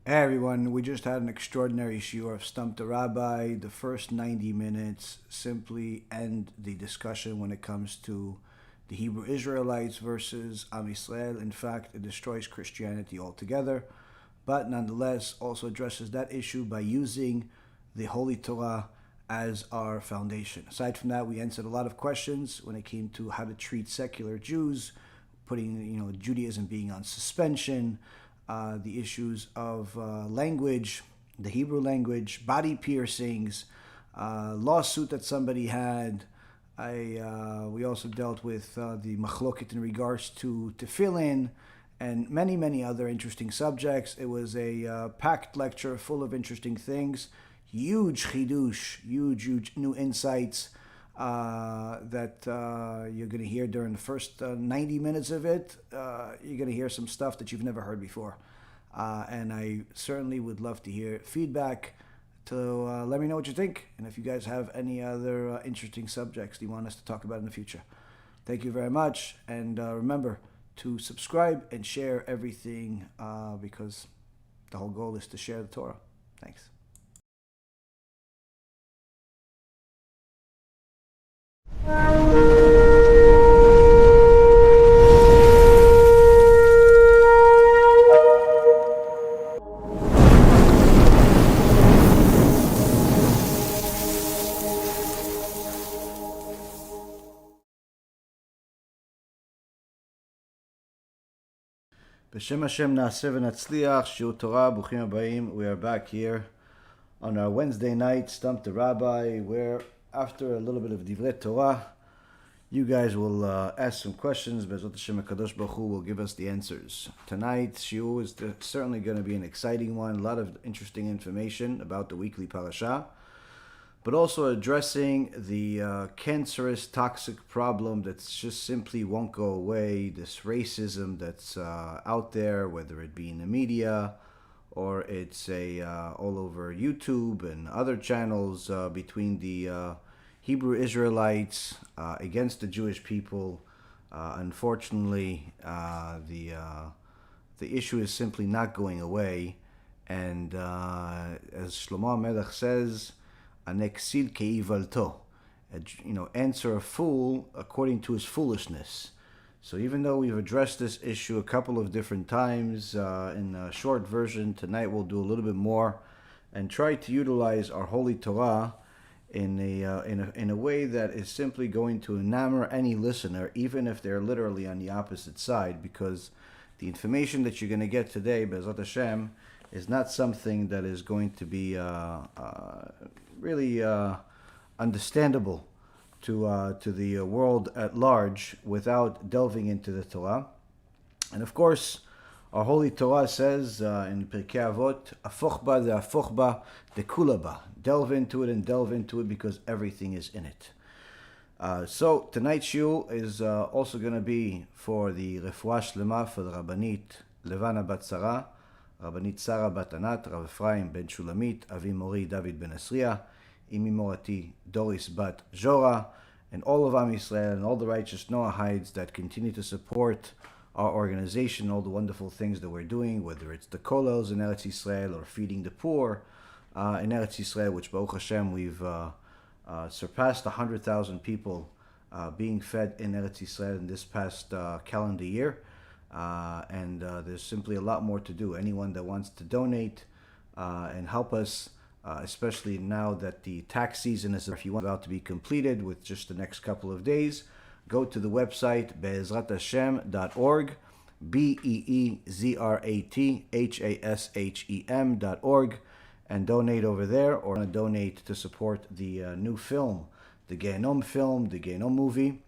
Hey everyone, we just had an extraordinary shiur of Stump the Rabbi. The first 90 minutes simply end the discussion when it comes to the Hebrew Israelites versus Am Yisrael. In fact, it destroys Christianity altogether, but nonetheless also addresses that issue by using the Holy Torah as our foundation. Aside from that, we answered a lot of questions when it came to how to treat secular Jews, putting Judaism being on suspension, the issues of language, the Hebrew language, body piercings, lawsuit that somebody had. We also dealt with the machloket in regards to tefillin and many other interesting subjects. It was a packed lecture full of interesting things, huge chidush, huge new insights that you're going to hear during the first 90 minutes of it. You're going to hear some stuff that you've never heard before. And I certainly would love to hear feedback to let me know what you think. And if you guys have any other interesting subjects that you want us to talk about in the future. Thank you very much. And remember to subscribe and share everything because the whole goal is to share the Torah. Thanks. B'Shem Hashem Na'aseh V'Natzliach, Shiur Torah, Bruchim Habayim. We are back here on our Wednesday night, Stump the Rabbi, where after a little bit of Divrei Torah, you guys will ask some questions. BeEzrat HaShem HaKadosh Baruch Hu will give us the answers. Tonight's Shiur is certainly going to be an exciting one. A lot of interesting information about the weekly parasha, but also addressing the cancerous, toxic problem that just simply won't go away, this racism that's out there, whether it be in the media or it's all over YouTube and other channels between the Hebrew Israelites against the Jewish people. Unfortunately, the issue is simply not going away, and as Shlomo HaMelech says, Aneksil keivalto, answer a fool according to his foolishness. So even though we've addressed this issue a couple of different times in a short version, tonight we'll do a little bit more and try to utilize our Holy Torah in a way that is simply going to enamor any listener, even if they're literally on the opposite side, because the information that you're going to get today, BeEzrat HaShem, is not something that is going to be really understandable to the world at large without delving into the Torah. And of course, our Holy Torah says in Pirkei Avot, "Afoch ba de afoch ba de kula ba." Delve into it because everything is in it. So tonight's shiur is also going to be for the refuah shlema for the Rabbanit Levana bat Sarah, Rabbanit Sarah bat Anat, Rav Ephraim ben Shulamit, Avi Mori David ben Asriya, Imi Morati Doris bat Jora, and all of Am Yisrael and all the righteous Noahides that continue to support our organization, all the wonderful things that we're doing, whether it's the kollels in Eretz Yisrael or feeding the poor in Eretz Yisrael, which Baruch Hashem we've surpassed 100,000 people being fed in Eretz Yisrael in this past calendar year. And there's simply a lot more to do. Anyone that wants to donate and help us, especially now that the tax season is about to be completed with just the next couple of days, go to the website BeEzratHashem.org, BeEzratHashem.org, and donate over there, or donate to support the new film, the GEHINNOM film, the GEHINNOM movie,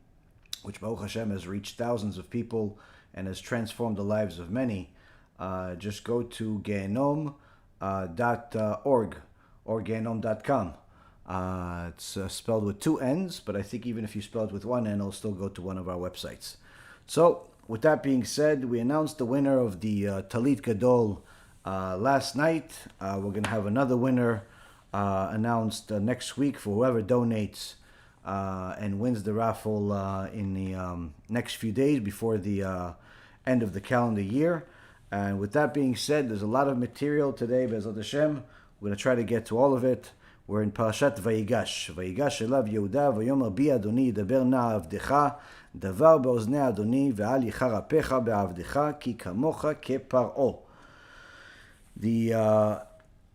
which Baruch Hashem has reached thousands of people and has transformed the lives of many. Just go to GEHINNOM.org or GEHINNOM.com. It's spelled with two N's, but I think even if you spell it with one N, it'll still go to one of our websites. So, with that being said, we announced the winner of the Talit Gadol last night. We're going to have another winner announced next week for whoever donates and wins the raffle in the next few days before the end of the calendar year. And with that being said, there's a lot of material today, BeEzrat HaShem. We're going to try to get to all of it. We're in Parashat Vayigash. Vayigash elav Yehuda, Vayomer bi Adoni, Daber na avdecha, Davar beoznei Adoni, ve'al yicharapecha be'avdecha, ki kamocha kepar'o. The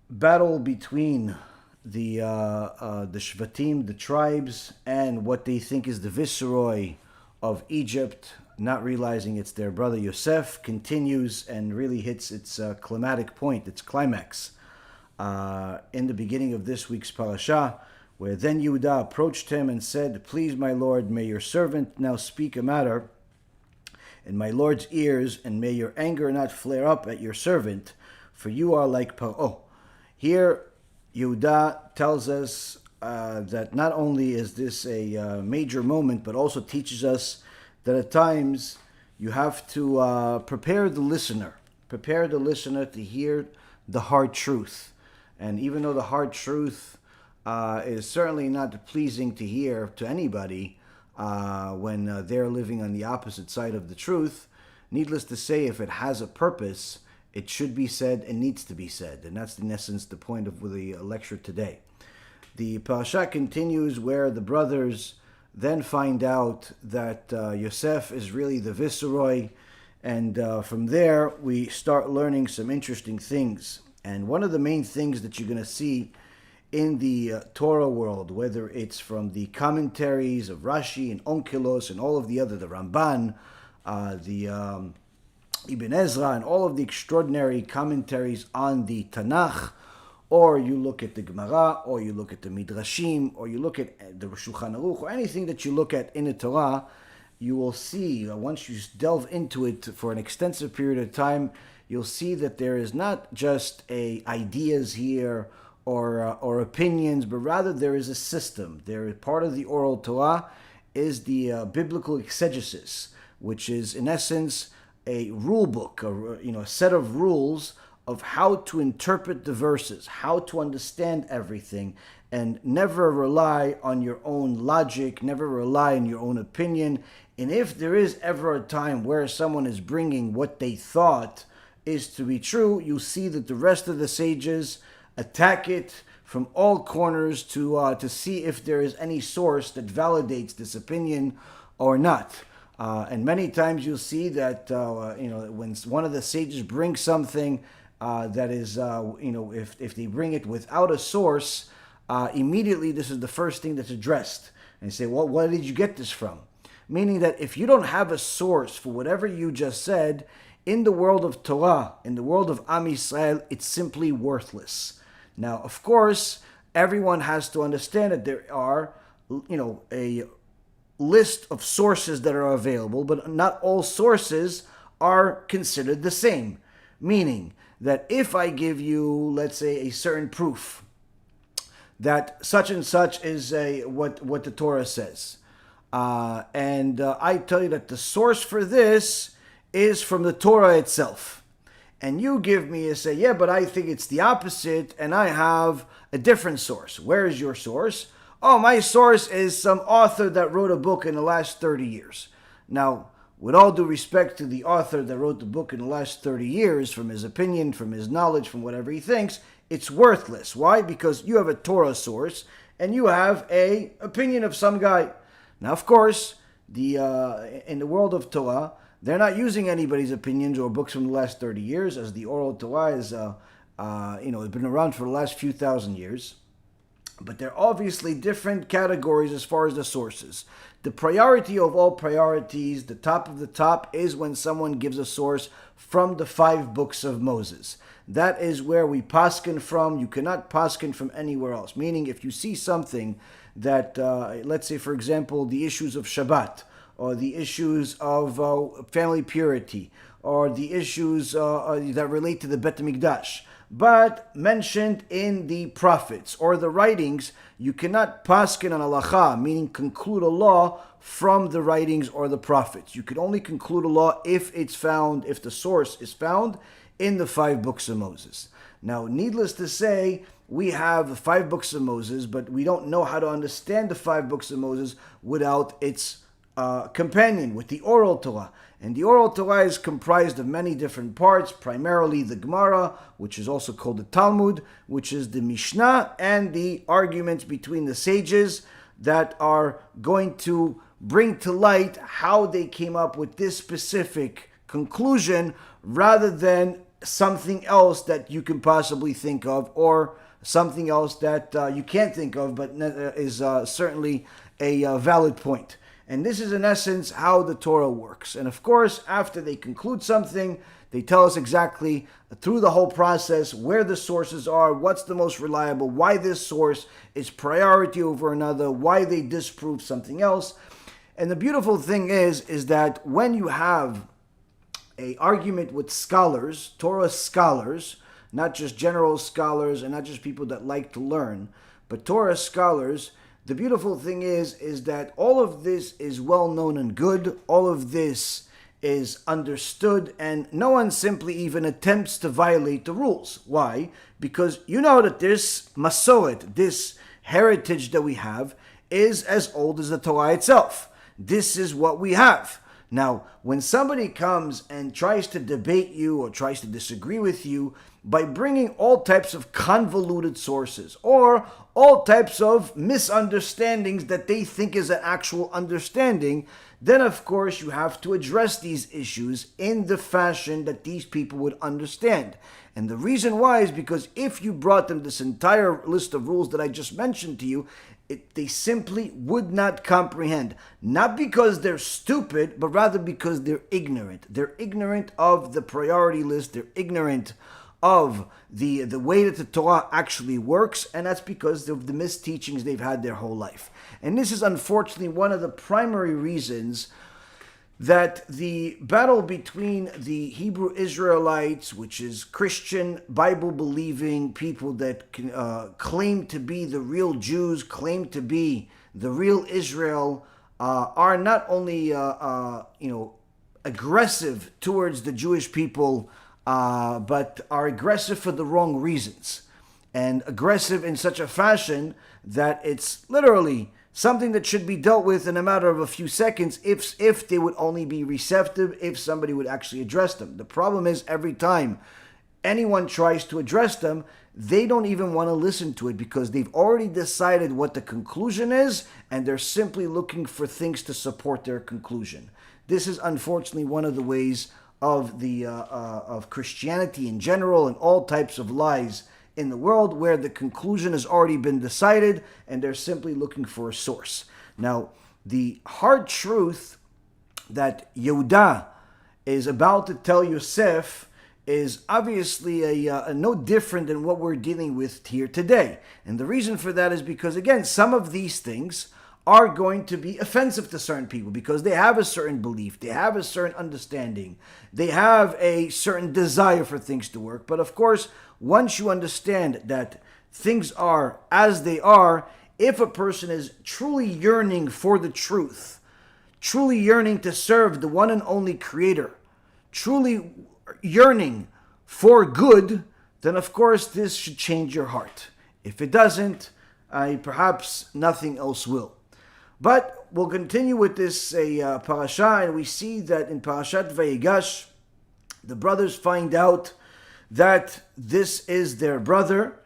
battle between the Shvatim, the tribes, and what they think is the viceroy of Egypt, not realizing it's their brother Yosef, continues and really hits its climatic point, its climax, in the beginning of this week's parasha, where then Yehuda approached him and said, "Please, my lord, may your servant now speak a matter in my lord's ears, and may your anger not flare up at your servant, for you are like Paro." Here, Yehuda tells us that not only is this a major moment, but also teaches us that at times you have to prepare the listener to hear the hard truth. And even though the hard truth is certainly not pleasing to hear to anybody when they're living on the opposite side of the truth, needless to say, if it has a purpose, it should be said and needs to be said. And that's in essence the point of the lecture today. The parasha continues where the brothers then find out that Yosef is really the viceroy, and from there we start learning some interesting things. And one of the main things that you're going to see in the Torah world, whether it's from the commentaries of Rashi and Onkelos and all of the other, the Ramban, the Ibn Ezra, and all of the extraordinary commentaries on the Tanakh, or you look at the Gemara, or you look at the Midrashim, or you look at the Shulchan Aruch, or anything that you look at in the Torah, you will see, once you delve into it for an extensive period of time, you'll see that there is not just ideas here or opinions, but rather there is a system. There is part of the oral Torah is the biblical exegesis, which is in essence a rule book, a set of rules of how to interpret the verses, how to understand everything, and never rely on your own logic, never rely on your own opinion. And if there is ever a time where someone is bringing what they thought is to be true, you see that the rest of the sages attack it from all corners to see if there is any source that validates this opinion or not. And many times you'll see that when one of the sages brings something that is, if they bring it without a source, immediately this is the first thing that's addressed. And you say, well, where did you get this from? Meaning that if you don't have a source for whatever you just said, in the world of Torah, in the world of Am Yisrael, it's simply worthless. Now, of course, everyone has to understand that there are, a list of sources that are available, but not all sources are considered the same. Meaning that if I give you, let's say, a certain proof that such and such is what the Torah says, and I tell you that the source for this is from the Torah itself, and you give me a say, yeah, but I think it's the opposite, and I have a different source. Where is your source? Oh, my source is some author that wrote a book in the last 30 years. Now, with all due respect to the author that wrote the book in the last 30 years, from his opinion, from his knowledge, from whatever he thinks, it's worthless. Why? Because you have a Torah source, and you have an opinion of some guy. Now, of course, in the world of Torah, they're not using anybody's opinions or books from the last 30 years, as the oral Torah is, has been around for the last few thousand years. But there are obviously different categories as far as the sources. The priority of all priorities, the top of the top, is when someone gives a source from the 5 books of Moses. That is where we paskin from. You cannot paskin from anywhere else. Meaning, if you see something that, let's say, for example, the issues of Shabbat, or the issues of family purity, or the issues that relate to the Bet HaMikdash, but mentioned in the prophets or the writings, you cannot paskin on halacha, meaning conclude a law from the writings or the prophets. You can only conclude a law if the source is found in the 5 books of Moses. Now, needless to say, we have the 5 books of Moses, but we don't know how to understand the 5 books of Moses without its companion, with the oral Torah. And the oral Torah is comprised of many different parts, primarily the Gemara, which is also called the Talmud, which is the Mishnah, and the arguments between the sages that are going to bring to light how they came up with this specific conclusion rather than something else that you can possibly think of, or something else that you can't think of, but is certainly a valid point. And this is in essence how the Torah works. And of course, after they conclude something, they tell us exactly through the whole process where the sources are, what's the most reliable, why this source is priority over another, why they disprove something else. And the beautiful thing is that when you have an argument with scholars, Torah scholars, not just general scholars and not just people that like to learn, but Torah scholars, the beautiful thing is that all of this is well known and good. All of this is understood, and no one simply even attempts to violate the rules. Why? Because you know that this Mesorah, this heritage that we have, is as old as the Torah itself. This is what we have. Now, when somebody comes and tries to debate you or tries to disagree with you by bringing all types of convoluted sources or all types of misunderstandings that they think is an actual understanding, then of course you have to address these issues in the fashion that these people would understand. And the reason why is because if you brought them this entire list of rules that I just mentioned to you, they simply would not comprehend. Not because they're stupid, but rather because they're ignorant. They're ignorant of the priority list. They're ignorant of the way that the Torah actually works, and that's because of the misteachings they've had their whole life. And this is unfortunately one of the primary reasons that the battle between the Hebrew Israelites, which is Christian, Bible-believing people that claim to be the real Jews, claim to be the real Israel, are not only aggressive towards the Jewish people, but are aggressive for the wrong reasons, and aggressive in such a fashion that it's literally something that should be dealt with in a matter of a few seconds if they would only be receptive, if somebody would actually address them. The problem is every time anyone tries to address them, they don't even want to listen to it because they've already decided what the conclusion is, and they're simply looking for things to support their conclusion. This is unfortunately one of the ways of of Christianity in general and all types of lies in the world, where the conclusion has already been decided and they're simply looking for a source. Now, the hard truth that Yehuda is about to tell Yosef is obviously no different than what we're dealing with here today. And the reason for that is because, again, some of these things are going to be offensive to certain people because they have a certain belief, they have a certain understanding, they have a certain desire for things to work. But of course, once you understand that things are as they are, if a person is truly yearning for the truth, truly yearning to serve the one and only Creator, truly yearning for good, then of course this should change your heart. If it doesn't, perhaps nothing else will. But we'll continue with this parasha, and we see that in Parashat Vayigash, the brothers find out that this is their brother,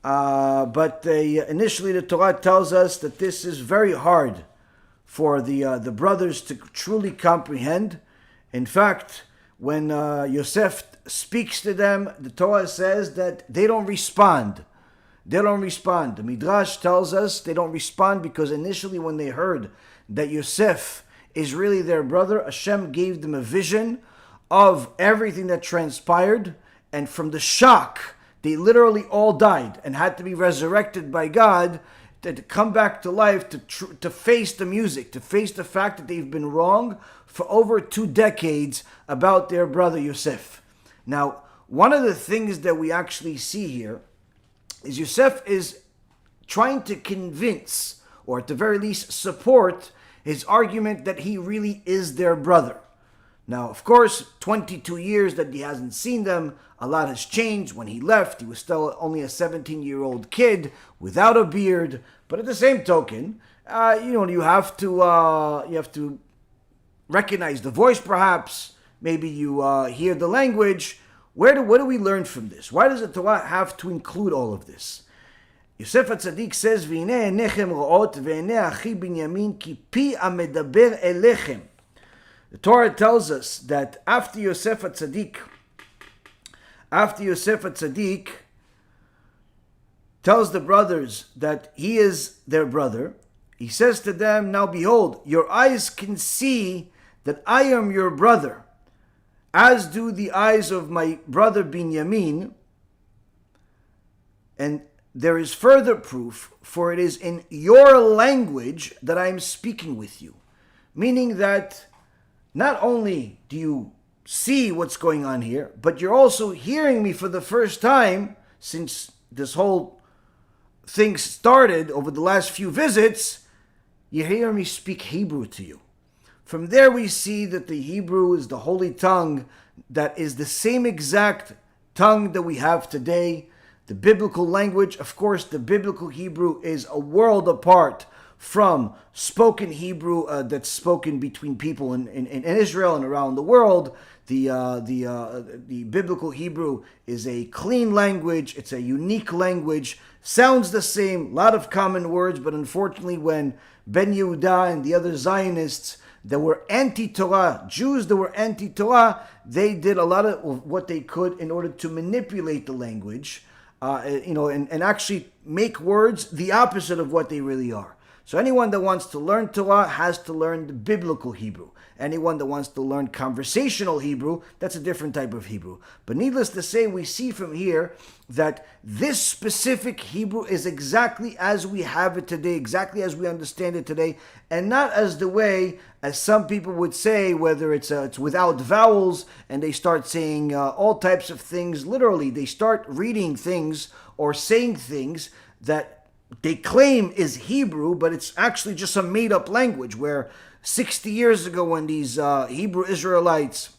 but initially the Torah tells us that this is very hard for the brothers to truly comprehend. In fact, when Yosef speaks to them, the Torah says that they don't respond. They don't respond. The Midrash tells us they don't respond because initially when they heard that Yosef is really their brother, Hashem gave them a vision of everything that transpired, and from the shock, they literally all died and had to be resurrected by God to come back to life, to face the music, to face the fact that they've been wrong for over 2 decades about their brother Yosef. Now, one of the things that we actually see here is Yosef is trying to convince, or at the very least support, his argument that he really is their brother. Now, of course, 22 years that he hasn't seen them, a lot has changed. When he left, he was still only a 17-year-old kid without a beard. But at the same token, you have to recognize the voice perhaps, maybe you hear the language. What do we learn from this? Why does the Torah have to include all of this? Yosef HaTzadik says, "V'hinei einechem ro'ot ve'einei achi Binyamin ki pi amedaber elechem." The Torah tells us that after Yosef HaTzadik tells the brothers that he is their brother, he says to them, "Now behold, your eyes can see that I am your brother, as do the eyes of my brother Binyamin, and there is further proof, for it is in your language that I am speaking with you." Meaning that not only do you see what's going on here, but you're also hearing me for the first time since this whole thing started over the last few visits. You hear me speak Hebrew to you. From there we see that the Hebrew is the holy tongue that is the same exact tongue that we have today. The biblical language, of course, the biblical Hebrew is a world apart from spoken Hebrew that's spoken between people in Israel and around the world. The biblical Hebrew is a clean language. It's a unique language. Sounds the same, a lot of common words, but unfortunately when Ben Yehuda and the other Zionists that were anti-Torah, Jews that were anti-Torah, they did a lot of what they could in order to manipulate the language, and actually make words the opposite of what they really are. So anyone that wants to learn Torah has to learn the biblical Hebrew. Anyone that wants to learn conversational Hebrew, that's a different type of Hebrew. But needless to say, we see from here that this specific Hebrew is exactly as we have it today, exactly as we understand it today, and not as the way, as some people would say, whether it's without vowels, and they start saying all types of things. Literally, they start reading things or saying things that they claim is Hebrew, but it's actually just a made-up language, where 60 years ago when these Hebrew Israelites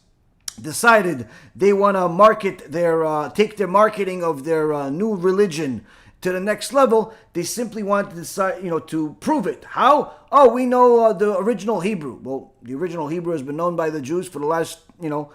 decided they want to take their marketing of their new religion to the next level, they simply wanted to decide, to prove it. How? Oh, we know the original Hebrew. Well, the original Hebrew has been known by the Jews for the last,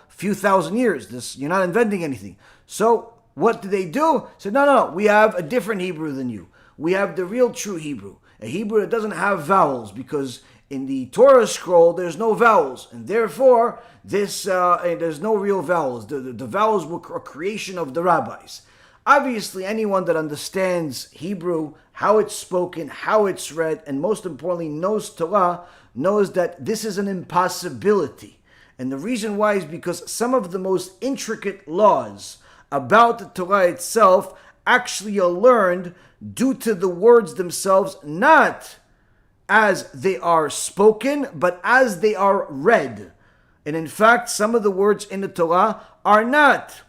few thousand years. You're not inventing anything. So what did they do? Said, no, we have a different Hebrew than you. We have the real true Hebrew, a Hebrew that doesn't have vowels, because in the Torah scroll there's no vowels, and therefore there's no real vowels. The vowels were a creation of the rabbis. Obviously, anyone that understands Hebrew, how it's spoken, how it's read, and most importantly knows Torah, knows that this is an impossibility. And the reason why is because some of the most intricate laws about the Torah itself actually are learned due to the words themselves, not as they are spoken, but as they are read. And in fact, some of the words in the Torah are not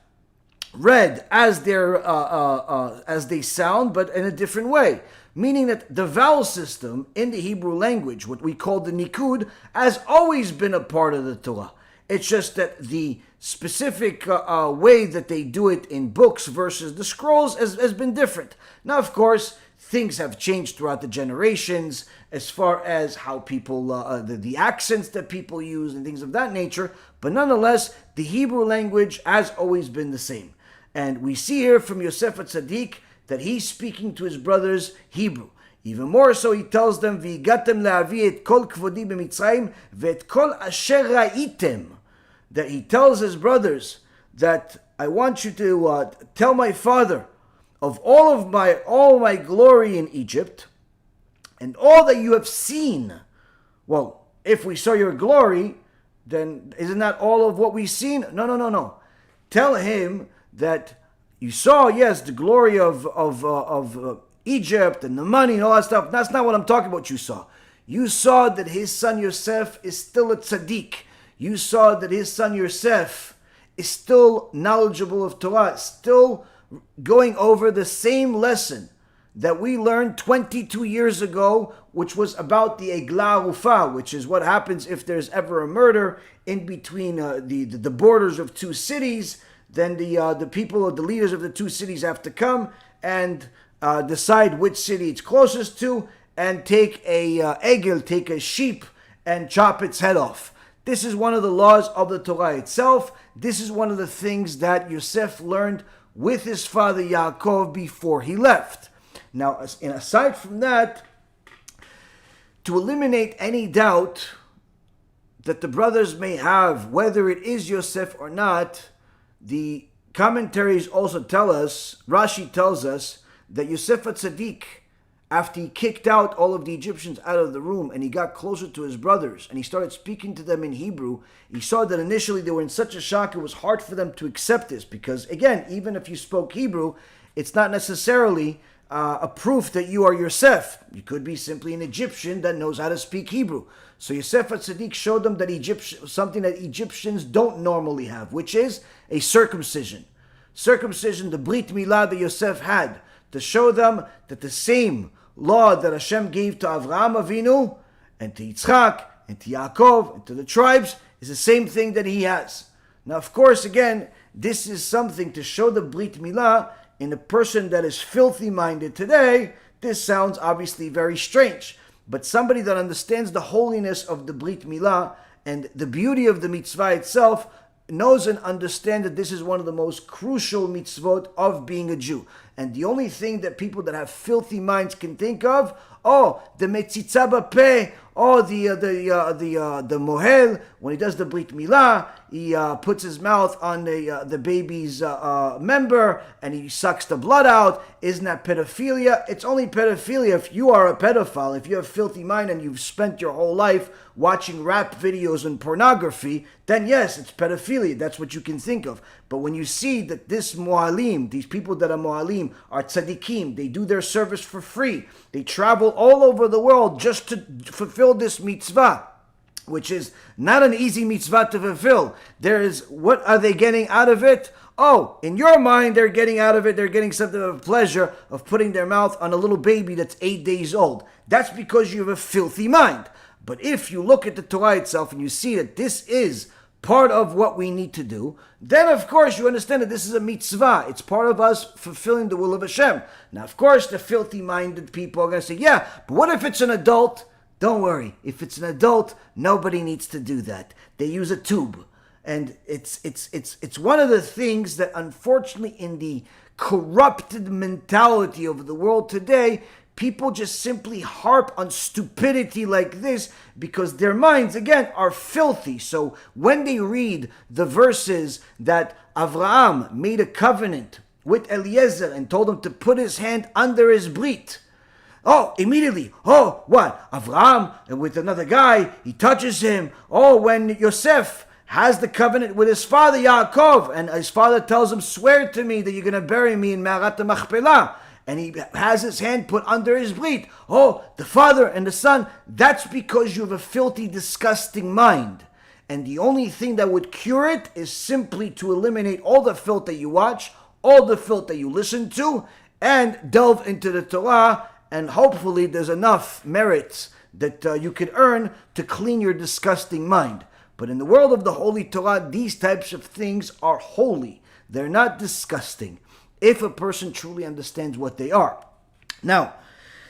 read as they sound, but in a different way. Meaning that the vowel system in the Hebrew language, what we call the nikud, has always been a part of the Torah. It's just that the specific way that they do it in books versus the scrolls has been different. Now, of course, things have changed throughout the generations as far as how people, the accents that people use and things of that nature. But nonetheless, the Hebrew language has always been the same. And we see here from Yosef HaTzadik that he's speaking to his brothers Hebrew. Even more so, he tells them, "V'igatem le'avi et kol kvodi b'Mitzrayim ve'et kol asher ra'item." That he tells his brothers that I want you to tell my father of all my glory in Egypt and all that you have seen. Well, if we saw your glory, then isn't that all of what we've seen? No. Tell him that you saw, yes, the glory of Egypt and the money and all that stuff. That's not what I'm talking about. You saw that his son Yosef is still a tzaddik. You saw that his son Yosef is still knowledgeable of Torah, still going over the same lesson that we learned 22 years ago, which was about the eglah arufah, which is what happens if there's ever a murder in between the borders of two cities. Then the people, the leaders of the two cities have to come and decide which city it's closest to and take a egel, take a sheep and chop its head off. This is one of the laws of the Torah itself. This is one of the things that Yosef learned with his father Yaakov before he left. Now, aside from that, to eliminate any doubt that the brothers may have, whether it is Yosef or not, the commentaries also tell us, Rashi tells us, that Yosef HaTzadik, after he kicked out all of the Egyptians out of the room and he got closer to his brothers and he started speaking to them in Hebrew, he saw that initially they were in such a shock it was hard for them to accept this, because again, even if you spoke Hebrew, it's not necessarily a proof that you are Yosef. You could be simply an Egyptian that knows how to speak Hebrew. So Yosef HaTzadik showed them that something that Egyptians don't normally have, which is a circumcision. Circumcision, the Brit Milah that Yosef had, to show them that the same law that Hashem gave to Avraham Avinu and to Yitzchak and to Yaakov and to the tribes is the same thing that he has. Now, of course, again, this is something to show the Brit Milah in a person that is filthy-minded today. This sounds obviously very strange. But somebody that understands the holiness of the Brit Milah and the beauty of the mitzvah itself knows and understands that this is one of the most crucial mitzvot of being a Jew. And the only thing that people that have filthy minds can think of, the metzitza b'peh, the mohel, when he does the Brit Milah, he puts his mouth on the baby's member and he sucks the blood out. Isn't that pedophilia? It's only pedophilia if you are a pedophile, if you have a filthy mind and you've spent your whole life watching rap videos and pornography, then yes, it's pedophilia. That's what you can think of. But when you see that this moalim, these people that are moalim, are tzaddikim, they do their service for free, they travel all over the world just to fulfill this mitzvah, which is not an easy mitzvah to fulfill. What are they getting out of it? In your mind, they're getting out of it, they're getting something of a pleasure of putting their mouth on a little baby that's 8 days old. That's because you have a filthy mind. But if you look at the Torah itself and you see that this is part of what we need to do, then of course you understand that this is a mitzvah. It's part of us fulfilling the will of Hashem. Now, of course, the filthy-minded people are going to say, yeah, but what if it's an adult? Don't worry. If it's an adult, nobody needs to do that. They use a tube. And it's one of the things that, unfortunately, in the corrupted mentality of the world today, people just simply harp on stupidity like this because their minds, again, are filthy. So when they read the verses that Avraham made a covenant with Eliezer and told him to put his hand under his brit, immediately, what? Avraham, and with another guy, he touches him. When Yosef has the covenant with his father Yaakov, and his father tells him, swear to me that you're going to bury me in Me'arat Machpelah, and he has his hand put under his brit. The father and the son. That's because you have a filthy, disgusting mind. And the only thing that would cure it is simply to eliminate all the filth that you watch, all the filth that you listen to, and delve into the Torah. And hopefully there's enough merits that you could earn to clean your disgusting mind. But in the world of the Holy Torah, these types of things are holy. They're not disgusting, if a person truly understands what they are. Now,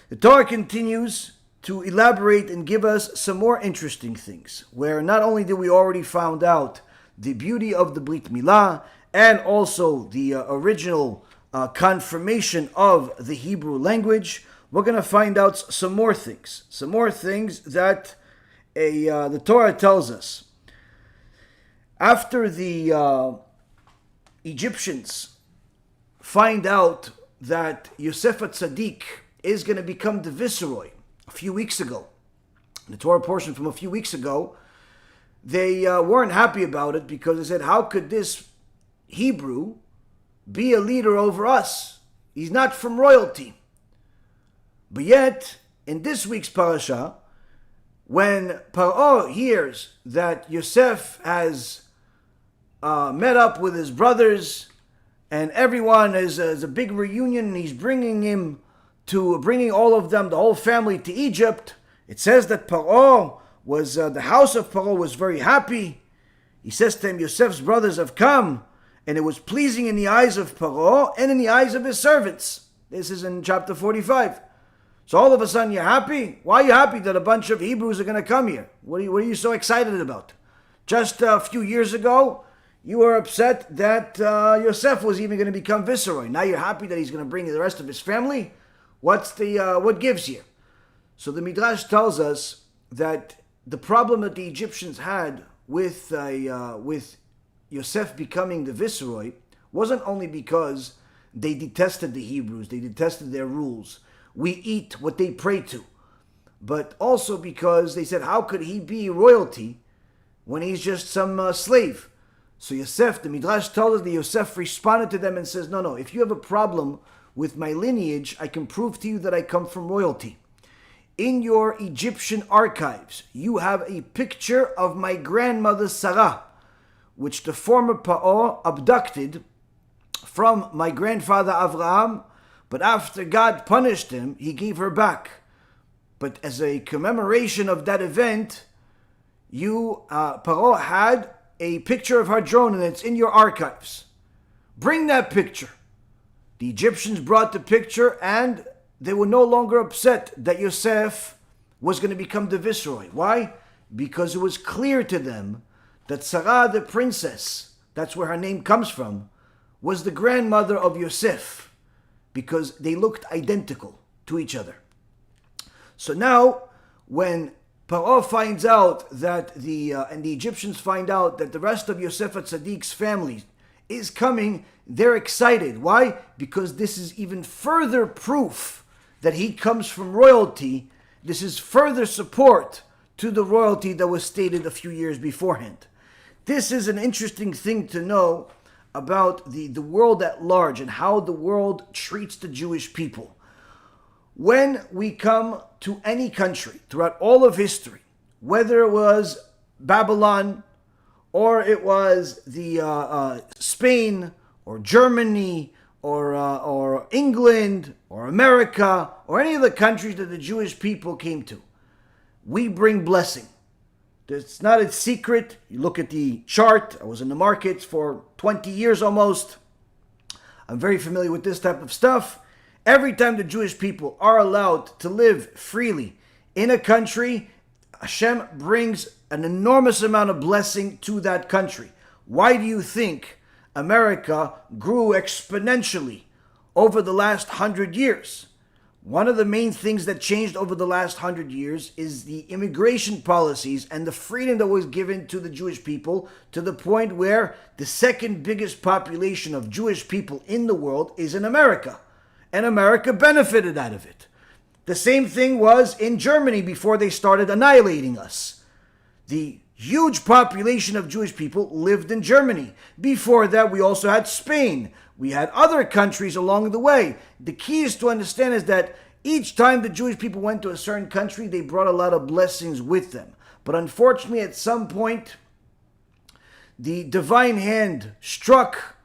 the Torah continues to elaborate and give us some more interesting things, where not only did we already found out the beauty of the Brit Milah, and also the original confirmation of the Hebrew language, we're going to find out some more things that the Torah tells us. After the Egyptians find out that Yosef HaTzadik is going to become the viceroy a few weeks ago, the Torah portion from a few weeks ago, they weren't happy about it because they said, how could this Hebrew be a leader over us? He's not from royalty. But yet, in this week's parasha, when Paro hears that Yosef has met up with his brothers and everyone is a big reunion, and he's bringing all of them, the whole family, to Egypt, it says that Paro was, the house of Paro was very happy. He says to him, Yosef's brothers have come, and it was pleasing in the eyes of Paro and in the eyes of his servants. This is in chapter 45. So all of a sudden you're happy? Why are you happy that a bunch of Hebrews are going to come here? What are you so excited about? Just a few years ago, you were upset that Yosef was even going to become viceroy. Now you're happy that he's going to bring the rest of his family? What gives you? So the Midrash tells us that the problem that the Egyptians had with Yosef becoming the viceroy wasn't only because they detested the Hebrews, they detested their rules. We eat what they pray to. But also because they said, how could he be royalty when he's just some slave? So Yosef, the Midrash tells us that Yosef responded to them and says, no, if you have a problem with my lineage, I can prove to you that I come from royalty. In your Egyptian archives, you have a picture of my grandmother Sarah, which the former Pa'or abducted from my grandfather Avraham, but after God punished him, he gave her back. But as a commemoration of that event, Pa'or had a picture of her drone, and it's in your archives. Bring that picture. The Egyptians brought the picture, and they were no longer upset that Yosef was going to become the viceroy. Why? Because it was clear to them that Sarah, the princess, that's where her name comes from, was the grandmother of Yosef, because they looked identical to each other. So now, when Paro finds out that and the Egyptians find out that the rest of Yosef HaTzadik's family is coming, they're excited. Why? Because this is even further proof that he comes from royalty. This is further support to the royalty that was stated a few years beforehand. This is an interesting thing to know about the world at large and how the world treats the Jewish people. When we come to any country throughout all of history, whether it was Babylon or it was the Spain or Germany or England or America or any of the countries that the Jewish people came to, we bring blessing. It's not a secret. You look at the chart. I was in the markets for 20 years almost. I'm very familiar with this type of stuff. Every time the Jewish people are allowed to live freely in a country, Hashem brings an enormous amount of blessing to that country. Why do you think America grew exponentially over the last 100 years? One of the main things that changed over the last 100 years is the immigration policies and the freedom that was given to the Jewish people, to the point where the second biggest population of Jewish people in the world is in America. And America benefited out of it. The same thing was in Germany before they started annihilating us. The huge population of Jewish people lived in Germany. Before that, we also had Spain. We had other countries along the way. The key is to understand is that each time the Jewish people went to a certain country, they brought a lot of blessings with them. But unfortunately, at some point, the divine hand struck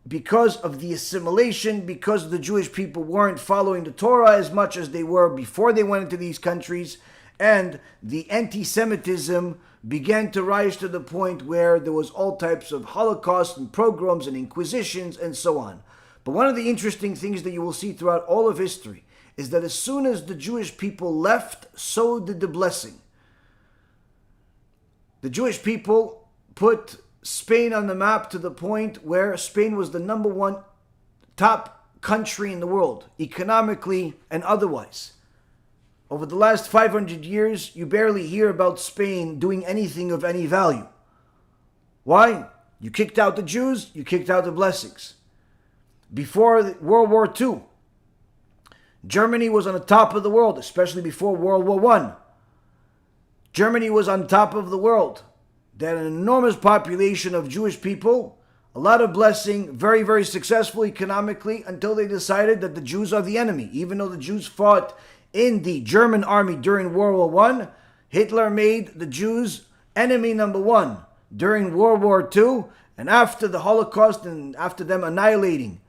because of the assimilation, because the Jewish people weren't following the Torah as much as they were before they went into these countries, and the anti-Semitism began to rise to the point where there was all types of Holocaust and pogroms and inquisitions and so on. But one of the interesting things that you will see throughout all of history is that as soon as the Jewish people left, so did the blessing. The Jewish people put Spain on the map to the point where Spain was the number one top country in the world, economically and otherwise. Over the last 500 years, you barely hear about Spain doing anything of any value. Why? You kicked out the Jews, you kicked out the blessings. Before World War II, Germany was on the top of the world, especially before World War I. Germany was on top of the world. They had an enormous population of Jewish people, a lot of blessing, very, very successful economically, until they decided that the Jews are the enemy. Even though the Jews fought in the German army during World War I, Hitler made the Jews enemy number one during World War II, and after the Holocaust and after them annihilating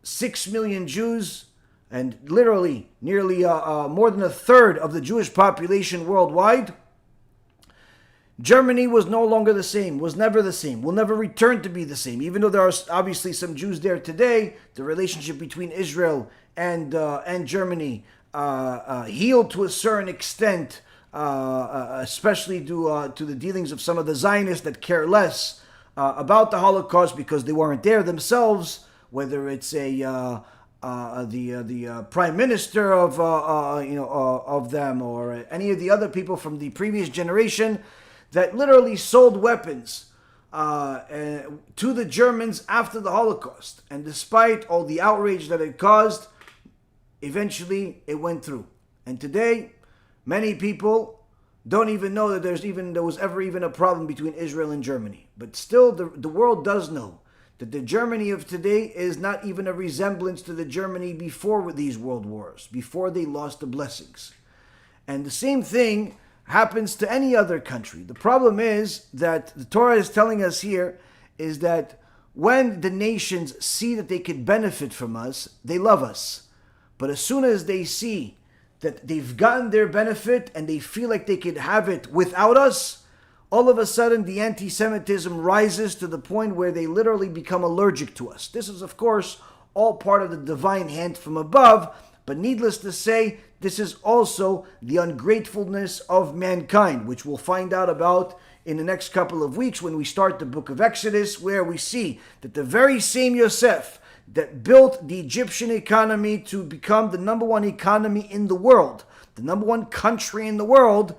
6 million Jews, and literally nearly more than a third of the Jewish population worldwide, Germany was no longer the same, was never the same, will never return to be the same. Even though there are obviously some Jews there today, the relationship between Israel and Germany healed to a certain extent especially due to the dealings of some of the Zionists that care less about the Holocaust because they weren't there themselves, whether it's the prime minister of them or any of the other people from the previous generation that literally sold weapons to the Germans after the Holocaust. And despite all the outrage that it caused, eventually it went through. And today, many people don't even know that there was ever even a problem between Israel and Germany. But still, the world does know that the Germany of today is not even a resemblance to the Germany before these world wars, before they lost the blessings. And the same thing happens to any other country. The problem is that the Torah is telling us here is that when the nations see that they could benefit from us, they love us. But as soon as they see that they've gotten their benefit and they feel like they could have it without us, all of a sudden the anti-Semitism rises to the point where they literally become allergic to us. This is, of course, all part of the divine hand from above, but needless to say, this is also the ungratefulness of mankind, which we'll find out about in the next couple of weeks when we start the book of Exodus, where we see that the very same Yosef that built the Egyptian economy to become the number one economy in the world, the number one country in the world,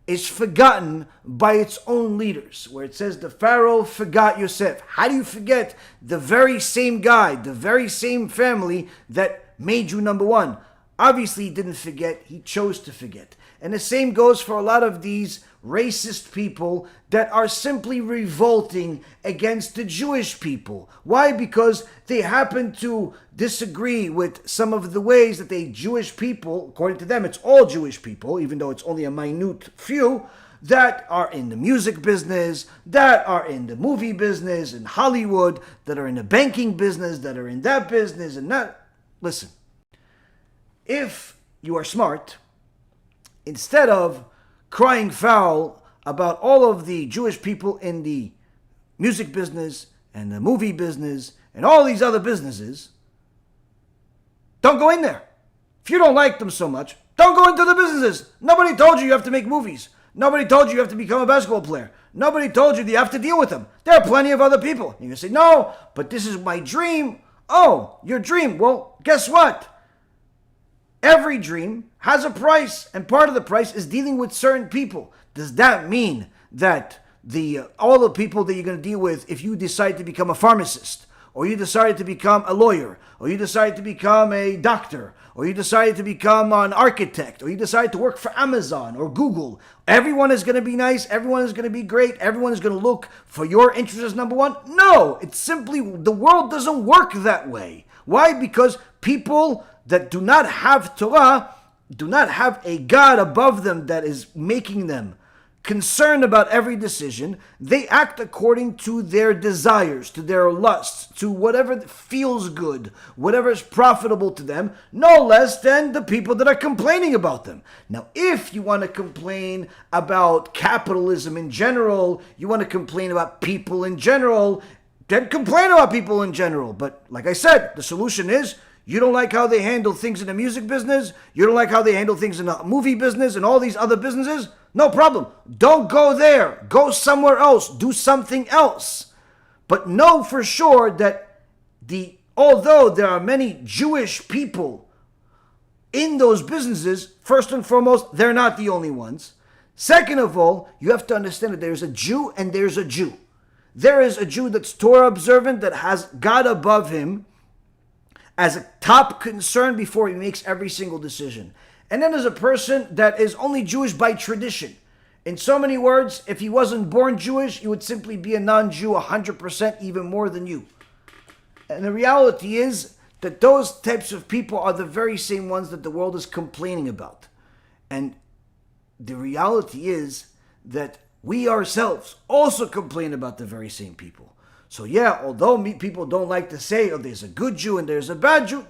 is forgotten by its own leaders, where it says the Pharaoh forgot Yosef. How do you forget the very same guy, the very same family that made you number one? Obviously, he didn't forget. He chose to forget. And the same goes for a lot of these racist people that are simply revolting against the Jewish people. Why? Because they happen to disagree with some of the ways that the Jewish people, according to them, it's all Jewish people, even though it's only a minute few, that are in the music business, that are in the movie business, in Hollywood, that are in the banking business, that are in that business and that. Listen. If you are smart, instead of crying foul about all of the Jewish people in the music business and the movie business and all these other businesses, don't go in there. If you don't like them so much, don't go into the businesses. Nobody told you have to make movies. Nobody told you have to become a basketball player. Nobody told you that you have to deal with them. There are plenty of other people. You're going to say, no, but this is my dream. Oh, your dream. Well, guess what? Every dream has a price, and part of the price is dealing with certain people. Does that mean that all the people that you're going to deal with, if you decide to become a pharmacist, or you decide to become a lawyer, or you decide to become a doctor, or you decide to become an architect, or you decide to work for Amazon or Google, everyone is going to be nice, everyone is going to be great, everyone is going to look for your interest as number one? No, it's simply, the world doesn't work that way. Why? Because people that do not have Torah, do not have a God above them that is making them concerned about every decision. They act according to their desires, to their lusts, to whatever feels good, whatever is profitable to them, no less than the people that are complaining about them. Now, if you want to complain about capitalism in general, you want to complain about people in general, then complain about people in general. But like I said, the solution is, you don't like how they handle things in the music business, you don't like how they handle things in the movie business and all these other businesses, no problem. Don't go there. Go somewhere else. Do something else. But know for sure that although there are many Jewish people in those businesses, first and foremost, they're not the only ones. Second of all, you have to understand that there's a Jew and there's a Jew. There is a Jew that's Torah observant, that has God above him as a top concern before he makes every single decision. And then there's a person that is only Jewish by tradition. In so many words, if he wasn't born Jewish, he would simply be a non-Jew 100%, even more than you. And the reality is that those types of people are the very same ones that the world is complaining about. And the reality is that we ourselves also complain about the very same people. So yeah, although people don't like to say, oh, there's a good Jew and there's a bad Jew,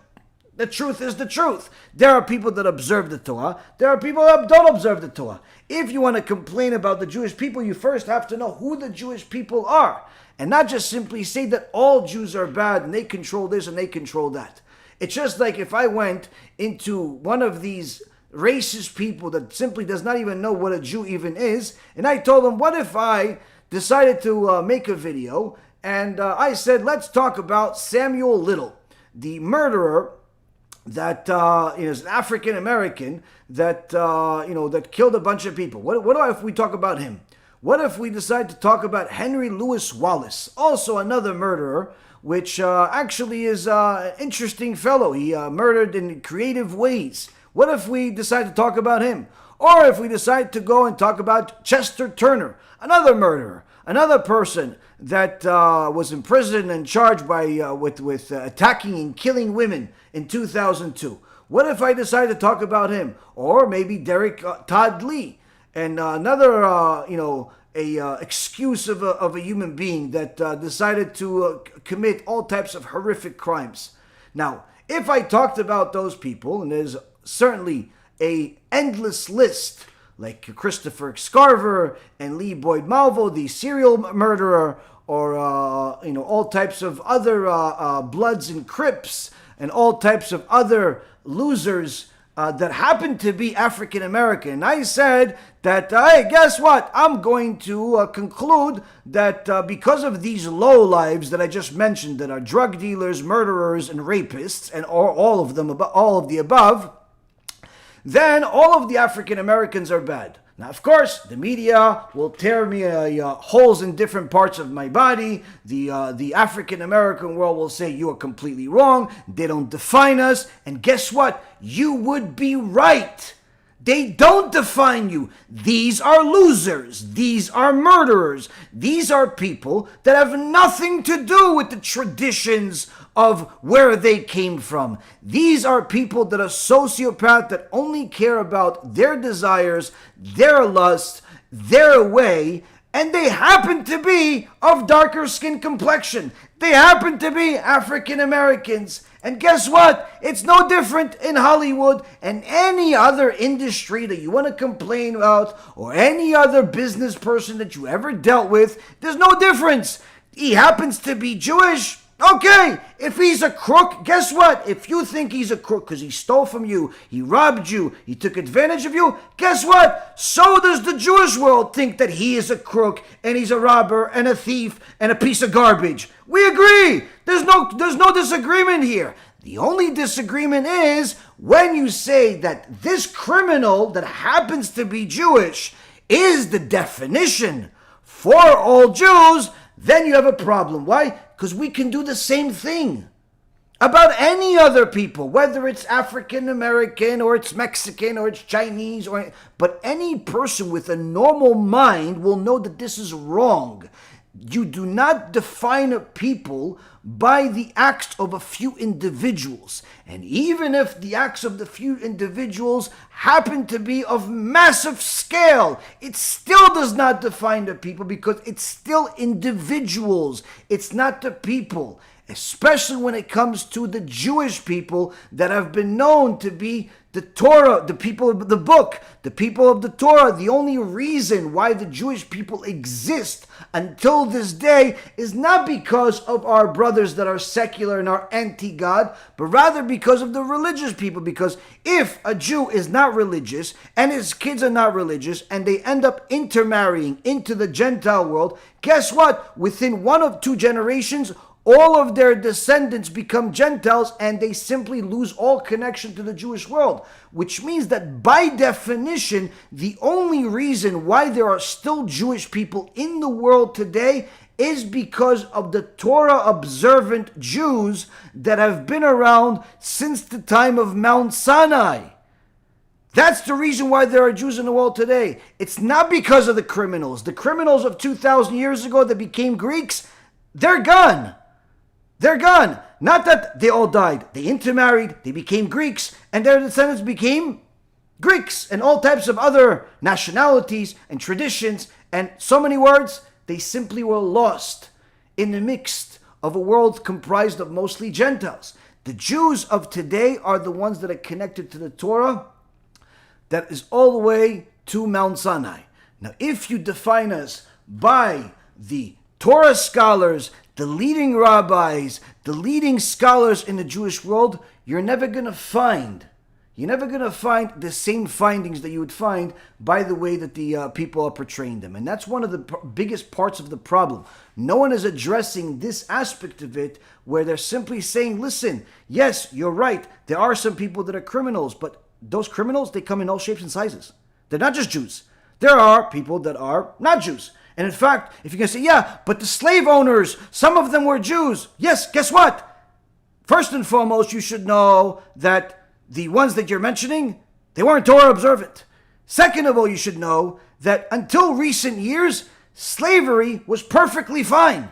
the truth is the truth. There are people that observe the Torah. There are people that don't observe the Torah. If you want to complain about the Jewish people, you first have to know who the Jewish people are. And not just simply say that all Jews are bad and they control this and they control that. It's just like if I went into one of these racist people that simply does not even know what a Jew even is. And I told him, what if I decided to make a video and I said, let's talk about Samuel Little, the murderer that is an African American that that killed a bunch of people. What if we talk about him? What if we decide to talk about Henry Louis Wallace, also another murderer, which actually is an interesting fellow. He murdered in creative ways. What if we decide to talk about him? Or if we decide to go and talk about Chester Turner, another murderer, another person that was imprisoned and charged with attacking and killing women in 2002. What if I decide to talk about him? Or maybe Derek Todd Lee, and another excuse of a human being that decided to commit all types of horrific crimes. Now, if I talked about those people, and there's certainly a endless list, like Christopher Scarver and Lee Boyd Malvo, the serial murderer, or all types of other Bloods and Crips, and all types of other losers that happen to be African American. And I said that, hey, guess what? I'm going to conclude that because of these lowlives that I just mentioned, that are drug dealers, murderers, and rapists, and all of the above, then all of the African Americans are bad. Now, of course, the media will tear me holes in different parts of my body. The African American world will say you are completely wrong. They don't define us. And guess what? You would be right. They don't define you. These are losers. These are murderers. These are people that have nothing to do with the traditions of where they came from. These are people that are sociopaths that only care about their desires, their lust, their way, and they happen to be of darker skin complexion. They happen to be African Americans. And guess what? It's no different in Hollywood and any other industry that you want to complain about, or any other business person that you ever dealt with. There's no difference. He happens to be Jewish. Okay, if he's a crook, guess what? If you think he's a crook because he stole from you, he robbed you, he took advantage of you, guess what? So does the Jewish world think that he is a crook and he's a robber and a thief and a piece of garbage. We agree. There's no disagreement here. The only disagreement is when you say that this criminal that happens to be Jewish is the definition for all Jews, then you have a problem. Why? Because we can do the same thing about any other people, whether it's African American or it's Mexican or it's Chinese, but any person with a normal mind will know that this is wrong. You do not define a people by the acts of a few individuals. And even if the acts of the few individuals happen to be of massive scale, it still does not define the people, because it's still individuals. It's not the people. Especially when it comes to the Jewish people that have been known to be the Torah, the people of the book, the people of the Torah. The only reason why the Jewish people exist until this day is not because of our brothers that are secular and are anti-God, but rather because of the religious people. Because if a Jew is not religious and his kids are not religious and they end up intermarrying into the Gentile world, guess what? Within 1 or 2 generations, all of their descendants become Gentiles and they simply lose all connection to the Jewish world. Which means that by definition, the only reason why there are still Jewish people in the world today is because of the Torah observant Jews that have been around since the time of Mount Sinai. That's the reason why there are Jews in the world today. It's not because of the criminals. The criminals of 2,000 years ago that became Greeks, they're gone. They're gone. Not that they all died. They intermarried, they became Greeks, and their descendants became Greeks and all types of other nationalities and traditions, and so many words, they simply were lost in the mix of a world comprised of mostly Gentiles. The Jews of today are the ones that are connected to the Torah that is all the way to Mount Sinai. Now, if you define us by the Torah scholars, the leading rabbis, the leading scholars in the Jewish world, you're never going to find you're never going to find the same findings that you would find by the way that the people are portraying them. And that's one of the biggest parts of the problem. No one is addressing this aspect of it, where they're simply saying, listen, yes, you're right, there are some people that are criminals, but those criminals, they come in all shapes and sizes. They're not just Jews. There are people that are not Jews. And in fact, if you're going to say, yeah, but the slave owners, some of them were Jews. Yes, guess what? First and foremost, you should know that the ones that you're mentioning, they weren't Torah observant. Second of all, you should know that until recent years, slavery was perfectly fine.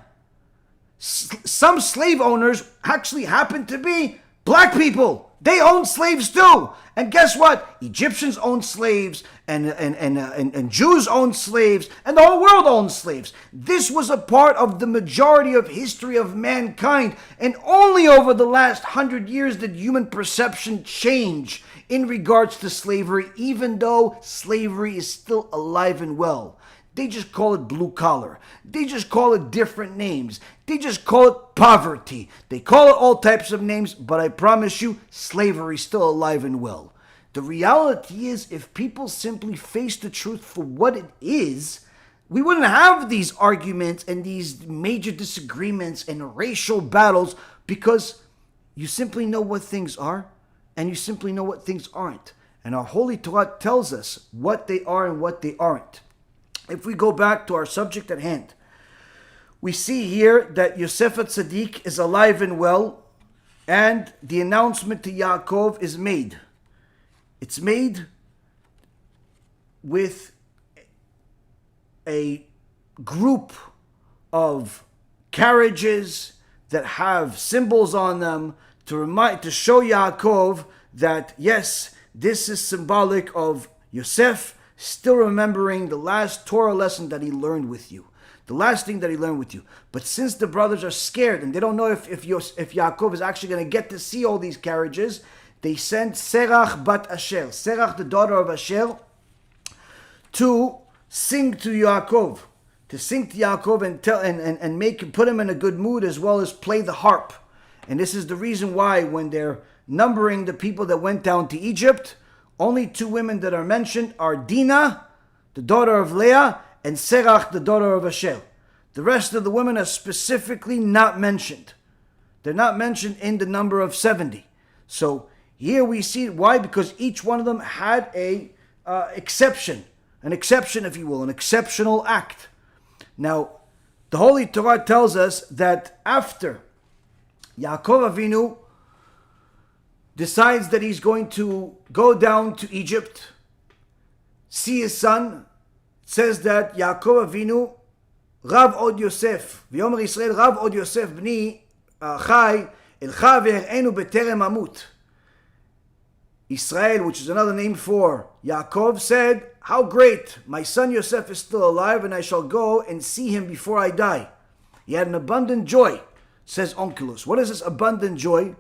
Some slave owners actually happened to be black people. They owned slaves too. And guess what? Egyptians owned slaves, and Jews owned slaves, and the whole world owned slaves. This was a part of the majority of history of mankind. And only over the last 100 years did human perception change in regards to slavery, even though slavery is still alive and well. They just call it blue collar. They just call it different names. They just call it poverty. They call it all types of names, but I promise you, slavery is still alive and well. The reality is, if people simply face the truth for what it is, we wouldn't have these arguments and these major disagreements and racial battles, because you simply know what things are and you simply know what things aren't. And our Holy Torah tells us what they are and what they aren't. If we go back to our subject at hand, we see here that Yosef HaTzadik is alive and well, and the announcement to Yaakov is made. It's made with a group of carriages that have symbols on them to show Yaakov that, yes, this is symbolic of Yosef still remembering the last Torah lesson that he learned with you. The last thing that he learned with you. But since the brothers are scared and they don't know if Yaakov is actually going to get to see all these carriages, they send Serach bat Asher, Serach the daughter of Asher, to sing to Yaakov. To sing to Yaakov and put him in a good mood, as well as play the harp. And this is the reason why when they're numbering the people that went down to Egypt, only two women that are mentioned are Dinah, the daughter of Leah, and Serach, the daughter of Asher. The rest of the women are specifically not mentioned. They're not mentioned in the number of 70. So here we see why, because each one of them had an exception, if you will, an exceptional act. Now, the Holy Torah tells us that after Yaakov Avinu decides that he's going to go down to Egypt, see his son, it says that Yaakov Avinu, Rav od Yosef, V'yomer Yisrael Rav od Yosef bni chai, elcha ve'er'enu beterem amut. Israel, which is another name for Yaakov, said, how great, my son Yosef is still alive, and I shall go and see him before I die. He had an abundant joy, says Onkelos. What is this abundant joy?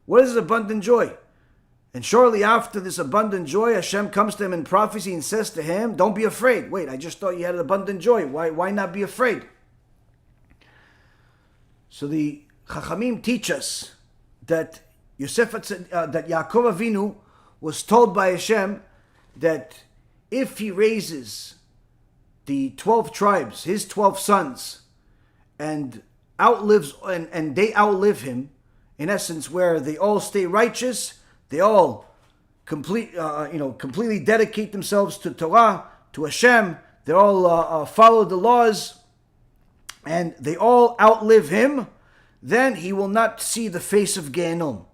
What is abundant joy? And shortly after this abundant joy, Hashem comes to him in prophecy and says to him, don't be afraid. Wait, I just thought you had an abundant joy. Why not be afraid? So the Chachamim teach us that that Yaakov Avinu was told by Hashem that if he raises the 12 tribes, his 12 sons, and they outlive him, in essence, where they all stay righteous, they all completely dedicate themselves to Torah, to Hashem, they all follow the laws, and they all outlive him, then he will not see the face of GEHINNOM.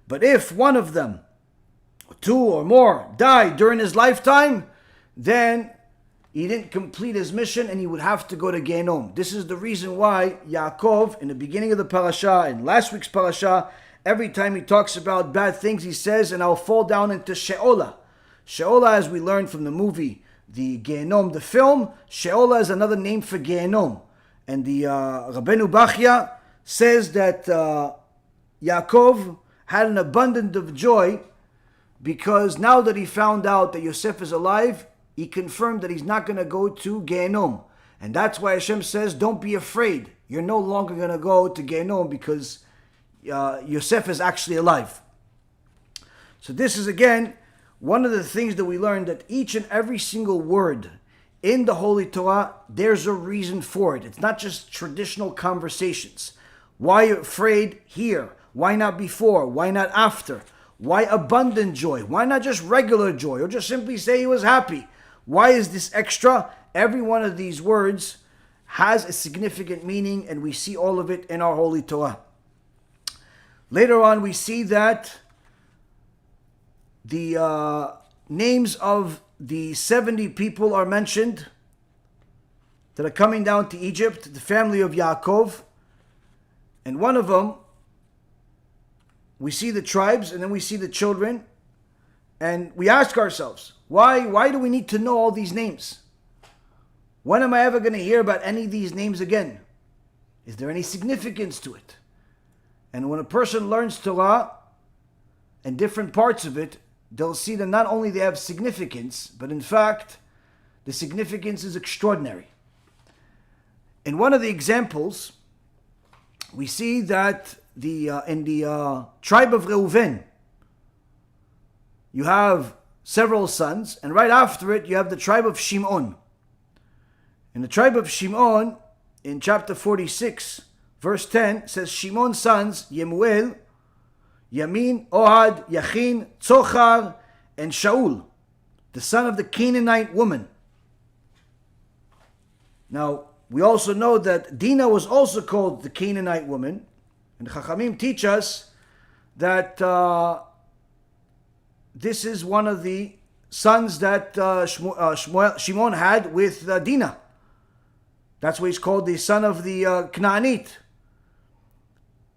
But if one of them, two or more, die during his lifetime, then he didn't complete his mission and he would have to go to GEHINNOM. This is the reason why Yaakov, in the beginning of the parasha, in last week's parasha, every time he talks about bad things, he says, and I'll fall down into She'olah. She'olah, as we learned from the movie, the GEHINNOM, the film, She'olah is another name for GEHINNOM. And the Rabbeinu Bachya says that Yaakov had an abundance of joy because now that he found out that Yosef is alive, he confirmed that he's not going to go to GEHINNOM. And that's why Hashem says, don't be afraid. You're no longer going to go to GEHINNOM because Yosef is actually alive. So this is again one of the things that we learned, that each and every single word in the Holy Torah, there's a reason for it. It's not just traditional conversations. Why afraid here? Why not before? Why not after? Why abundant joy? Why not just regular joy? Or just simply say he was happy? Why is this extra? Every one of these words has a significant meaning, and we see all of it in our Holy Torah. Later on, we see that the names of the 70 people are mentioned that are coming down to Egypt, the family of Yaakov. And one of them, we see the tribes, and then we see the children. And we ask ourselves, why do we need to know all these names? When am I ever going to hear about any of these names again? Is there any significance to it? And when a person learns Torah and different parts of it, they'll see that not only they have significance, but in fact, the significance is extraordinary. In one of the examples, we see that in the tribe of Reuven, you have several sons, and right after it, you have the tribe of Shimon. In the tribe of Shimon, in chapter 46, verse 10, says Shimon's sons, Yemuel, Yamin, Ohad, Yachin, Tzochar, and Shaul, the son of the Canaanite woman. Now, we also know that Dinah was also called the Canaanite woman, and the Chachamim teach us that this is one of the sons that Shimon had with Dinah. That's why he's called the son of the Canaanite.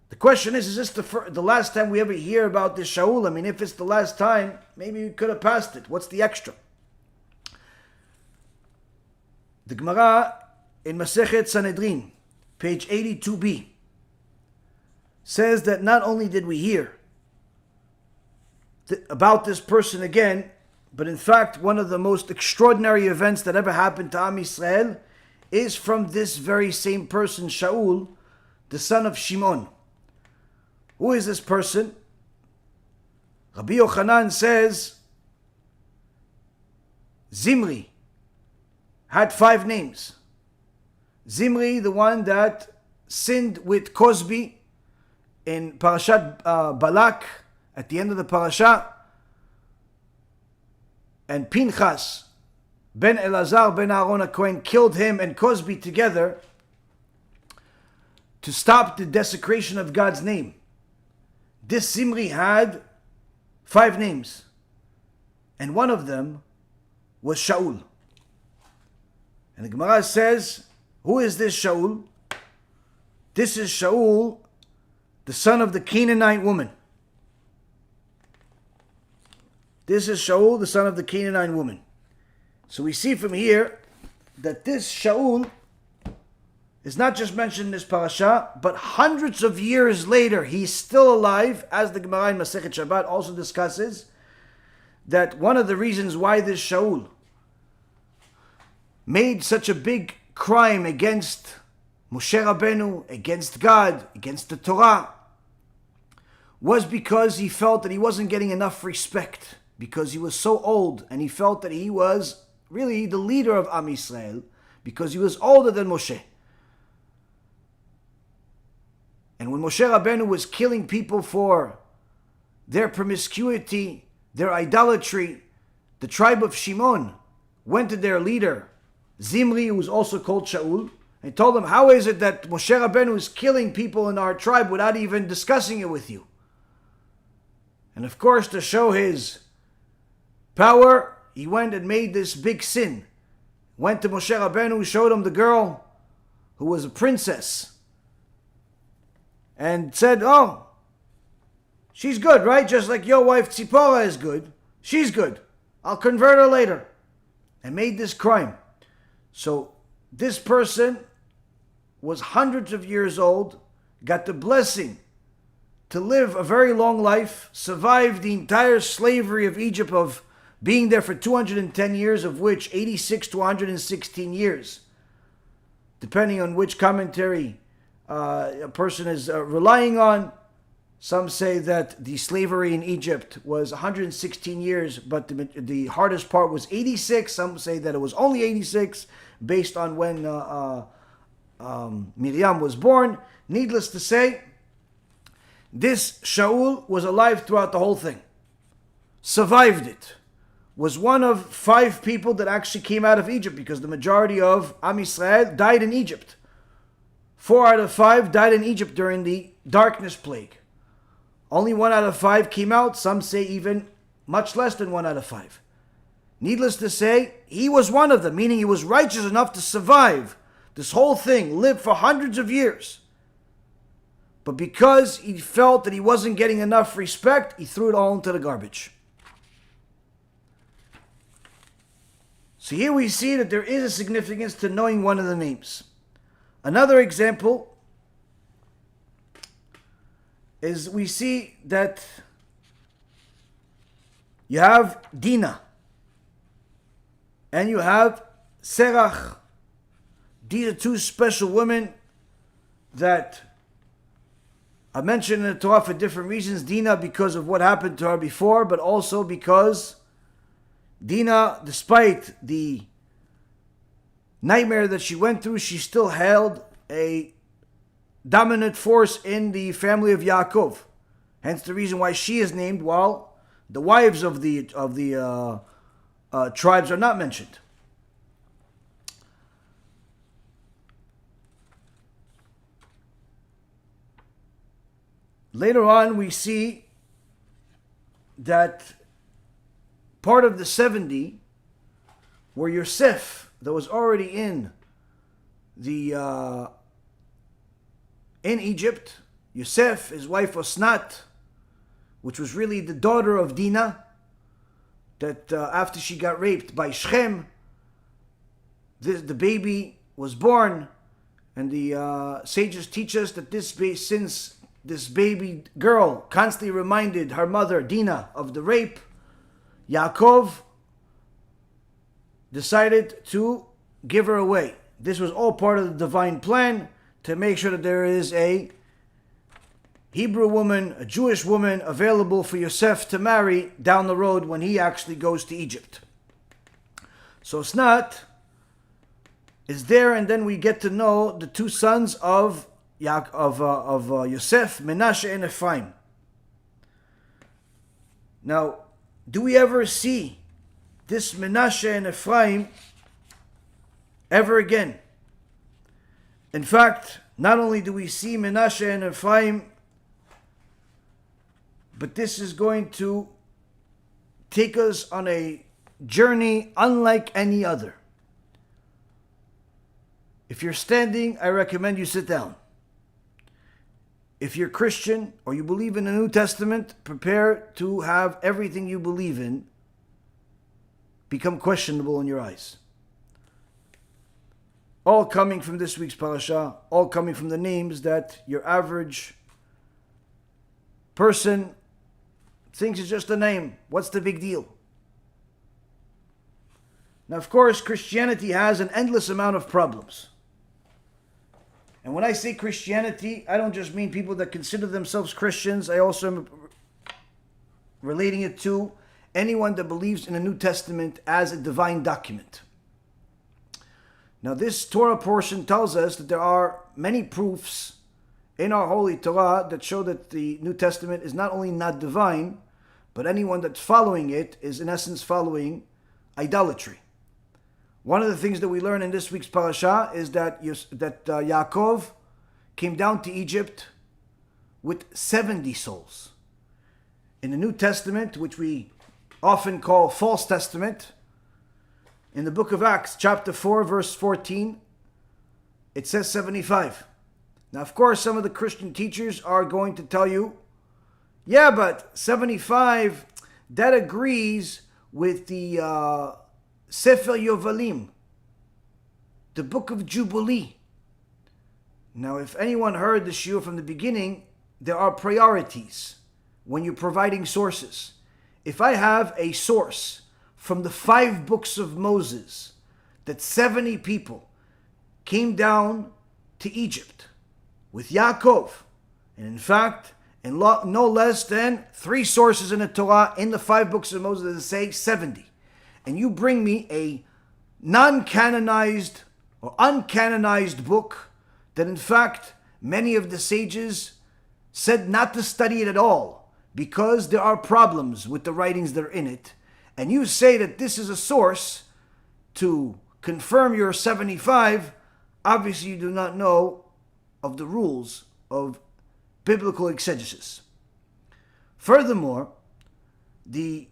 The question is this the last time we ever hear about this Shaul? I mean, if it's the last time, maybe we could have passed it. What's the extra? The Gemara in Masechet Sanhedrin, page 82b, says that not only did we hear about this person again, but in fact, one of the most extraordinary events that ever happened to Am Yisrael is from this very same person, Shaul, the son of Shimon. Who is this person? Rabbi Yochanan says Zimri had 5 names. Zimri, the one that sinned with Cosby in Parashat Balak, at the end of the parasha, and Pinchas ben Elazar ben Aaron HaKohen killed him and Cosby together to stop the desecration of God's name. This Zimri had 5 names, and one of them was Shaul. And the Gemara says, who is this Shaul? This is Shaul, the son of the Canaanite woman. This is Shaul, the son of the Canaanite woman. So we see from here that this Shaul is not just mentioned in this parasha, but hundreds of years later, he's still alive, as the Gemara in Masechet Shabbat also discusses, that one of the reasons why this Shaul made such a big crime against Moshe Rabbeinu, against God, against the Torah, was because he felt that he wasn't getting enough respect, because he was so old, and he felt that he was really the leader of Am Yisrael, because he was older than Moshe. And when Moshe Rabbeinu was killing people for their promiscuity, their idolatry, the tribe of Shimon went to their leader, Zimri, who was also called Shaul, and told him, how is it that Moshe Rabbeinu is killing people in our tribe without even discussing it with you? And of course, to show his power, he went and made this big sin. Went to Moshe Rabbeinu, showed him the girl who was a princess, and said, oh, she's good, right? Just like your wife Tzipora is good. She's good. I'll convert her later. And made this crime. So this person was hundreds of years old, got the blessing to live a very long life, survived the entire slavery of Egypt of being there for 210 years, of which 86 to 116 years, depending on which commentary a person is relying on. Some say that the slavery in Egypt was 116 years, but the hardest part was 86. Some say that it was only 86, based on when Miriam was born. Needless to say, this Shaul was alive throughout the whole thing. Survived it. Was one of 5 people that actually came out of Egypt, because the majority of Am Yisrael died in Egypt. 4 out of 5 died in Egypt during the darkness plague. Only 1 out of 5 came out. Some say even much less than 1 out of 5. Needless to say, he was one of them, meaning he was righteous enough to survive this whole thing, live for hundreds of years. But because he felt that he wasn't getting enough respect, he threw it all into the garbage. So here we see that there is a significance to knowing one of the names. Another example is we see that you have Dinah and you have Serach. These are 2 special women that are mentioned in the Torah for different reasons. Dinah because of what happened to her before, but also because Dinah, despite the nightmare that she went through, she still held a dominant force in the family of Yaakov. Hence the reason why she is named, while the wives of the tribes are not mentioned. Later on, we see that part of the 70 were Yosef, that was already in Egypt. Yosef, his wife Osnat, which was really the daughter of Dinah, that after she got raped by Shechem, the baby was born, and the sages teach us that since this baby girl constantly reminded her mother Dinah of the rape, Yaakov decided to give her away. This was all part of the divine plan to make sure that there is a Hebrew woman, a Jewish woman available for Yosef to marry down the road when he actually goes to Egypt. So Snat is there, and then we get to know the 2 sons of Yosef, Menashe and Ephraim. Now, do we ever see this Menashe and Ephraim ever again? In fact, not only do we see Menashe and Ephraim, but this is going to take us on a journey unlike any other. If you're standing, I recommend you sit down. If you're Christian or you believe in the New Testament, prepare to have everything you believe in become questionable in your eyes. All coming from this week's parasha, all coming from the names that your average person thinks is just a name. What's the big deal? Now, of course, Christianity has an endless amount of problems. And when I say Christianity, I don't just mean people that consider themselves Christians. I also am relating it to anyone that believes in the New Testament as a divine document. Now, this Torah portion tells us that there are many proofs in our Holy Torah that show that the New Testament is not only not divine, but anyone that's following it is in essence following idolatry. One of the things that we learn in this week's parasha is that Yaakov came down to Egypt with 70 souls. In the New Testament, which we often call False Testament, in the book of Acts, chapter 4, verse 14, it says 75. Now, of course, some of the Christian teachers are going to tell you, yeah, but 75, that agrees with the Sefer Yovalim, the book of Jubilee. Now, if anyone heard the Shiur from the beginning, there are priorities when you're providing sources. If I have a source from the 5 books of Moses that 70 people came down to Egypt with Yaakov, and in fact, and no less than 3 sources in the Torah in the 5 books of Moses that say 70. And you bring me a non-canonized or uncanonized book that in fact many of the sages said not to study it at all because there are problems with the writings that are in it, and you say that this is a source to confirm your 75, obviously you do not know of the rules of biblical exegesis. Furthermore, the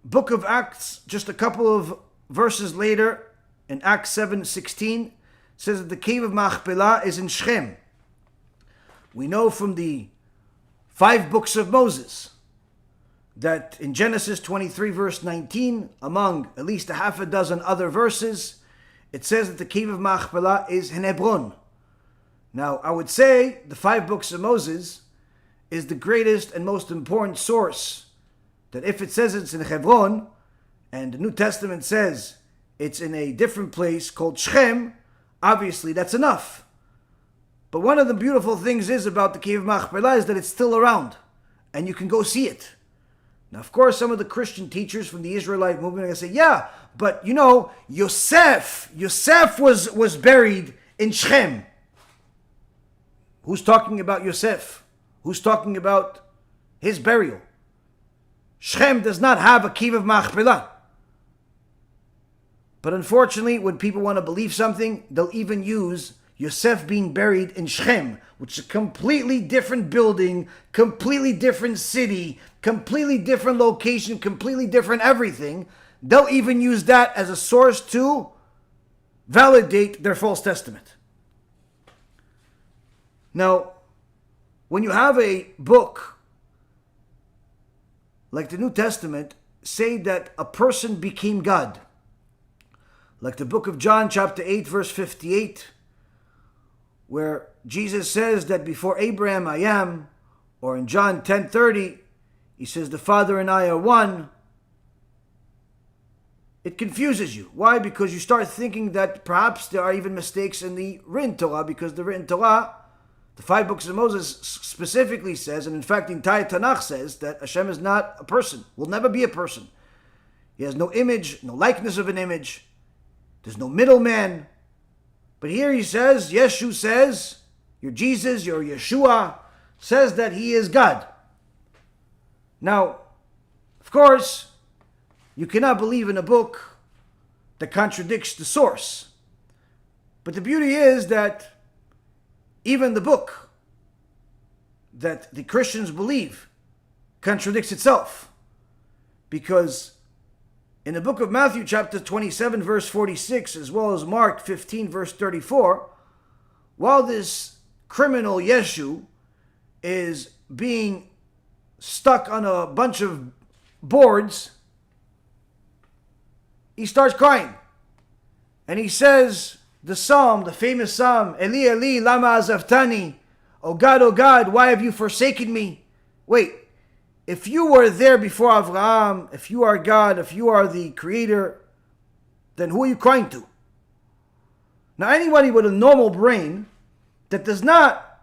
book of Acts, just a couple of verses later, in Acts 7:16, says that the cave of Machpelah is in Shechem. We know from the 5 books of Moses that in Genesis 23 verse 19, among at least a half a dozen other verses, it says that the cave of Machpelah is in Hebron. Now, I would say the 5 books of Moses is the greatest and most important source, that if it says it's in Hebron, and the New Testament says it's in a different place called Shechem, obviously that's enough. But one of the beautiful things is about the cave of Machpelah is that it's still around, and you can go see it. Now, of course, some of the Christian teachers from the Israelite movement are going to say, yeah, but you know, Yosef was buried in Shechem. Who's talking about Yosef? Who's talking about his burial? Shechem does not have a cave of Machpelah. But unfortunately, when people want to believe something, they'll even use Yosef being buried in Shechem, which is a completely different building, completely different city, completely different location, completely different everything. They'll even use that as a source to validate their false testament. Now, when you have a book like the New Testament say that a person became God, like the book of John chapter 8 verse 58, where Jesus says that before Abraham I am, or in John 10:30, he says the Father and I are one, it confuses you. Why? Because you start thinking that perhaps there are even mistakes in the written Torah, because the written Torah, the 5 books of Moses specifically says, and in fact the entire Tanakh says, that Hashem is not a person, will never be a person. He has no image, no likeness of an image. There's no middleman. But here he says, Yeshu says, your Jesus, your Yeshua, says that he is God. Now, of course, you cannot believe in a book that contradicts the source. But the beauty is that even the book that the Christians believe contradicts itself. Because in the book of Matthew chapter 27 verse 46, as well as Mark 15 verse 34, while this criminal Yeshu is being stuck on a bunch of boards, he starts crying. And he says the psalm, the famous psalm, Eli, Eli, lama azavtani, oh God, why have you forsaken me? Wait, if you were there before Avraham, if you are God, if you are the creator, then who are you crying to? Now, anybody with a normal brain that does not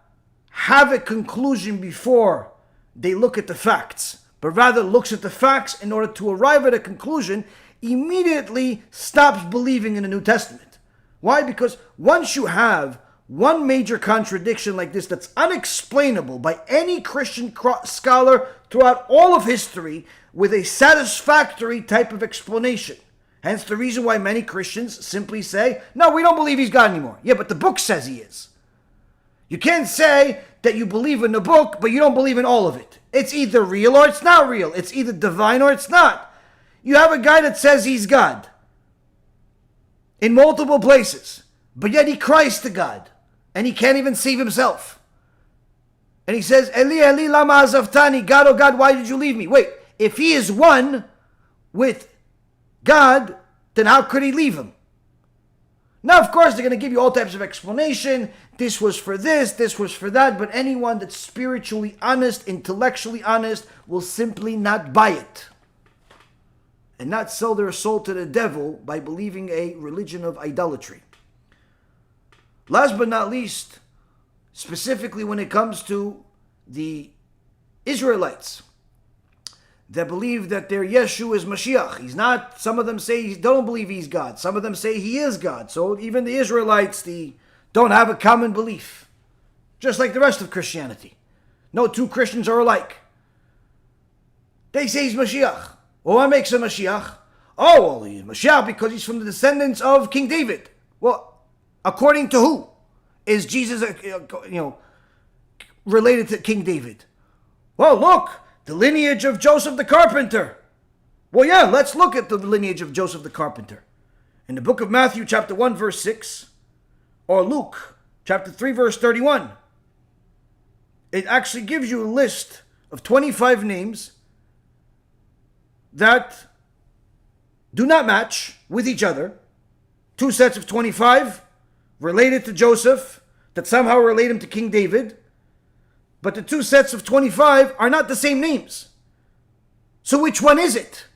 have a conclusion before they look at the facts, but rather looks at the facts in order to arrive at a conclusion, immediately stops believing in the New Testament. Why? Because once you have one major contradiction like this that's unexplainable by any Christian scholar throughout all of history with a satisfactory type of explanation. Hence the reason why many Christians simply say, no, we don't believe he's God anymore. Yeah, but the book says he is. You can't say that you believe in the book, but you don't believe in all of it. It's either real or it's not real. It's either divine or it's not. You have a guy that says he's God in multiple places, but yet he cries to God. And he can't even save himself. And he says, Eli, Eli, lama azavtani, God, oh God, why did you leave me? Wait, if he is one with God, then how could he leave him? Now, of course, they're going to give you all types of explanation. This was for this was for that. But anyone that's spiritually honest, intellectually honest, will simply not buy it. And not sell their soul to the devil by believing a religion of idolatry. Last but not least, specifically when it comes to the Israelites that believe that their Yeshu is Mashiach. He's not. Some of them say don't believe he's God. Some of them say he is God. So even the Israelites don't have a common belief. Just like the rest of Christianity. No two Christians are alike. They say he's Mashiach. Well, what makes him Mashiach? Oh, well, he's Mashiach because he's from the descendants of King David. Well, according to who is Jesus, related to King David? Well, look, the lineage of Joseph the carpenter. Well, yeah, let's look at the lineage of Joseph the carpenter. In the book of Matthew, chapter 1, verse 6, or Luke, chapter 3, verse 31, it actually gives you a list of 25 names that do not match with each other. Two sets of 25 related to Joseph that somehow relate him to King David. But the two sets of 25 are not the same names. So which one is it?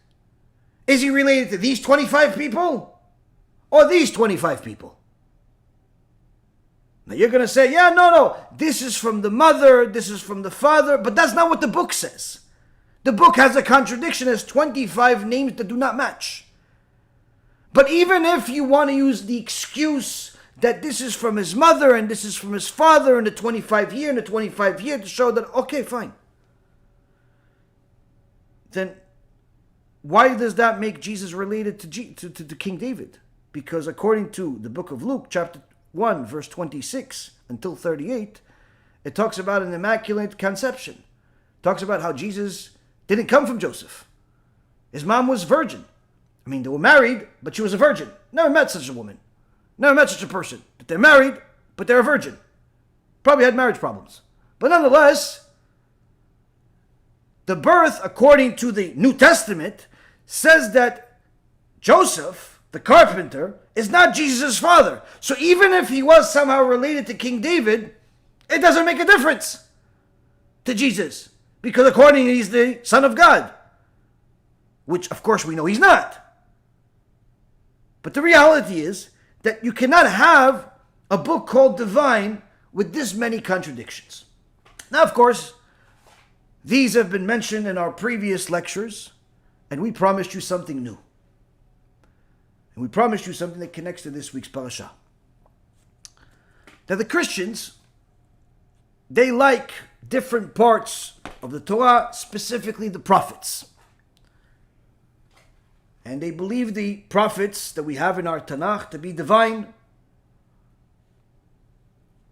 Is he related to these 25 people or these 25 people? Now you're going to say, yeah, no, this is from the mother, this is from the father, but that's not what the book says. The book has a contradiction, has 25 names that do not match. But even if you want to use the excuse that this is from his mother and this is from his father and the 25 year and the 25 year to show that, okay, fine. Then why does that make Jesus related to King David? Because according to the book of Luke, chapter 1, verse 26 until 38, it talks about an immaculate conception. It talks about how Jesus didn't come from Joseph. His mom was virgin. I mean, they were married, but she was a virgin. Never met such a woman. Never met such a person. But they're married, but they're a virgin. Probably had marriage problems. But nonetheless, the birth, according to the New Testament, says that Joseph, the carpenter, is not Jesus' father. So even if he was somehow related to King David, it doesn't make a difference to Jesus. Because accordingly, he's the Son of God. Which, of course, we know he's not. But the reality is that you cannot have a book called Divine with this many contradictions. Now, of course, these have been mentioned in our previous lectures, and we promised you something new. And we promised you something that connects to this week's parasha. Now, the Christians, they like different parts of the Torah, specifically the prophets. And they believe the prophets that we have in our Tanakh to be divine.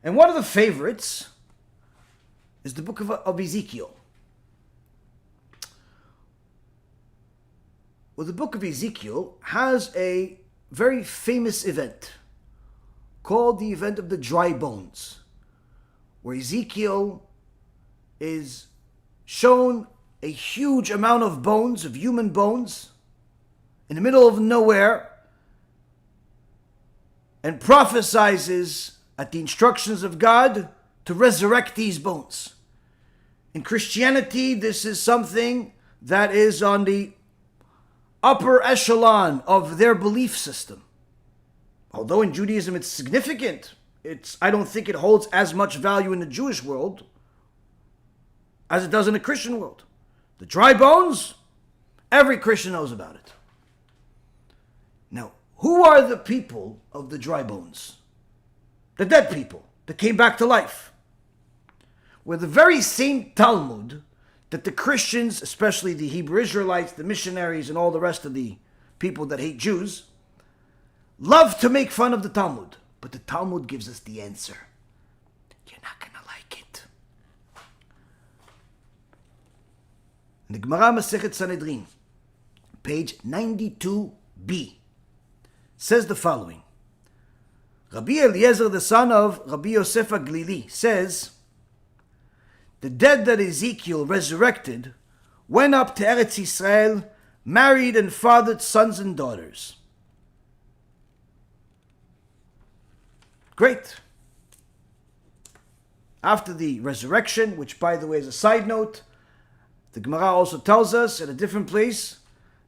And one of the favorites is the book of Ezekiel. Well, the book of Ezekiel has a very famous event called the event of the dry bones, where Ezekiel is shown a huge amount of bones, of human bones, in the middle of nowhere, and prophesizes at the instructions of God to resurrect these bones. In Christianity, this is something that is on the upper echelon of their belief system. Although in Judaism it's significant, I don't think it holds as much value in the Jewish world as it does in the Christian world. The dry bones, every Christian knows about it. Now, who are the people of the dry bones? The dead people that came back to life. Were the very same Talmud that the Christians, especially the Hebrew Israelites, the missionaries, and all the rest of the people that hate Jews, love to make fun of the Talmud. But the Talmud gives us the answer. You're not going to like it. In the Gemara Masechet Sanhedrin, page 92b, says the following. Rabbi Eliezer, the son of Rabbi Yosef Aglili, says, the dead that Ezekiel resurrected went up to Eretz Yisrael, married and fathered sons and daughters. Great. After the resurrection, which by the way is a side note, the Gemara also tells us at a different place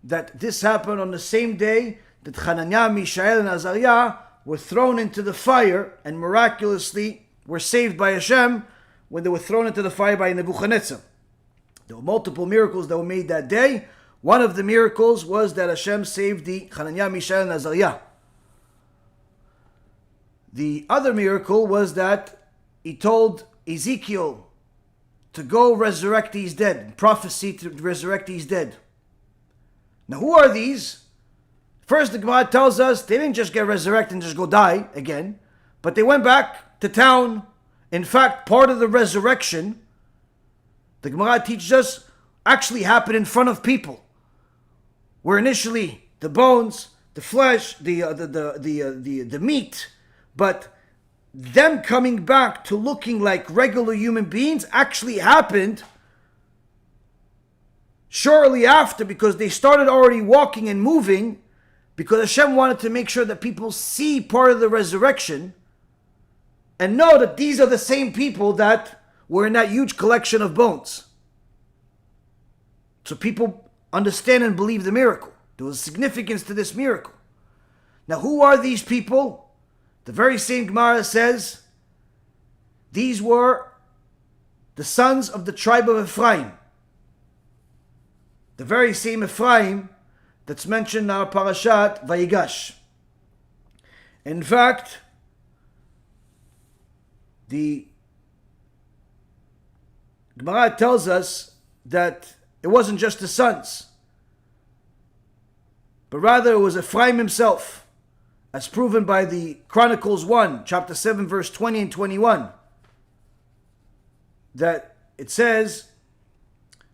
that this happened on the same day that Hananiah, Mishael, and Azariah were thrown into the fire and miraculously were saved by Hashem when they were thrown into the fire by Nebuchadnezzar. There were multiple miracles that were made that day. One of the miracles was that Hashem saved the Hananiah, Mishael, and Azariah. The other miracle was that he told Ezekiel to go resurrect these dead, prophecy to resurrect these dead. Now, who are these? First, the Gemara tells us they didn't just get resurrected and just go die again, but they went back to town. In fact, part of the resurrection, the Gemara teaches us, actually happened in front of people. Where initially the bones, the flesh, the meat, but them coming back to looking like regular human beings actually happened shortly after, because they started already walking and moving, because Hashem wanted to make sure that people see part of the resurrection and know that these are the same people that were in that huge collection of bones. So people understand and believe the miracle. There was significance to this miracle. Now, who are these people? The very same Gemara says these were the sons of the tribe of Ephraim. The very same Ephraim that's mentioned in our parashat Vayigash. In fact, the Gemara tells us that it wasn't just the sons, but rather it was Ephraim himself, as proven by the Chronicles 1, chapter 7, verse 20 and 21, that it says,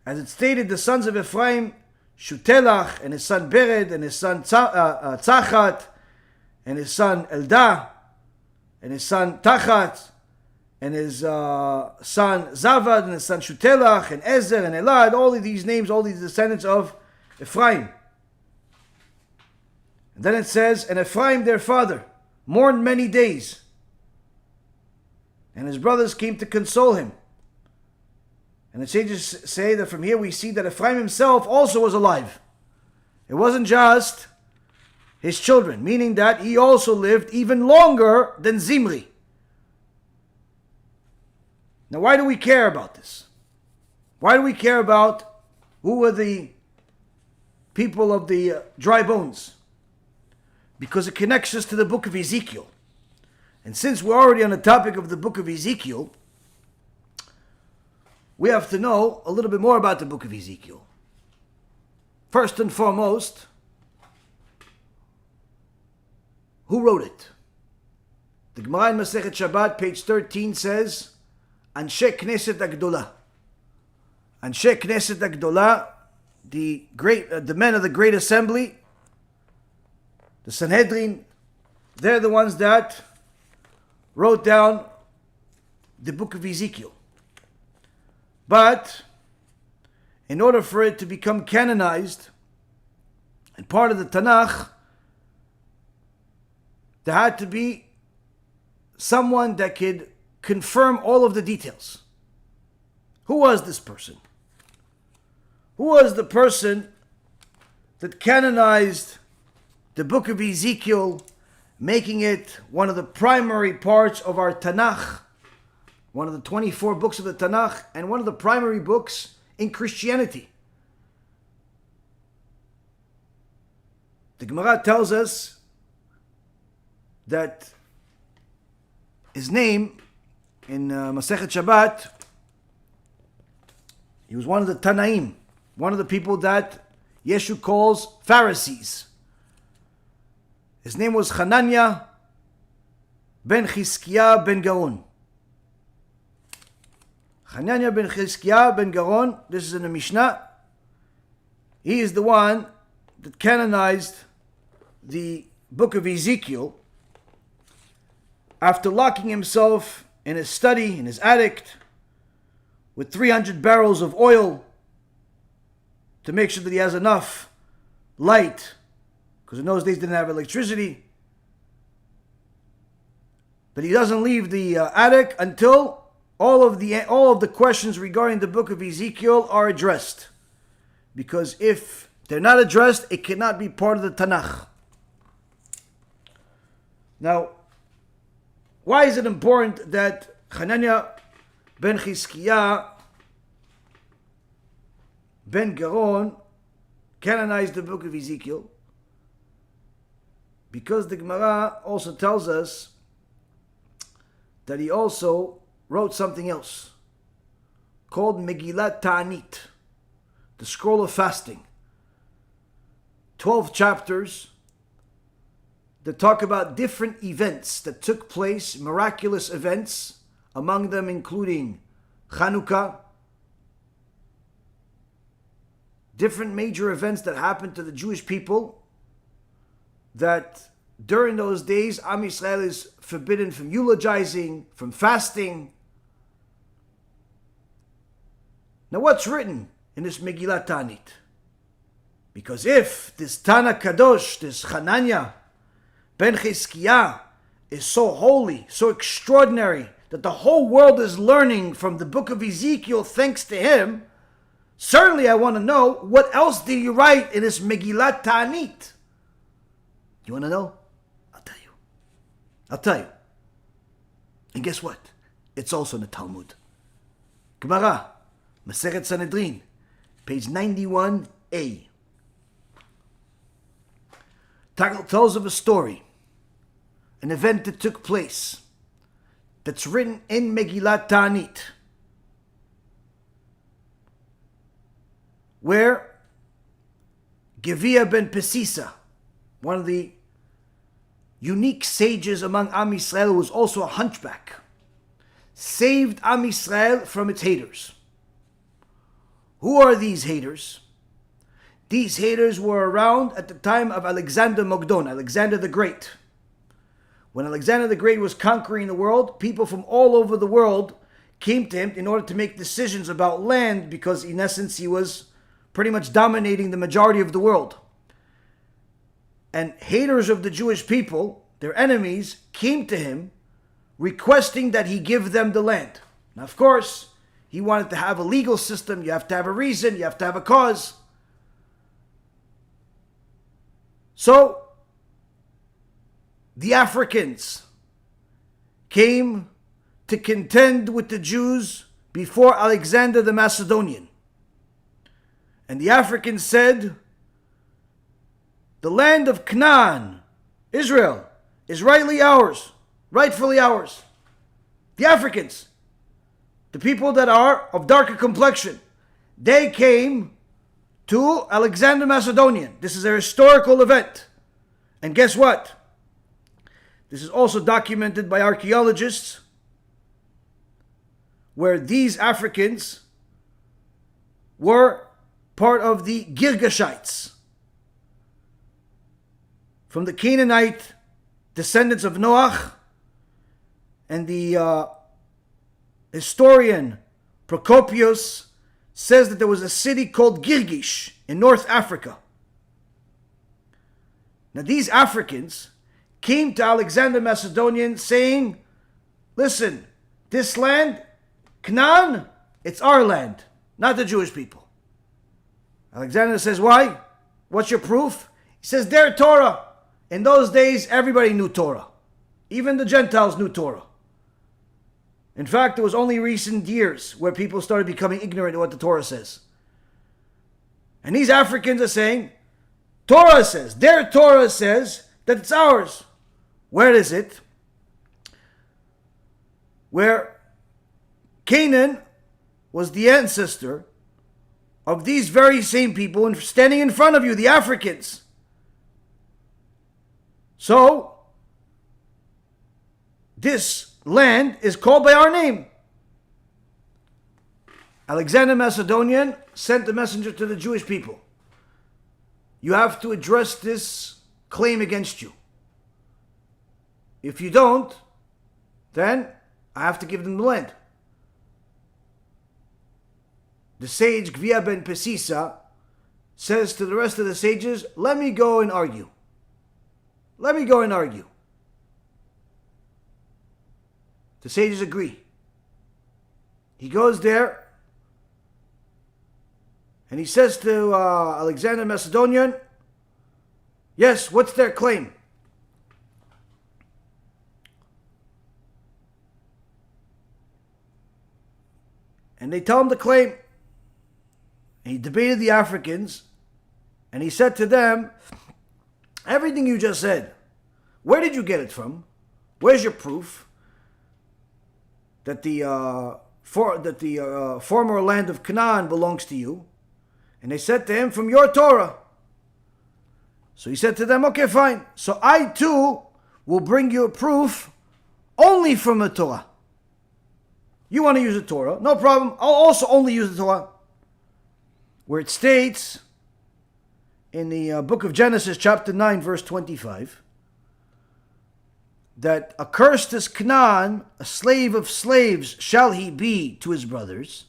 as it stated, the sons of Ephraim, Shutelach, and his son Bered, and his son Tzachat, and his son Eldah, and his son Tachat, and his son Zavad, and his son Shutelach, and Ezer, and Elad, all of these names, all these descendants of Ephraim. And then it says, and Ephraim their father mourned many days, and his brothers came to console him. And the sages say that from here we see that Ephraim himself also was alive. It wasn't just his children, meaning that he also lived even longer than Zimri. Now, why do we care about this? Why do we care about who were the people of the dry bones? Because it connects us to the book of Ezekiel. And since we're already on the topic of the book of Ezekiel, we have to know a little bit more about the book of Ezekiel. First and foremost, who wrote it? The Gemara in Masechet Shabbat, page 13, says, Anshe Knesset Agdolah. Anshe Knesset Agdolah, the men of the great assembly, the Sanhedrin, they're the ones that wrote down the book of Ezekiel. But in order for it to become canonized and part of the Tanakh, there had to be someone that could confirm all of the details. Who was this person? Who was the person that canonized the book of Ezekiel, making it one of the primary parts of our Tanakh, one of the 24 books of the Tanakh, and one of the primary books in Christianity? The Gemara tells us that his name in Masechet Shabbat, he was one of the Tanaim, one of the people that Yeshu calls Pharisees. His name was Hananiah ben Chizkiah ben Gaon. Hananiah ben Chizkiah ben Gaon, this is in the Mishnah. He is the one that canonized the book of Ezekiel after locking himself in his study, in his attic, with 300 barrels of oil to make sure that he has enough light, because in those days they didn't have electricity. But he doesn't leave the attic until all of the questions regarding the book of Ezekiel are addressed. Because if they're not addressed, it cannot be part of the Tanakh. Now, why is it important that Hananiah ben Chizkiah Ben Garon canonized the book of Ezekiel because the Gemara also tells us that he also wrote something else called Megillat Taanit, the scroll of fasting. 12 chapters that talk about different events that took place, miraculous events, among them including Chanukah, different major events that happened to the Jewish people, that during those days Am Yisrael is forbidden from eulogizing, from fasting. Now what's written in this Megillat Taanit? Because if this Tana Kadosh, this Hananiah ben Chizkiah, is so holy, so extraordinary, that the whole world is learning from the book of Ezekiel thanks to him, certainly I want to know, what else did you write in this Megillat Taanit? You want to know? I'll tell you. And guess what? It's also in the Talmud. Gemara, Masechet Sanhedrin, page 91a. Tells of a story, an event that took place, that's written in Megillat Taanit, where Gevia ben Pesisa, one of the unique sages among Am Yisrael, who was also a hunchback, saved Am Yisrael from its haters. Who are these haters? These haters were around at the time of Alexander Mogdon, Alexander the Great. When Alexander the Great was conquering the world, people from all over the world came to him in order to make decisions about land, because in essence he was pretty much dominating the majority of the world. And haters of the Jewish people, their enemies, came to him requesting that he give them the land. Now, of course, he wanted to have a legal system. You have to have a reason. You have to have a cause. So, the Africans came to contend with the Jews before Alexander the Macedonian. And the Africans said, the land of Canaan, Israel, is rightfully ours. The Africans, the people that are of darker complexion, they came to Alexander Macedonian. This is a historical event. And guess what? This is also documented by archaeologists, where these Africans were part of the Girgashites, from the Canaanite descendants of Noach. And the historian Procopius says that there was a city called Girgish in North Africa. Now these Africans came to Alexander Macedonian saying, listen, this land, Canaan, it's our land, not the Jewish people. Alexander says, why? What's your proof? He says, their Torah. In those days, everybody knew Torah. Even the Gentiles knew Torah. In fact, it was only recent years where people started becoming ignorant of what the Torah says. And these Africans are saying, Torah says, their Torah says that it's ours. Where is it? Where Canaan was the ancestor of these very same people standing in front of you, the Africans. So, this land is called by our name. Alexander Macedonian sent a messenger to the Jewish people. You have to address this claim against you. If you don't, then I have to give them the land. The sage Gvia ben Pesisa says to the rest of the sages, let me go and argue. Let me go and argue. The sages agree. He goes there and he says to Alexander Macedonian, yes, what's their claim? And they tell him the claim. And he debated the Africans, and he said to them, everything you just said, where did you get it from? Where's your proof that the former land of Canaan belongs to you? And they said to him, from your Torah. So he said to them, okay, fine. So I too will bring you a proof only from the Torah. You want to use the Torah? No problem. I'll also only use the Torah. Where it states in the book of Genesis, chapter 9, verse 25, that accursed is Canaan, a slave of slaves shall he be to his brothers.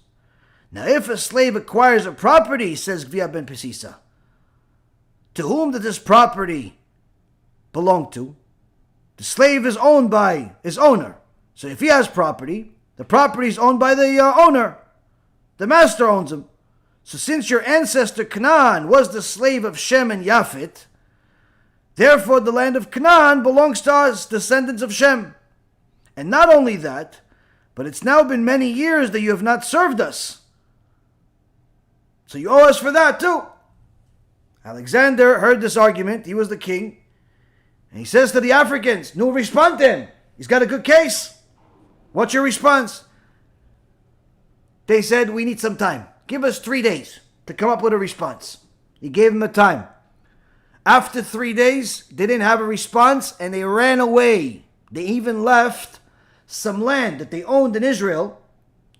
Now if a slave acquires a property, says Gvia ben Pesisa, to whom did this property belong to? The slave is owned by his owner. So if he has property, the property is owned by the owner. The master owns him. So since your ancestor Canaan was the slave of Shem and Yafet, therefore the land of Canaan belongs to us, descendants of Shem. And not only that, but it's now been many years that you have not served us. So you owe us for that too. Alexander heard this argument. He was the king. And he says to the Africans, no, respond to him. He's got a good case. What's your response? They said, we need some time. Give us 3 days to come up with a response. He gave them the time. After 3 days, they didn't have a response and they ran away. They even left some land that they owned in Israel.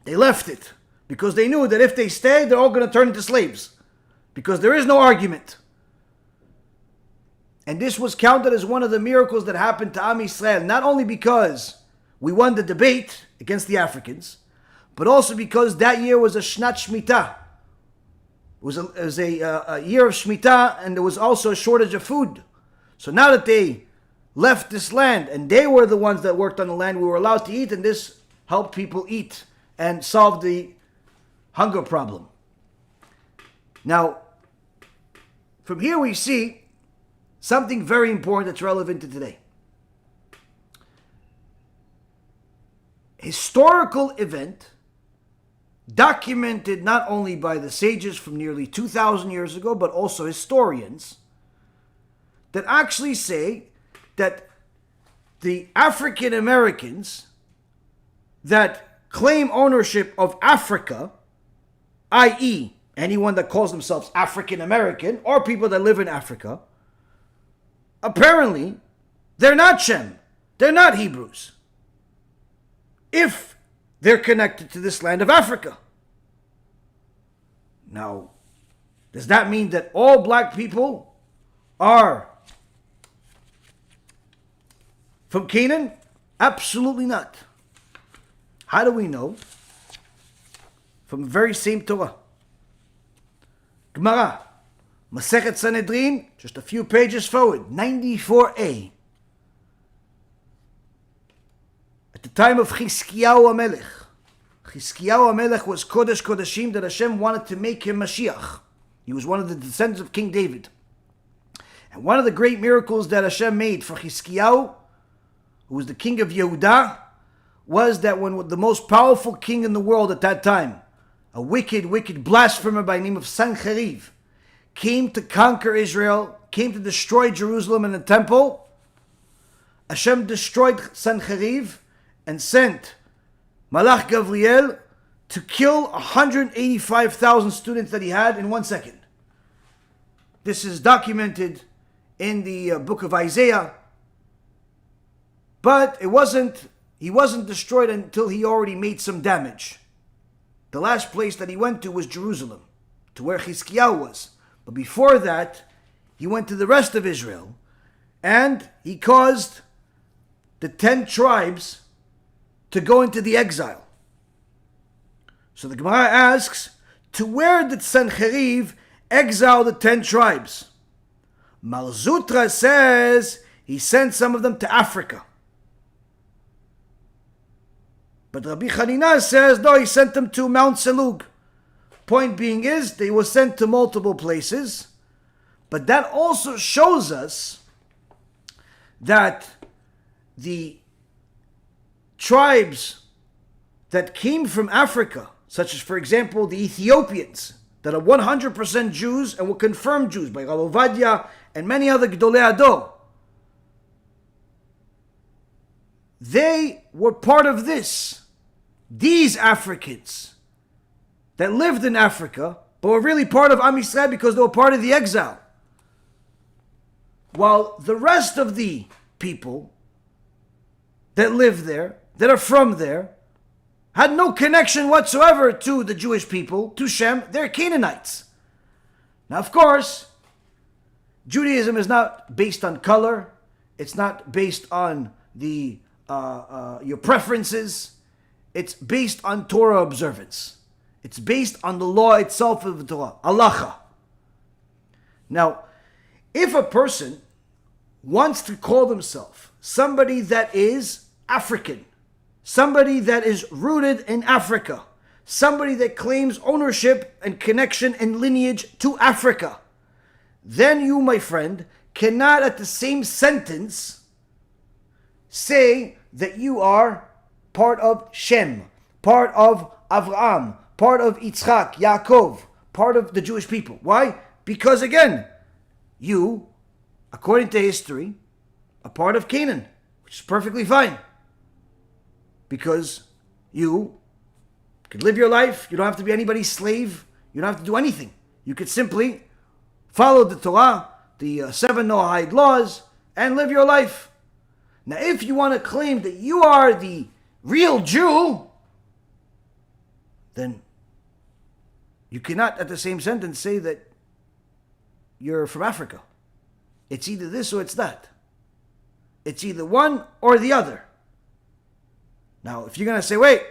They left it because they knew that if they stayed, they're all going to turn into slaves because there is no argument. And this was counted as one of the miracles that happened to Am Yisrael, not only because we won the debate against the Africans, but also because that year was a Shnat Shemitah. It was a year of Shemitah, and there was also a shortage of food. So now that they left this land, and they were the ones that worked on the land, we were allowed to eat, and this helped people eat and solve the hunger problem. Now, from here we see something very important that's relevant to today. Historical event documented not only by the sages from nearly 2,000 years ago, but also historians that actually say that the African Americans that claim ownership of Africa, i.e., anyone that calls themselves African American or people that live in Africa, apparently they're not Shem, they're not Hebrews, if they're connected to this land of Africa. Now, does that mean that all black people are from Canaan? Absolutely not. How do we know? From the very same Torah. Gemara, Masechet Sanhedrin, just a few pages forward, 94a. At the time of Chizkiyahu HaMelech, Chizkiyahu HaMelech was Kodesh Kodeshim that Hashem wanted to make him Mashiach. He was one of the descendants of King David. And one of the great miracles that Hashem made for Chizkiyahu, who was the king of Yehudah, was that when the most powerful king in the world at that time, a wicked blasphemer by the name of Sancheriv, came to conquer Israel, came to destroy Jerusalem and the temple, Hashem destroyed Sancheriv and sent Malach Gavriel to kill 185,000 students that he had in 1 second. This is documented in the book of Isaiah. But he wasn't destroyed until he already made some damage. The last place that he went to was Jerusalem, to where Chizkiyahu was. But before that, he went to the rest of Israel, and he caused the 10 tribes to go into the exile. So the Gemara asks, to where did Sancheriv exile the 10 tribes? Malzutra says he sent some of them to Africa. But Rabbi Chanina says, no, he sent them to Mount Selug. Point being is, they were sent to multiple places. But that also shows us that the tribes that came from Africa, such as, for example, the Ethiopians, that are 100% Jews and were confirmed Jews by Rav Ovadia and many other Gedolei Ador, they were part of this. These Africans that lived in Africa, but were really part of Am Yisrael because they were part of the exile. While the rest of the people that live there, that are from there, had no connection whatsoever to the Jewish people, to Shem. They're Canaanites. Now, of course, Judaism is not based on color. It's not based on your preferences. It's based on Torah observance. It's based on the law itself of the Torah, halacha. Now, if a person wants to call themselves somebody that is African, somebody that is rooted in Africa, somebody that claims ownership and connection and lineage to Africa, then you, my friend, cannot at the same sentence say that you are part of Shem, part of Avraham, part of Yitzchak, Yaakov, part of the Jewish people. Why? Because again, you, according to history, are part of Canaan, which is perfectly fine. Because you could live your life, you don't have to be anybody's slave, you don't have to do anything. You could simply follow the Torah, the 7 Noahide laws, and live your life. Now, if you want to claim that you are the real Jew, then you cannot at the same sentence say that you're from Africa. It's either this or it's that. It's either one or the other. Now, if you're going to say, wait,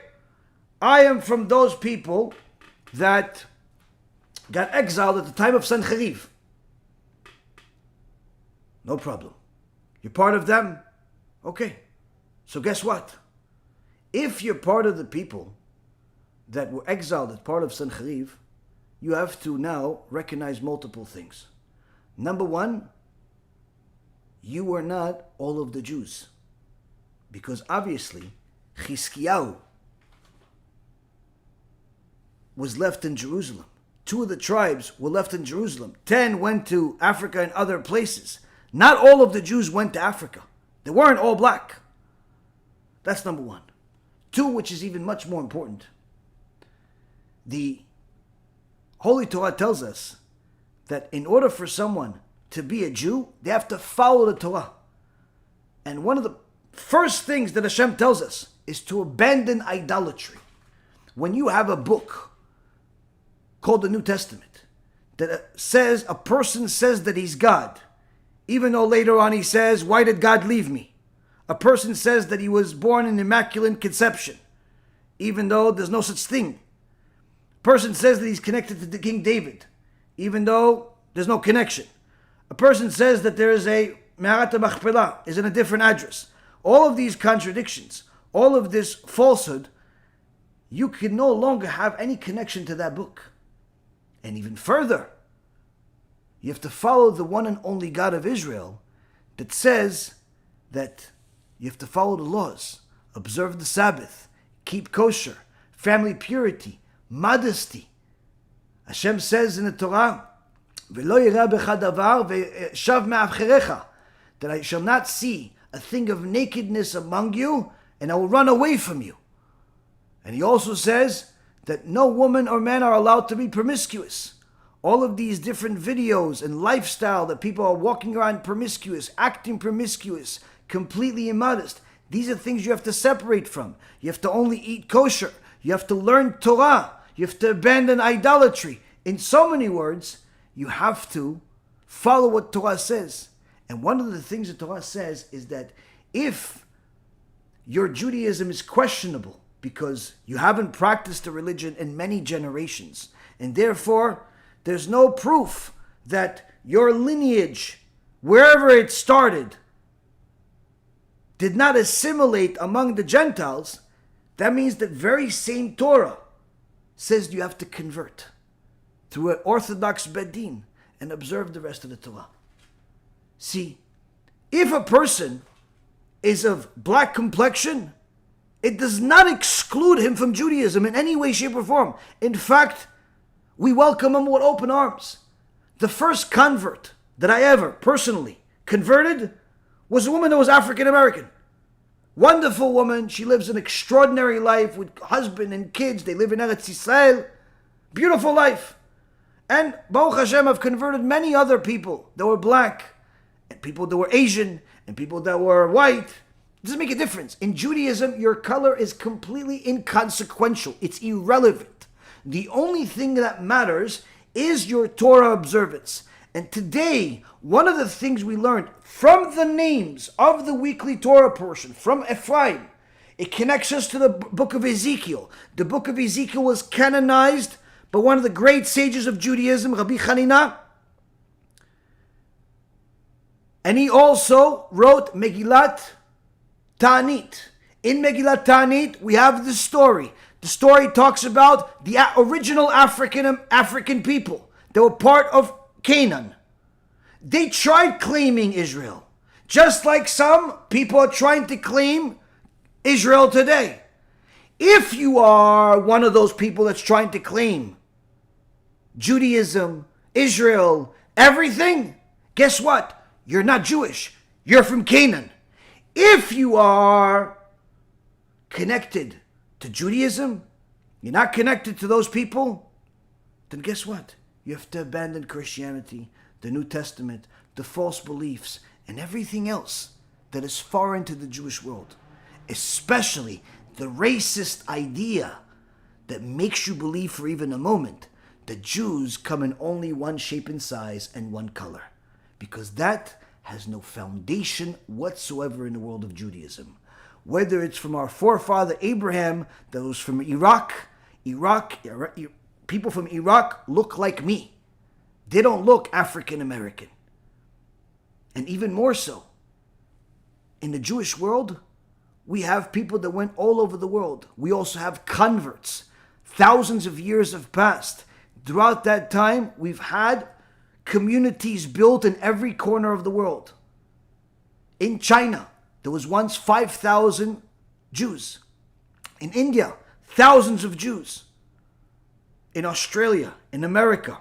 I am from those people that got exiled at the time of Sancheriv. No problem. You're part of them? Okay. So guess what? If you're part of the people that were exiled as part of Sancheriv, you have to now recognize multiple things. Number one, you are not all of the Jews. Because obviously, Chizkiyahu was left in Jerusalem. 2 of the tribes were left in Jerusalem. 10 went to Africa and other places. Not all of the Jews went to Africa. They weren't all black. That's number one. 2, which is even much more important. The Holy Torah tells us that in order for someone to be a Jew, they have to follow the Torah. And one of the first things that Hashem tells us is to abandon idolatry. When you have a book called the New Testament that says, a person says that he's God, even though later on he says, why did God leave me? A person says that he was born in immaculate conception, even though there's no such thing. A person says that he's connected to King David, even though there's no connection. A person says that there is a Me'arat Machpelah, is in a different address. All of these contradictions, all of this falsehood, you can no longer have any connection to that book. And even further, you have to follow the one and only God of Israel that says that you have to follow the laws, observe the Sabbath, keep kosher, family purity, modesty. Hashem says in the Torah, "V'lo yira b'cha davar v'shav me'avcherecha," that I shall not see a thing of nakedness among you, and I will run away from you. And he also says that no woman or man are allowed to be promiscuous. All of these different videos and lifestyle that people are walking around promiscuous, acting promiscuous, completely immodest, these are things you have to separate from. You have to only eat kosher. You have to learn Torah. You have to abandon idolatry. In so many words, you have to follow what Torah says. And one of the things that Torah says is that if your Judaism is questionable because you haven't practiced the religion in many generations, and therefore there's no proof that your lineage, wherever it started, did not assimilate among the Gentiles, that means that very same Torah says you have to convert through an Orthodox Bedin and observe the rest of the Torah. See, if a person is of black complexion, it does not exclude him from Judaism in any way, shape, or form. In fact, We welcome them with open arms. The first convert that I ever personally converted was a woman that was African American. Wonderful woman. She lives an extraordinary life with husband and kids. They live in Eretz Yisrael. Beautiful life. And Baruch Hashem, I've converted many other people that were black, and people that were Asian, and people that were white. It doesn't make a difference. In Judaism, your color is completely inconsequential. It's irrelevant. The only thing that matters is your Torah observance. And today, one of the things we learned from the names of the weekly Torah portion, from Ephraim, it connects us to the book of Ezekiel. The book of Ezekiel was canonized by one of the great sages of Judaism, Rabbi Hanina. And he also wrote Megillat Taanit. In Megillat Taanit, we have the story. The story talks about the original African people that were part of Canaan. They tried claiming Israel, just like some people are trying to claim Israel today. If you are one of those people that's trying to claim Judaism, Israel, everything, guess what? You're not Jewish. You're from Canaan. If you are connected to Judaism, you're not connected to those people, then guess what? You have to abandon Christianity, the New Testament, the false beliefs, and everything else that is foreign to the Jewish world. Especially the racist idea that makes you believe for even a moment that Jews come in only one shape and size and one color. Because that has no foundation whatsoever in the world of Judaism. Whether it's from our forefather Abraham, that was from Iraq, people from Iraq look like me. They don't look African American. And even more so, in the Jewish world, we have people that went all over the world. We also have converts. Thousands of years have passed. Throughout that time, we've had communities built in every corner of the world. In China, there was once 5,000 Jews. In India, thousands of Jews. In Australia, in America,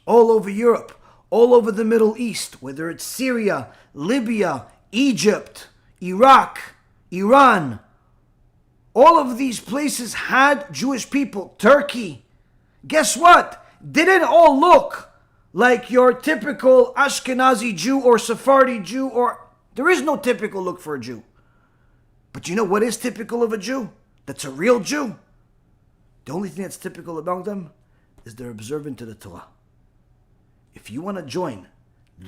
all over Europe, all over the Middle East, whether it's Syria, Libya, Egypt, Iraq, Iran, all of these places had Jewish people. Turkey, guess what? Didn't all look like your typical Ashkenazi Jew or Sephardi Jew, or there is no typical look for a Jew. But you know what is typical of a Jew? That's a real Jew. The only thing that's typical about them is they're observant to the Torah. If you want to join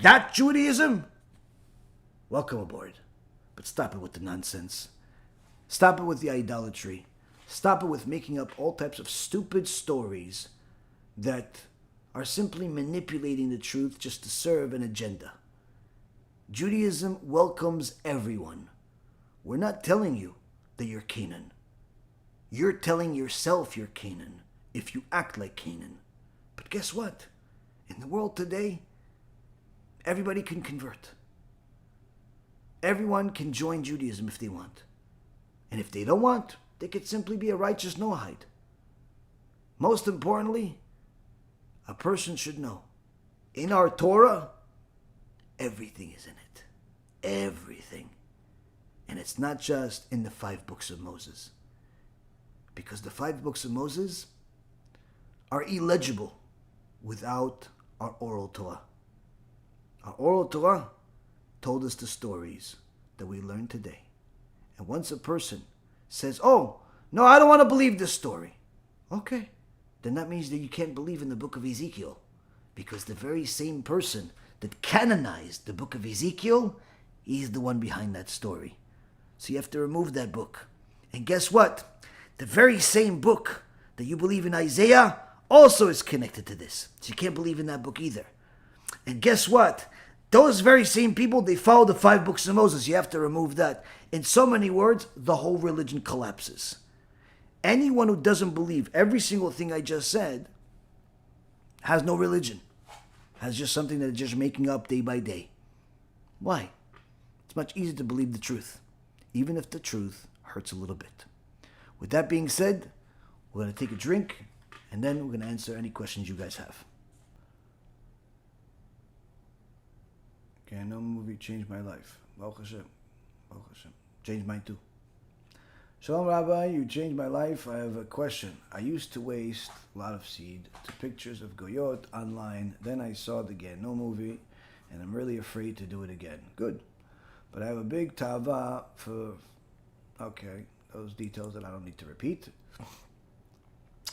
that Judaism, welcome aboard. But stop it with the nonsense. Stop it with the idolatry. Stop it with making up all types of stupid stories that are simply manipulating the truth just to serve an agenda. Judaism welcomes everyone. We're not telling you that you're Canaan. You're telling yourself you're Canaan if you act like Canaan. But guess what? In the world today, everybody can convert. Everyone can join Judaism if they want. And if they don't want, they could simply be a righteous Noahide. Most importantly, a person should know, in our Torah, everything is in it. Everything. And it's not just in the 5 books of Moses. Because the 5 books of Moses are illegible without our oral Torah. Our oral Torah told us the stories that we learned today. And once a person says, oh, no, I don't want to believe this story. Okay, then that means that you can't believe in the book of Ezekiel. Because the very same person that canonized the book of Ezekiel, he's the one behind that story. So you have to remove that book. And guess what? The very same book that you believe in Isaiah also is connected to this. So you can't believe in that book either. And guess what? Those very same people, they follow the 5 books of Moses. You have to remove that. In so many words, the whole religion collapses. Anyone who doesn't believe every single thing I just said has no religion. Has just something that they're just making up day by day. Why? It's much easier to believe the truth, even if the truth hurts a little bit. With that being said, we're going to take a drink and then we're going to answer any questions you guys have. GEHINNOM movie changed my life. Baruch Hashem. Baruch Hashem. Changed mine too. Shalom Rabbi, you changed my life. I have a question. I used to waste a lot of seed to pictures of goyot online. Then I saw the GEHINNOM movie, and I'm really afraid to do it again. Good. But I have a big tava for, okay, those details that I don't need to repeat.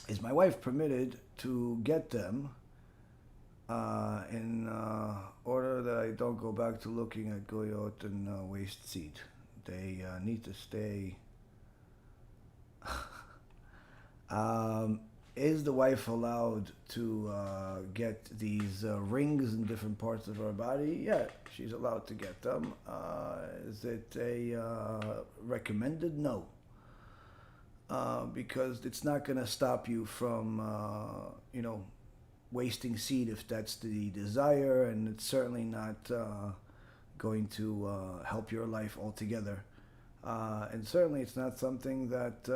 Is my wife permitted to get them in order that I don't go back to looking at goyot and waste seed? They need to stay. Is the wife allowed to get these rings in different parts of her body? Yeah, she's allowed to get them. Is it a recommended? No. Because it's not going to stop you from, wasting seed if that's the desire, and it's certainly not going to help your life altogether. And certainly it's not something that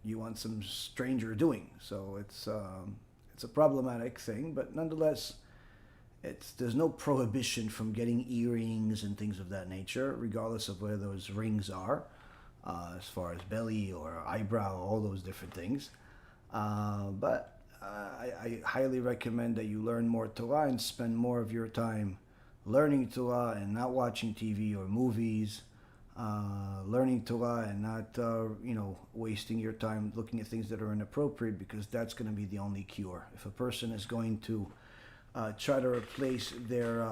you want some stranger doing. So it's a problematic thing, but nonetheless, there's no prohibition from getting earrings and things of that nature, regardless of where those rings are, as far as belly or eyebrow, all those different things. But I highly recommend that you learn more Torah and spend more of your time learning Torah and not watching TV or movies. Learning Torah and not, wasting your time looking at things that are inappropriate, because that's going to be the only cure. If a person is going to try to replace their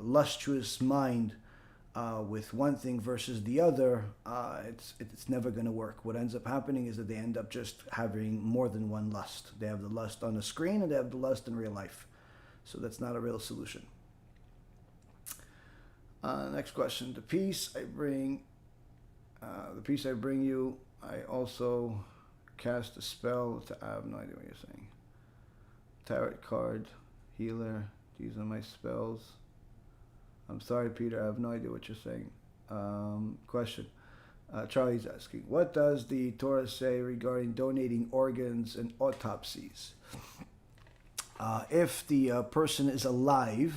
lustrous mind with one thing versus the other, it's never going to work. What ends up happening is that they end up just having more than one lust. They have the lust on the screen and they have the lust in real life. So that's not a real solution. Next question. The peace I bring you, I also cast a spell to, I have no idea what you're saying. Tarot card, healer, these are my spells. I'm sorry, Peter, I have no idea what you're saying. Question. Charlie's asking, what does the Torah say regarding donating organs and autopsies? If the person is alive,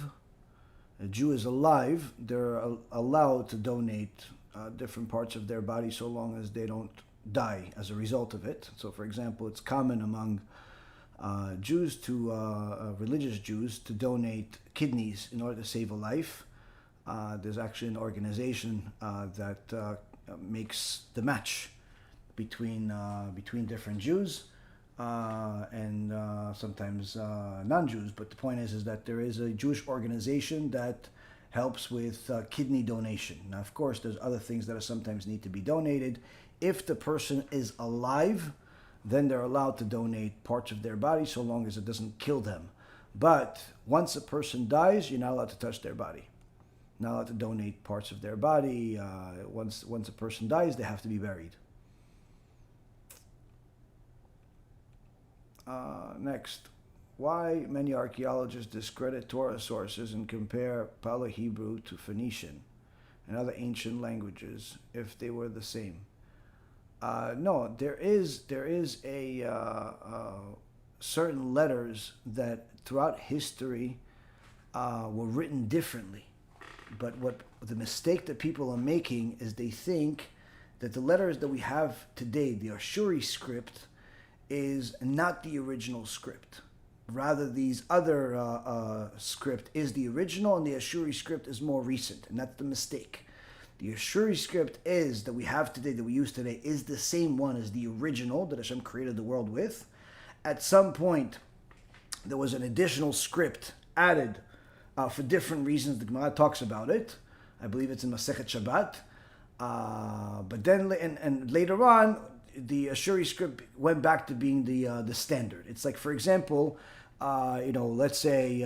a Jew is alive, they're allowed to donate different parts of their body so long as they don't die as a result of it. So, for example, it's common among Jews religious Jews to donate kidneys in order to save a life. There's actually an organization that makes the match between different Jews and sometimes non-Jews. But the point is that there is a Jewish organization that helps with kidney donation. Now, of course, there's other things that sometimes need to be donated. If the person is alive, then they're allowed to donate parts of their body so long as it doesn't kill them. But once a person dies, you're not allowed to touch their body. Not allowed to donate parts of their body. Once a person dies, they have to be buried. Next, why many archaeologists discredit Torah sources and compare Paleo-Hebrew to Phoenician and other ancient languages if they were the same? No, there is a certain letters that throughout history were written differently. But what the mistake that people are making is they think that the letters that we have today, the Ashuri script, is not the original script. Rather, these other script is the original, and the Ashuri script is more recent, and that's the mistake. The Ashuri script is that we have today, that we use today, is the same one as the original that Hashem created the world with. At some point, there was an additional script added for different reasons. The Gemara talks about it. I believe it's in Masechet Shabbat. But then, and later on, the Ashuri script went back to being the standard. It's like, for example, let's say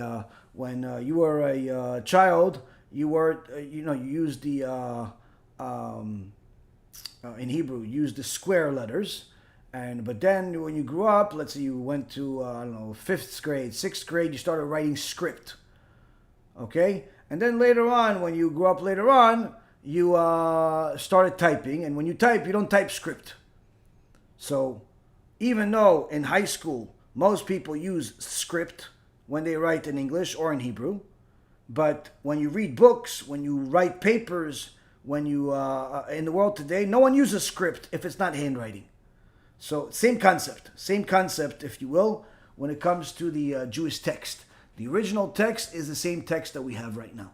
when you were a child, you were, you used the in Hebrew, you used the square letters, but then when you grew up, let's say you went to 5th grade, 6th grade, you started writing script. Okay, and then later on, when you grew up later on, you started typing, and when you type, you don't type script. So even though in high school most people use script when they write in English or in Hebrew, but when you read books, when you write papers, when you in the world today, no one uses script if it's not handwriting. So same concept, if you will, when it comes to the Jewish text. The original text is the same text that we have right now.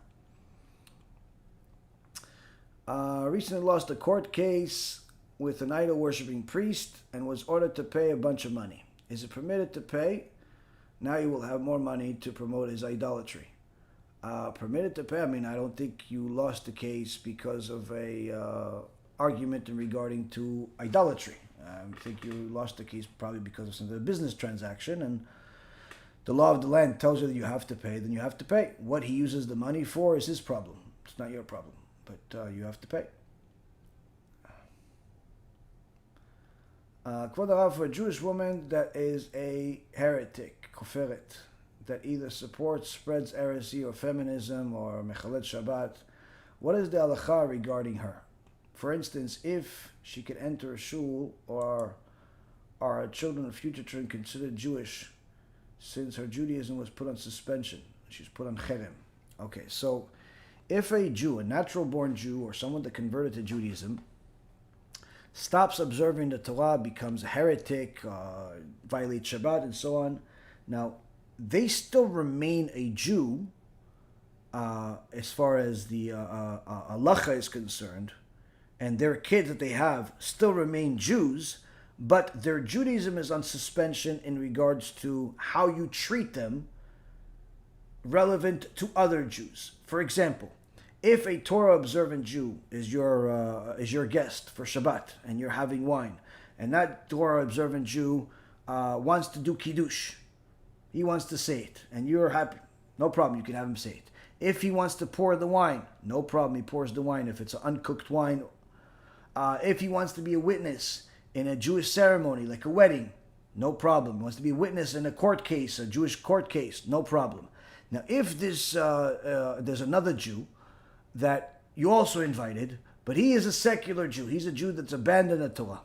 Recently lost a court case with an idol-worshipping priest and was ordered to pay a bunch of money. Is it permitted to pay? Now he will have more money to promote his idolatry. Permitted to pay? I mean, I don't think you lost the case because of a argument in regarding to idolatry. I think you lost the case probably because of some business transaction, and the law of the land tells you that you have to pay, then you have to pay. What he uses the money for is his problem. It's not your problem, but you have to pay. Kvod Harav, for a Jewish woman that is a heretic, koferet, that either supports, spreads heresy or feminism or Megillat Shabbat, what is the halacha regarding her? For instance, if she can enter a shul, or are children of future children considered Jewish since her Judaism was put on suspension? She's put on cherem. Okay, so if a Jew, a natural-born Jew, or someone that converted to Judaism, stops observing the Torah, becomes a heretic, violates Shabbat, and so on, now, they still remain a Jew as far as the halacha is concerned, and their kids that they have still remain Jews, but their Judaism is on suspension in regards to how you treat them relevant to other Jews. For example, if a Torah observant Jew is your guest for Shabbat and you're having wine, and that Torah observant Jew wants to do kiddush, he wants to say it, and you're happy, no problem, you can have him say it. If he wants to pour the wine, no problem, he pours the wine if it's an uncooked wine. If he wants to be a witness in a Jewish ceremony, like a wedding, no problem. He wants to be a witness in a court case, a Jewish court case, no problem. Now, if there's another Jew that you also invited, but he is a secular Jew, he's a Jew that's abandoned the Torah,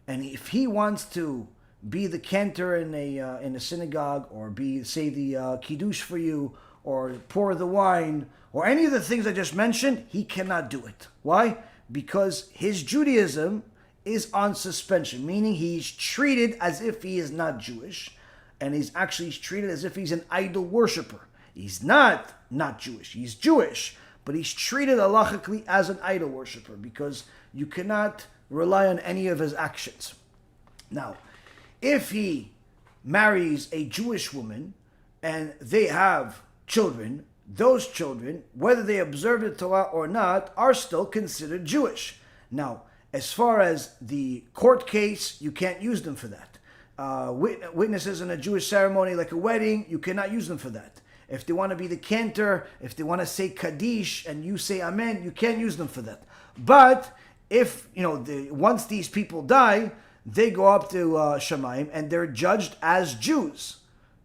and if he wants to be the cantor in a synagogue, or say the kiddush for you, or pour the wine, or any of the things I just mentioned, he cannot do it. Why? Because his Judaism is on suspension, meaning he's treated as if he is not Jewish, and he's actually treated as if he's an idol worshiper. He's not Jewish, he's Jewish, but he's treated halachically as an idol worshiper, because you cannot rely on any of his actions. Now, if he marries a Jewish woman and they have children, those children, whether they observe the Torah or not, are still considered Jewish. Now, as far as the court case, you can't use them for that. Witnesses in a Jewish ceremony like a wedding, you cannot use them for that. If they want to be the cantor, if they want to say Kaddish and you say Amen, you can't use them for that. But if, once these people die, they go up to Shamayim and they're judged as Jews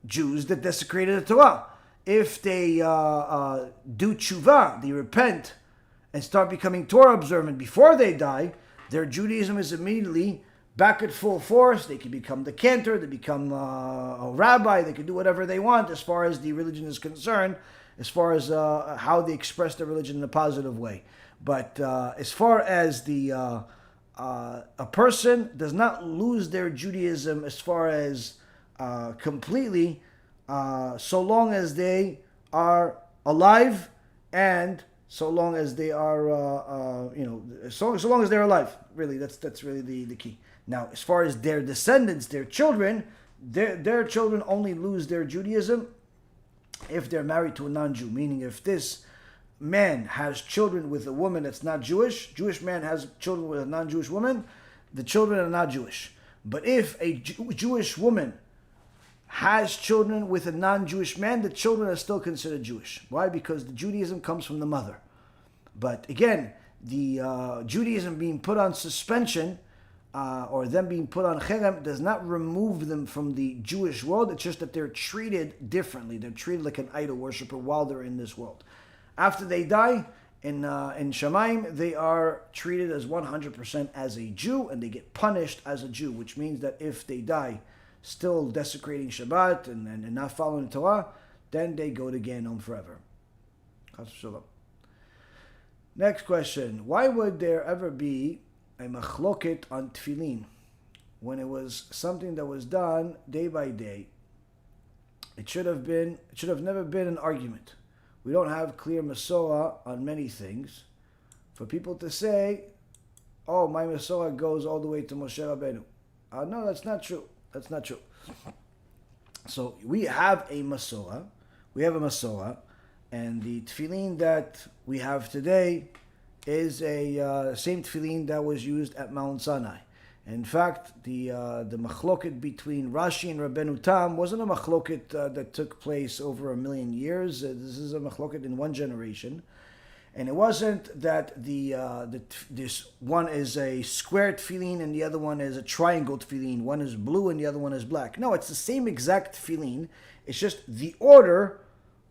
that desecrated the Torah. If they do tshuva, they repent and start becoming Torah observant before they die, their Judaism is immediately back at full force. They can become the cantor, they become a rabbi, they can do whatever they want as far as the religion is concerned, as far as how they express their religion in a positive way. But as far as a person does not lose their Judaism as far as completely, so long as they are alive, and so long as they are, so long as they're alive. Really, that's really the key. Now, as far as their descendants, their children, their children only lose their Judaism if they're married to a non-Jew. Meaning, if this man has children with a woman that's not Jewish, Jewish man has children with a non-Jewish woman, the children are not Jewish. But if a Jewish woman has children with a non-Jewish man, the children are still considered Jewish. Why? Because the Judaism comes from the mother. But again, the Judaism being put on suspension, or them being put on cherem, does not remove them from the Jewish world. It's just that they're treated differently. They're treated like an idol worshiper while they're in this world. After they die, In Shamayim, they are treated as 100% as a Jew, and they get punished as a Jew, which means that if they die still desecrating Shabbat and not following the Torah, then they go to GEHINNOM forever. Chas v'shalom. Next question. Why would there ever be a machloket on tefillin when it was something that was done day by day? It should have never been an argument. We don't have clear Mesorah on many things. For people to say, oh, my Mesorah goes all the way to Moshe Rabbeinu. No, that's not true. That's not true. So we have a Mesorah. And the tefillin that we have today is a same tefillin that was used at Mount Sinai. In fact, the machloket between Rashi and Rabbeinu Tam wasn't a machloket that took place over 1,000,000 years. This is a machloket in one generation. And it wasn't that this one is a square tefillin and the other one is a triangle tefillin. One is blue and the other one is black. No, it's the same exact tefillin. It's just the order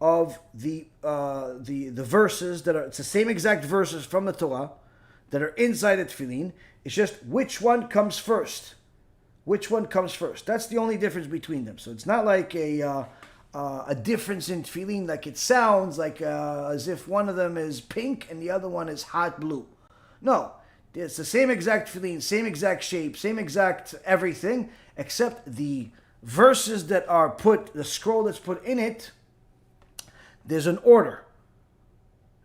of the verses that are, it's the same exact verses from the Torah that are inside the tefillin. It's just which one comes first. Which one comes first? That's the only difference between them. So it's not like a difference in tefillin, like it sounds like as if one of them is pink and the other one is hot blue. No, it's the same exact tefillin, same exact shape, same exact everything, except the verses that are put, the scroll that's put in it, there's an order.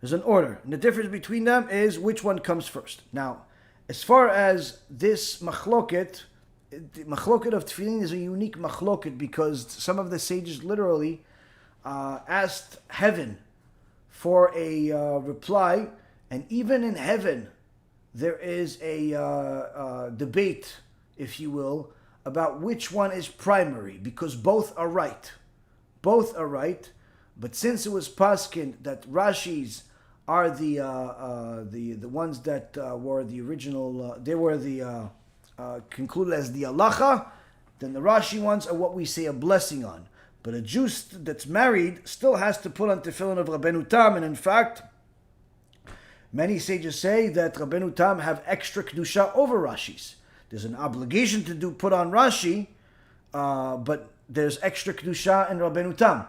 There's an order. And the difference between them is which one comes first. Now, as far as this machloket, the machloket of tefillin is a unique machloket because some of the sages literally asked heaven for a reply, and even in heaven there is a debate, if you will, about which one is primary, because both are right. Both are right, but since it was paskin that Rashi's are the ones that were the original, they were the concluded as the halacha, then the Rashi ones are what we say a blessing on. But a Jew that's married still has to put on tefillin of Rabbeinu Tam, and in fact, many sages say that Rabbeinu Tam have extra kedusha over Rashi's. There's an obligation to put on Rashi, but there's extra kedusha in Rabbeinu Tam.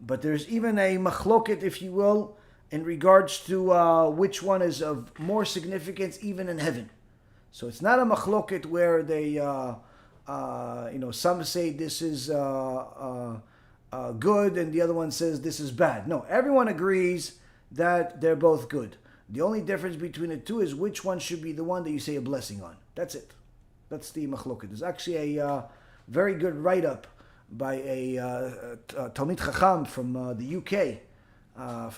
But there's even a machloket, if you will, in regards to which one is of more significance even in heaven. So it's not a machloket where they, some say this is good and the other one says this is bad. No, everyone agrees that they're both good. The only difference between the two is which one should be the one that you say a blessing on. That's it. That's the machloket. There's actually a very good write-up by a Talmid Chacham from the UK. A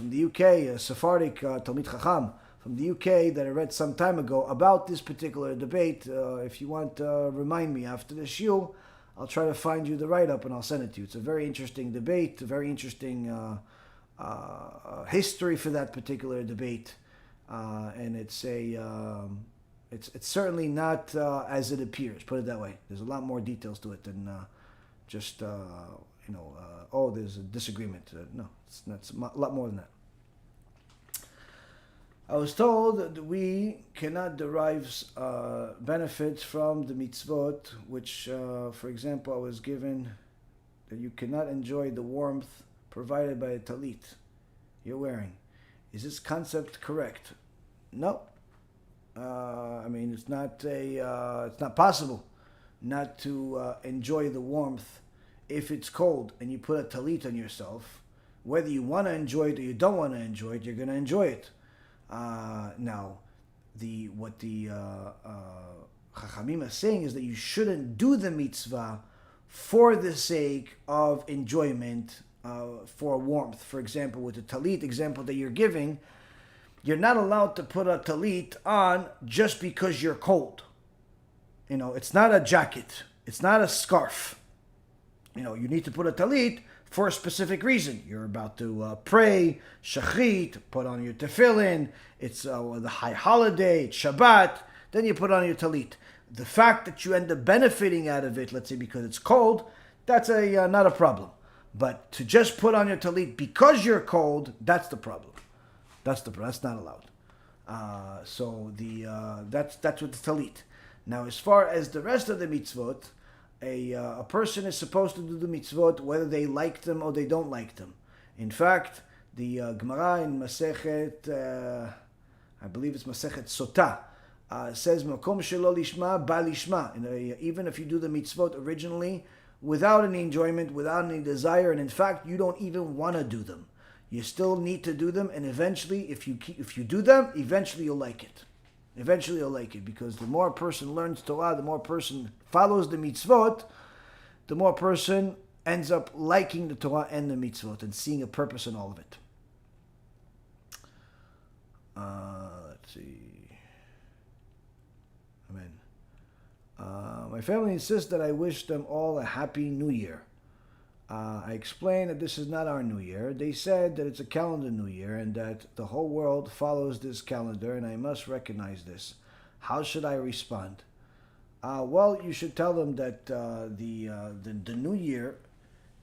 Sephardic Talmid Chacham from the UK that I read some time ago about this particular debate. If you want to remind me after the Shiur, I'll try to find you the write-up and I'll send it to you. It's a very interesting debate, a very interesting history for that particular debate, and it's certainly not as it appears. Put it that way. There's a lot more details to it than just there's a disagreement. No, it's a lot more than that. I was told that we cannot derive benefits from the mitzvot, which, for example, I was given that you cannot enjoy the warmth provided by a talit you're wearing. Is this concept correct? No. It's not possible not to enjoy the warmth if it's cold and you put a talit on yourself. Whether you want to enjoy it or you don't want to enjoy it, you're going to enjoy it. Now, what the Chachamim are saying is that you shouldn't do the mitzvah for the sake of enjoyment, for warmth. For example, with the talit example that you're giving, you're not allowed to put a talit on just because you're cold. It's not a jacket. It's not a scarf. You need to put a talit for a specific reason. You're about to pray, shachrit, put on your tefillin, it's the high holiday, it's Shabbat, then you put on your talit. The fact that you end up benefiting out of it, let's say because it's cold, that's not a problem. But to just put on your talit because you're cold, that's the problem. That's not allowed. That's with the talit. Now, as far as the rest of the mitzvot, a person is supposed to do the mitzvot whether they like them or they don't like them. In fact, the Gemara in Masechet, I believe it's Masechet Sotah, says Makom shelo lishma ba lishma. Even if you do the mitzvot originally without any enjoyment, without any desire, and in fact you don't even want to do them, you still need to do them. And eventually, if you do them, eventually you'll like it. Eventually you'll like it, because the more a person learns Torah, the more a person follows the mitzvot, the more a person ends up liking the Torah and the mitzvot and seeing a purpose in all of it. Let's see. Amen. My family insists that I wish them all a happy new year. I explained that this is not our new year. They said that it's a calendar new year and that the whole world follows this calendar, and I must recognize this. How should I respond? Well, you should tell them that the new year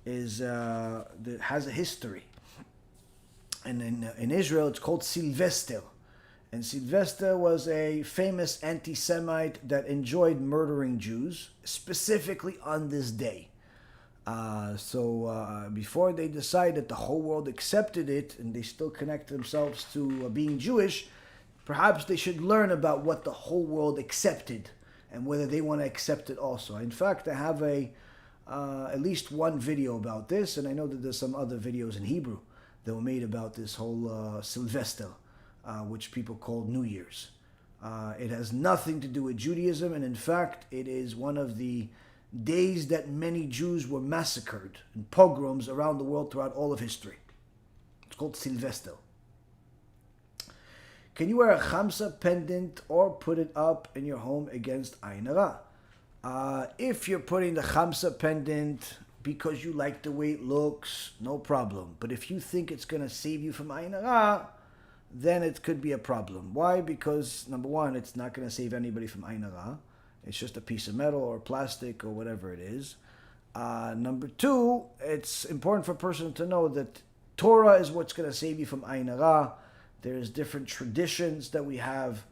has a history. And in Israel, it's called Sylvester. And Sylvester was a famous anti-Semite that enjoyed murdering Jews, specifically on this day. Before they decide that the whole world accepted it and they still connect themselves to being Jewish, perhaps they should learn about what the whole world accepted and whether they want to accept it also. In fact, I have at least one video about this, and I know that there's some other videos in Hebrew that were made about this whole Sylvester, which people call New Year's. It has nothing to do with Judaism, and in fact, it is one of the days that many Jews were massacred in pogroms around the world throughout all of history. It's called Sylvester. Can you wear a Hamsa Pendant or put it up in your home against Ayin Hara? If you're putting the Hamsa Pendant because you like the way it looks, no problem. But if you think it's going to save you from Ayin Hara, then it could be a problem. Why? Because, number one, it's not going to save anybody from Ayin Hara. It's just a piece of metal or plastic or whatever it is. Number two, it's important for a person to know that Torah is what's going to save you from Ayin Hara. There's different traditions that we have,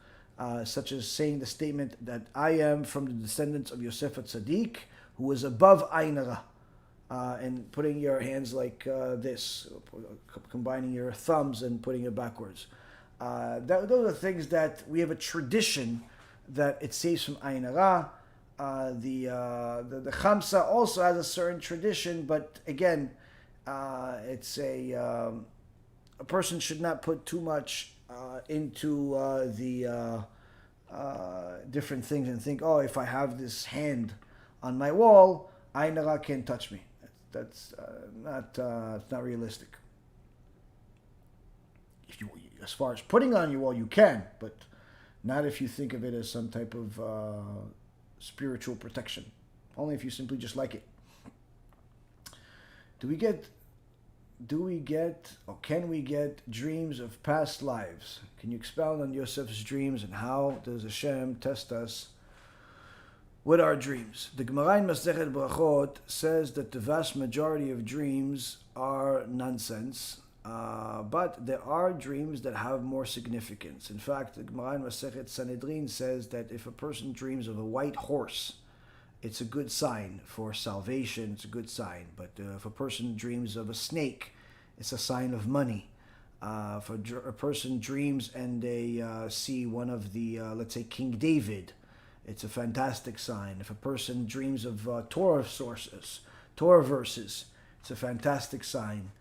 such as saying the statement that I am from the descendants of Yosef Tzaddik, who was above Ayin Hara. And putting your hands like this, combining your thumbs and putting it backwards. Those are things that we have a tradition that it saves from Ayin Hara. The Hamsa also has a certain tradition, but again, it's a person should not put too much into the different things and think, oh, if I have this hand on my wall, Ayin Hara can't touch me. That's it's not realistic. If you, as far as putting on your wall, you can, but not if you think of it as some type of spiritual protection. Only if you simply just like it. Do we get, or can we get dreams of past lives? Can you expound on Yosef's dreams and how does Hashem test us with our dreams? The Gemara in Masechet Brachot says that the vast majority of dreams are nonsense. But there are dreams that have more significance. In fact, the Gemara in Masechet Sanhedrin says that if a person dreams of a white horse, it's a good sign for salvation, it's a good sign. But if a person dreams of a snake, it's a sign of money. If a person dreams and they see one of the, let's say, King David, it's a fantastic sign. If a person dreams of Torah sources, Torah verses, it's a fantastic sign.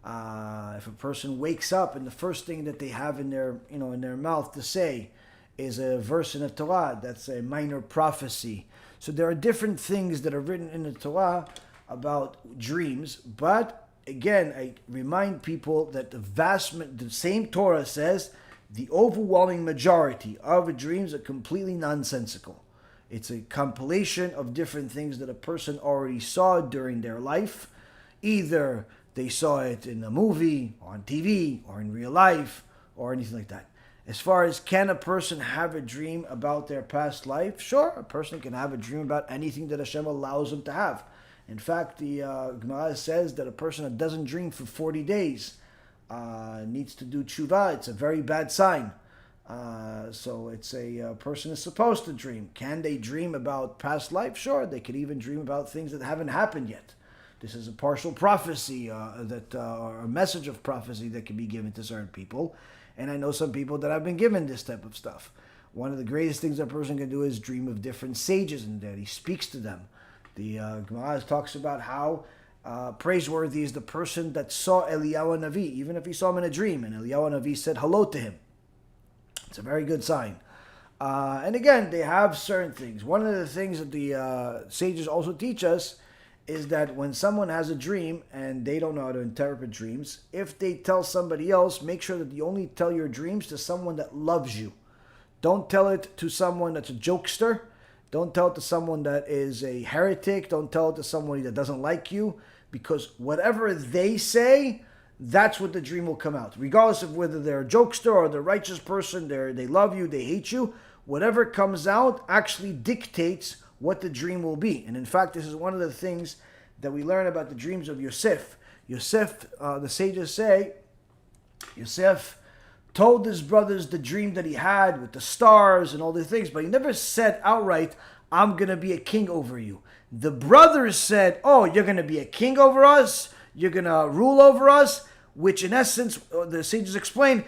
If a person wakes up and the first thing that they have in their mouth to say is a verse in the Torah, that's a minor prophecy. So there are different things that are written in the Torah about dreams. But again, I remind people that the same Torah says the overwhelming majority of dreams are completely nonsensical. It's a compilation of different things that a person already saw during their life. Either they saw it in a movie, or on TV, or in real life, or anything like that. As far as can a person have a dream about their past life? Sure, a person can have a dream about anything that Hashem allows them to have. In fact, the Gemara says that a person that doesn't dream for 40 days needs to do tshuva, it's a very bad sign. So it's a person is supposed to dream. Can they dream about past life? Sure, they could even dream about things that haven't happened yet. This is a partial prophecy, or a message of prophecy that can be given to certain people. And I know some people that have been given this type of stuff. One of the greatest things a person can do is dream of different sages, and that he speaks to them. The Gemara talks about how praiseworthy is the person that saw Eliyahu Navi, even if he saw him in a dream, and Eliyahu Navi said hello to him. It's a very good sign. And again, they have certain things. One of the things that the sages also teach us is that when someone has a dream and they don't know how to interpret dreams, if they tell somebody else, make sure that you only tell your dreams to someone that loves you. Don't tell it to someone that's a jokester. Don't tell it to someone that is a heretic. Don't tell it to somebody that doesn't like you, because whatever they say, that's what the dream will come out. Regardless of whether they're a jokester or the righteous person, they love you, they hate you, whatever comes out actually dictates what the dream will be. And in fact, this is one of the things that we learn about the dreams of Yosef. Yosef, the sages say, Yosef told his brothers the dream that he had with the stars and all the things, but he never said outright, I'm going to be a king over you. The brothers said, oh, you're going to be a king over us? You're going to rule over us? Which in essence, the sages explain,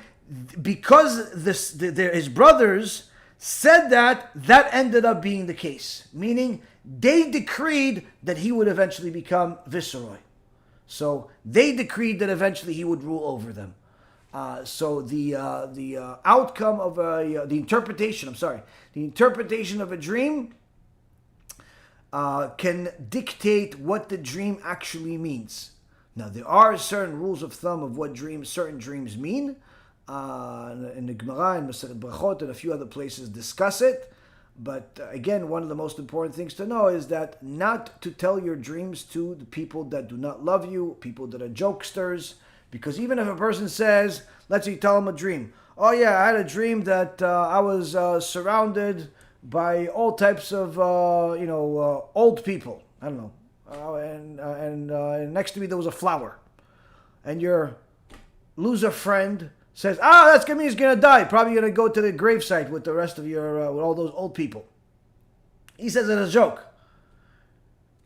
because his brothers said that ended up being the case. Meaning, they decreed that he would eventually become viceroy. So they decreed that eventually he would rule over them. So the outcome of the interpretation of a dream can dictate what the dream actually means. Now, there are certain rules of thumb of what certain dreams mean. In the Gemara and Mesorah Brachot and a few other places discuss it. But again, one of the most important things to know is that not to tell your dreams to the people that do not love you, people that are jokesters. Because even if a person says, let's say you tell him a dream. Oh yeah, I had a dream that I was surrounded by all types of, old people. I don't know. And next to me there was a flower. And your loser friend says, that's going to mean he's going to die. Probably going to go to the gravesite with the rest of your, with all those old people. He says it as a joke.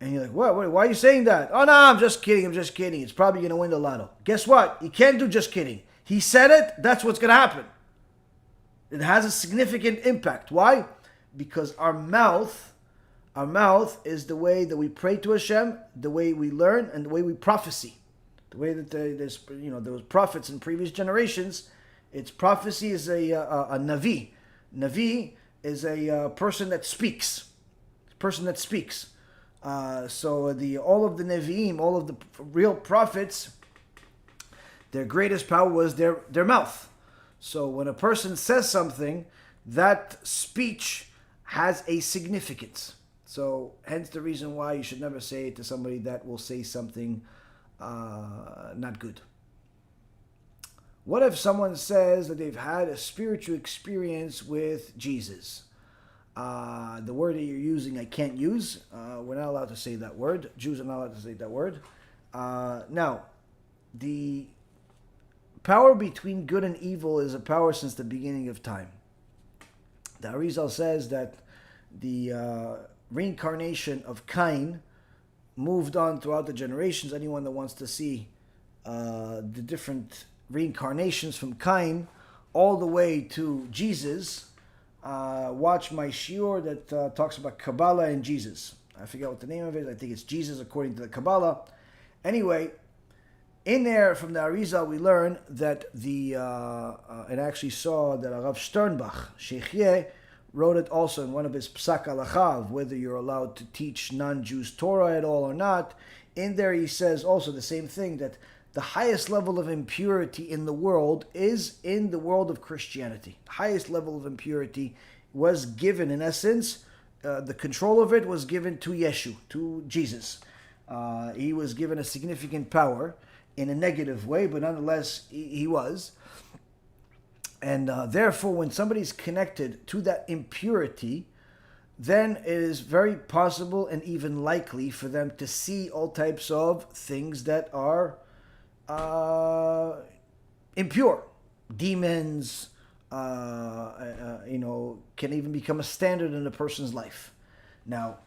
And you're like, what? Why are you saying that? Oh, no, I'm just kidding. It's probably going to win the lotto. Guess what? You can't do just kidding. He said it. That's what's going to happen. It has a significant impact. Why? Because our mouth is the way that we pray to Hashem, the way we learn, and the way we prophesy. The way that there was prophets in previous generations, its prophecy is a navi. Navi is a person that speaks. So all of the Nevi'im, all of the real prophets, their greatest power was their mouth. So when a person says something, that speech has a significance. So hence the reason why you should never say it to somebody that will say something not good. What if someone says that they've had a spiritual experience with Jesus? The word that you're using I can't use. We're not allowed to say that word. Jews are not allowed to say that word. Now, the power between good and evil is a power since the beginning of time. The Arizal says that the reincarnation of Cain moved on throughout the generations. Anyone that wants to see the different reincarnations from Cain all the way to Jesus, watch my Shiur that talks about Kabbalah and Jesus. I forget what the name of it is. I think it's Jesus according to the Kabbalah. Anyway, in there from the Arizal we learn that and actually saw that Rav Sternbach, Sheikhye, wrote it also in one of his Psak Halacha of whether you're allowed to teach non-Jews Torah at all or not. In there he says also the same thing, that the highest level of impurity in the world is in the world of Christianity. The highest level of impurity was given, in essence, the control of it was given to Yeshu, to Jesus. He was given a significant power in a negative way, but nonetheless he was. And therefore, when somebody's connected to that impurity, then it is very possible and even likely for them to see all types of things that are impure. Demons, can even become a standard in a person's life. Now,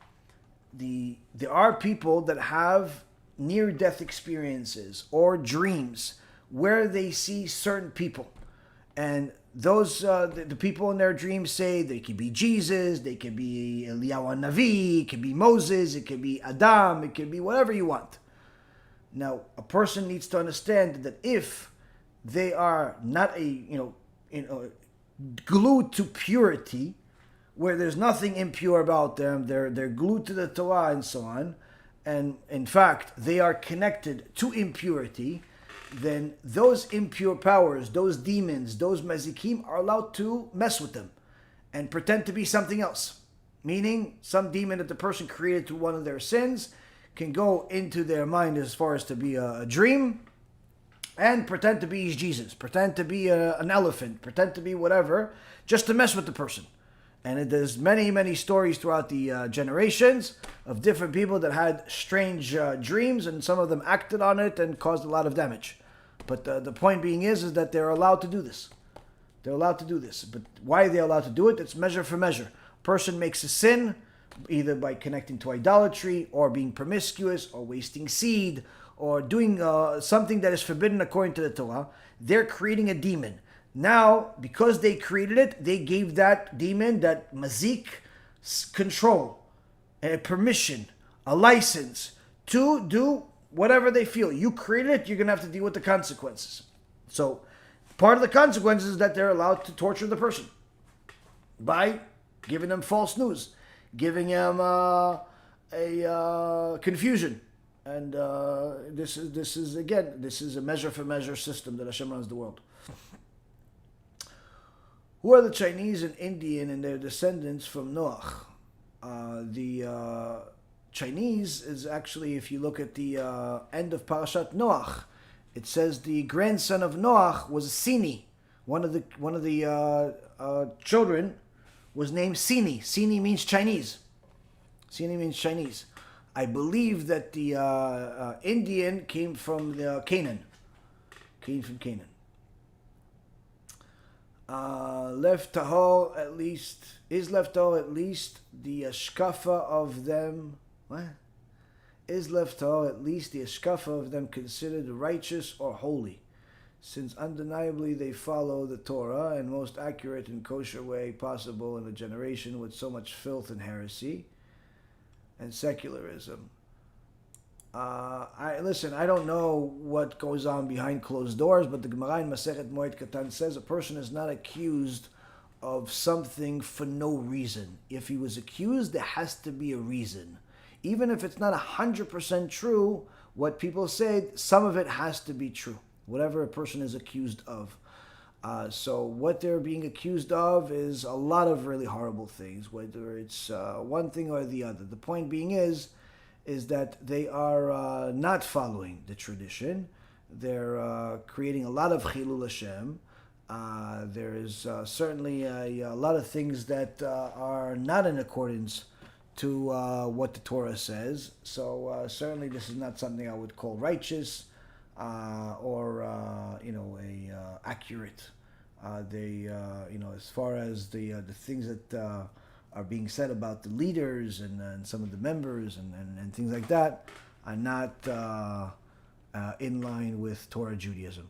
there are people that have near-death experiences or dreams where they see certain people. And those, the people in their dreams say they could be Jesus, they could be Eliyahu Navi, it could be Moses, it could be Adam, it could be whatever you want. Now, a person needs to understand that if they are not glued to purity, where there's nothing impure about them, they're glued to the Torah and so on, and in fact, they are connected to impurity, then those impure powers, those demons, those mazikim are allowed to mess with them and pretend to be something else. Meaning, some demon that the person created through one of their sins can go into their mind as far as to be a dream and pretend to be Jesus, pretend to be an elephant, pretend to be whatever, just to mess with the person. And there's many, many stories throughout the generations of different people that had strange dreams, and some of them acted on it and caused a lot of damage. But the point being is that they're allowed to do this. They're allowed to do this. But why are they allowed to do it? It's measure for measure. A person makes a sin, either by connecting to idolatry, or being promiscuous, or wasting seed, or doing something that is forbidden according to the Torah. They're creating a demon. Now, because they created it, they gave that demon, that mazik, control, a permission, a license to do whatever they feel. You created it, you're going to have to deal with the consequences. So, part of the consequences is that they're allowed to torture the person by giving them false news, giving them confusion. And this is a measure for measure system that Hashem runs the world. Who are the Chinese and Indian and their descendants from Noach? The Chinese is actually, if you look at the end of Parashat Noach, it says the grandson of Noach was Sini. One of the children was named Sini. Sini means Chinese. Sini means Chinese. I believe that the Indian came from Canaan. Came from Canaan. LEV TAHOR at least, is LEV TAHOR at least the ashkafa of them, what? Is LEV TAHOR at least the ashkafa of them considered righteous or holy, since undeniably they follow the Torah and most accurate and kosher way possible in a generation with so much filth and heresy and secularism. I don't know what goes on behind closed doors, but the Gemara in Masechet Moed Katan says a person is not accused of something for no reason. If he was accused, there has to be a reason. Even if it's not 100% true, what people say, some of it has to be true. Whatever a person is accused of. So what they're being accused of is a lot of really horrible things, whether it's one thing or the other. The point being is that they are not following the tradition. They're creating a lot of Chilul Hashem. There is certainly a lot of things that are not in accordance to what the Torah says. So certainly this is not something I would call righteous or accurate. As far as the things that are being said about the leaders and some of the members and things like that are not in line with Torah Judaism.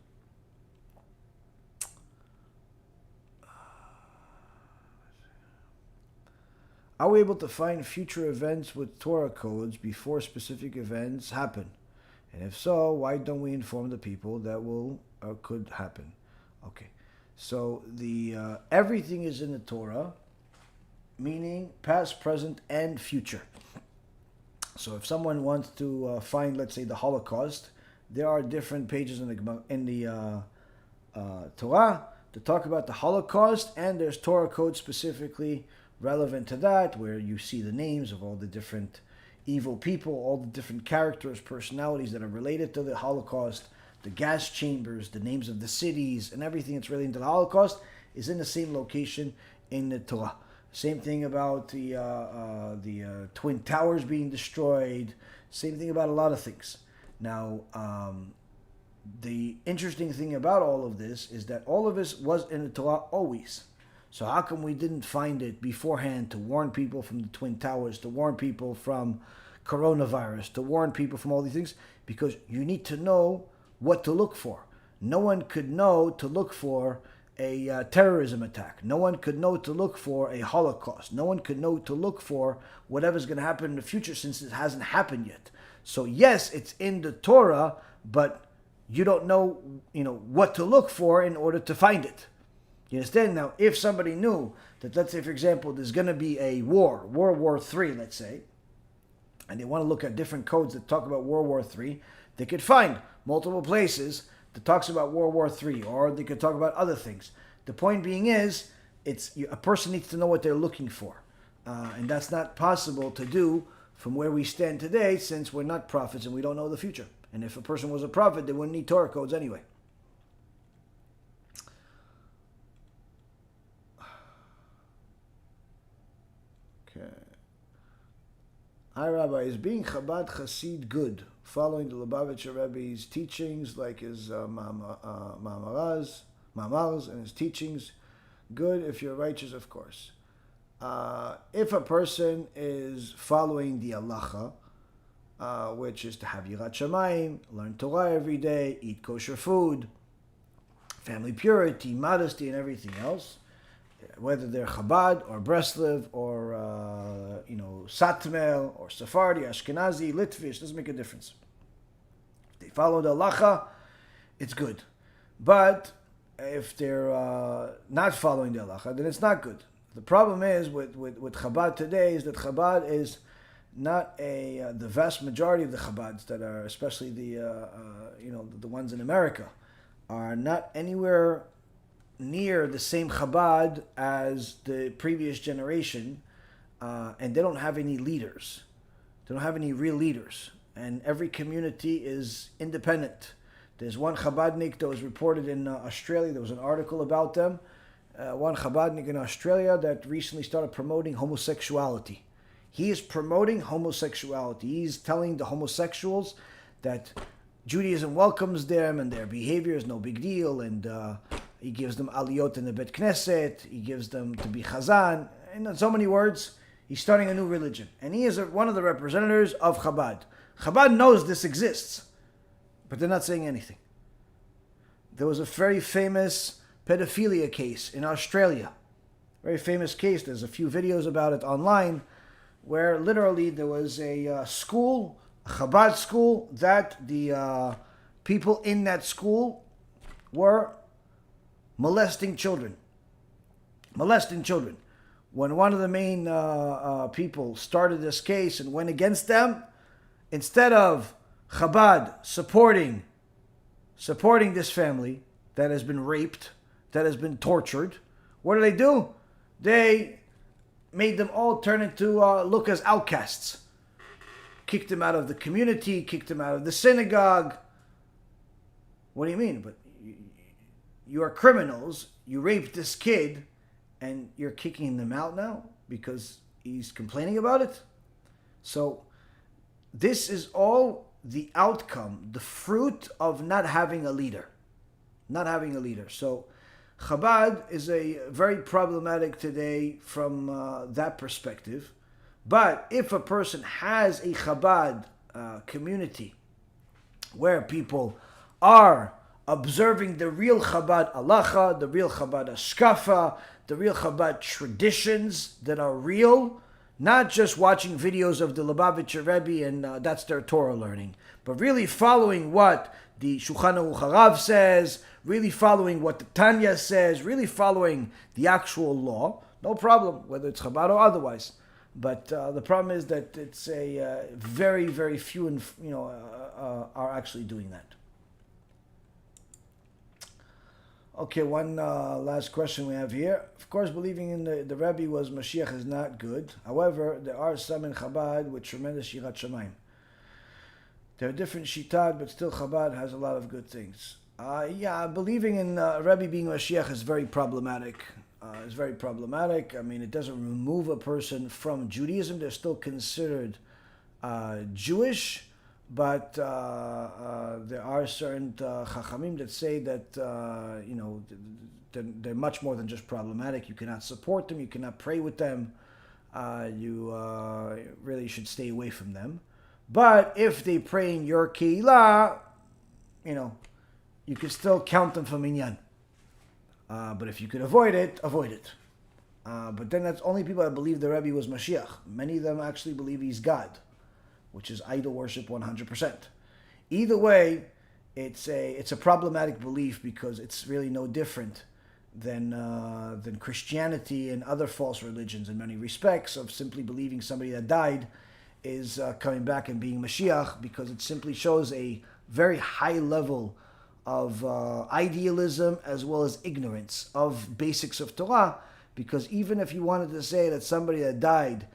Are we able to find future events with Torah codes before specific events happen? And if so, why don't we inform the people that will or could happen? Okay, so the everything is in the Torah, meaning past, present, and future. So if someone wants to find, let's say, the Holocaust, there are different pages in the Torah to talk about the Holocaust, and there's Torah codes specifically relevant to that, where you see the names of all the different evil people, all the different characters, personalities that are related to the Holocaust, the gas chambers, the names of the cities, and everything that's related to the Holocaust is in the same location in the Torah. Same thing about the Twin Towers being destroyed. Same thing about a lot of things. Now, the interesting thing about all of this is that all of this was in the Torah always. So how come we didn't find it beforehand to warn people from the Twin Towers, to warn people from coronavirus, to warn people from all these things? Because you need to know what to look for. No one could know to look for a terrorism attack. No one could know to look for a Holocaust. No one could know to look for whatever's going to happen in the future, since it hasn't happened yet. So yes, it's in the Torah, but you don't know, what to look for in order to find it. You understand? Now, if somebody knew that, let's say, for example, there's going to be a war, World War III, let's say, and they want to look at different codes that talk about World War III, they could find multiple places that talks about World War III, or they could talk about other things. The point being is, a person needs to know what they're looking for. And that's not possible to do from where we stand today, since we're not prophets and we don't know the future. And if a person was a prophet, they wouldn't need Torah codes anyway. Okay. Hi, Rabbi. Is being Chabad Hasid good? Following the Lubavitcher Rebbe's teachings, like his mamars and his teachings, good if you're righteous, of course. If a person is following the halacha, which is to have Yirat Shamayim, learn Torah every day, eat kosher food, family purity, modesty, and everything else, whether they're Chabad or Breslev or Satmel or Sephardi, Ashkenazi, Litvish, doesn't make a difference. If they follow the halacha, it's good. But if they're not following the halacha, then it's not good. The problem is with Chabad today is that Chabad is not the vast majority of the Chabads that are, especially the ones in America, are not anywhere near the same Chabad as the previous generation, and they don't have any leaders. They don't have any real leaders, and every community is independent. There's one Chabadnik that was reported in Australia. There was an article about them. One Chabadnik in Australia that recently started promoting homosexuality. He is promoting homosexuality. He's telling the homosexuals that Judaism welcomes them and their behavior is no big deal, and he gives them aliyot in the Bet Knesset. He gives them to be chazan. In so many words, he's starting a new religion. And he is one of the representatives of Chabad. Chabad knows this exists, but they're not saying anything. There was a very famous pedophilia case in Australia. Very famous case. There's a few videos about it online, where literally there was a school, a Chabad school, that the people in that school were molesting children. When one of the main people started this case and went against them, instead of Chabad supporting this family that has been raped, that has been tortured, what do? They made them all turn into look as outcasts. Kicked them out of the community, kicked them out of the synagogue. What do you mean? But you are criminals. You raped this kid, and you're kicking them out now because he's complaining about it? So this is all the outcome, the fruit of not having a leader. So Chabad is a very problematic today from that perspective. But if a person has a Chabad community where people are observing the real Chabad halacha, the real Chabad hashkafa, the real Chabad traditions that are real, not just watching videos of the Lubavitcher Rebbe and that's their Torah learning, but really following what the Shulchan Aruch Harav says, really following what the Tanya says, really following the actual law, no problem, whether it's Chabad or otherwise. But the problem is that it's a very, very few are actually doing that. Okay, one last question we have here. Of course, believing in the Rebbe was Mashiach is not good. However, there are some in Chabad with tremendous Yirat Shamayim. There are different Shitat, but still Chabad has a lot of good things. Believing in Rebbe being Mashiach is very problematic. I mean, it doesn't remove a person from Judaism. They're still considered Jewish, but there are certain chachamim that say that they're much more than just problematic. You cannot support them. You cannot pray with them. You really should stay away from them. But if they pray in your keilah, you can still count them for minyan. But if you could avoid it, avoid it. But then that's only people that believe the Rebbe was Mashiach. Many of them actually believe he's God, which is idol worship 100%. Either way, it's a problematic belief because it's really no different than Christianity and other false religions in many respects, of simply believing somebody that died is coming back and being Mashiach, because it simply shows a very high level of idealism as well as ignorance of basics of Torah. Because even if you wanted to say that somebody that died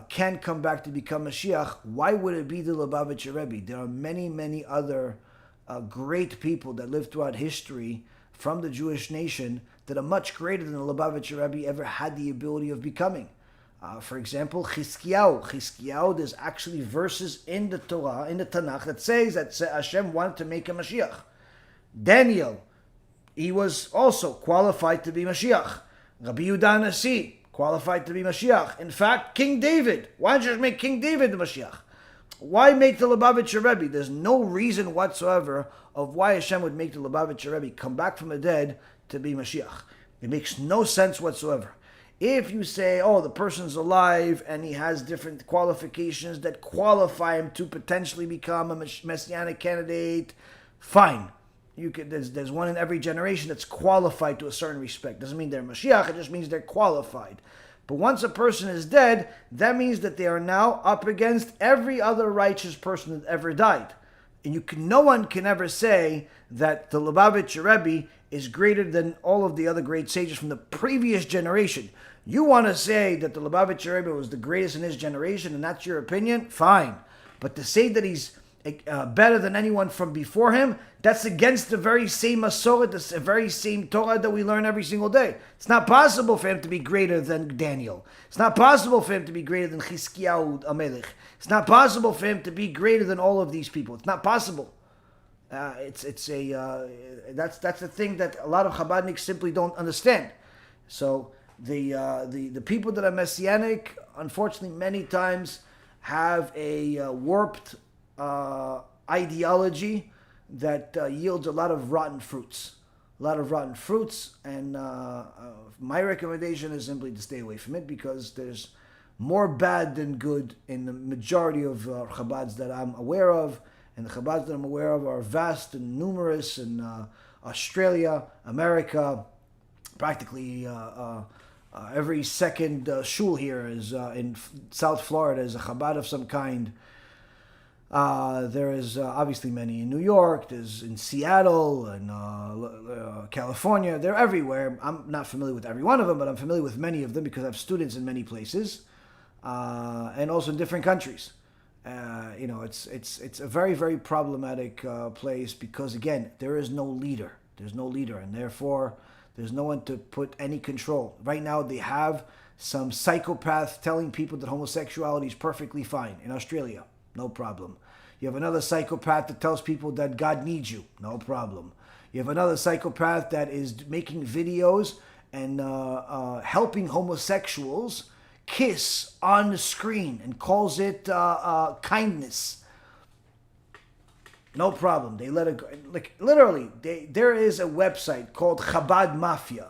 can come back to become Mashiach, why would it be the Lubavitcher Rebbe? There are many, many other great people that lived throughout history from the Jewish nation that are much greater than the Lubavitcher Rebbe ever had the ability of becoming. For example, Chizkiyahu, there's actually verses in the Torah, in the Tanakh, that says that Hashem wanted to make a Mashiach. Daniel, he was also qualified to be Mashiach. Rabbi Yehuda Nasi, qualified to be Mashiach. In fact, King David, why don't you just make King David the Mashiach? Why make the Lubavitcher Rebbe? There's no reason whatsoever of why Hashem would make the Lubavitcher Rebbe come back from the dead to be Mashiach. It makes no sense whatsoever. If you say, the person's alive and he has different qualifications that qualify him to potentially become a messianic candidate, fine. There's one in every generation that's qualified to a certain respect. Doesn't mean they're Mashiach, it just means they're qualified. But once a person is dead, that means that they are now up against every other righteous person that ever died. And no one can ever say that the Lubavitcher Rebbe is greater than all of the other great sages from the previous generation. You want to say that the Lubavitcher Rebbe was the greatest in his generation, and that's your opinion? Fine. But to say that he's better than anyone from before him, that's against the very same Mesorah, the very same Torah that we learn every single day. It's not possible for him to be greater than Daniel. It's not possible for him to be greater than Chizkiyahu Amelech. It's not possible for him to be greater than all of these people. It's not possible. That's the thing that a lot of Chabadniks simply don't understand. So the people that are messianic, unfortunately, many times have a warped ideology that yields a lot of rotten fruits. And my recommendation is simply to stay away from it, because there's more bad than good in the majority of Chabads that I'm aware of. And the Chabads that I'm aware of are vast and numerous in Australia, America. Practically every second shul here is in South Florida is a Chabad of some kind. There is obviously many in New York, there's in Seattle and California. They're everywhere. I'm not familiar with every one of them, but I'm familiar with many of them because I have students in many places, and also in different countries. It's a very, very problematic place because, again, there is no leader. There's no leader, and therefore there's no one to put any control. Right now they have some psychopath telling people that homosexuality is perfectly fine in Australia. No problem. You have another psychopath that tells people that God needs you. No problem. You have another psychopath that is making videos and helping homosexuals kiss on the screen and calls it kindness. No problem. They let it go. Like, literally, there is a website called Chabad Mafia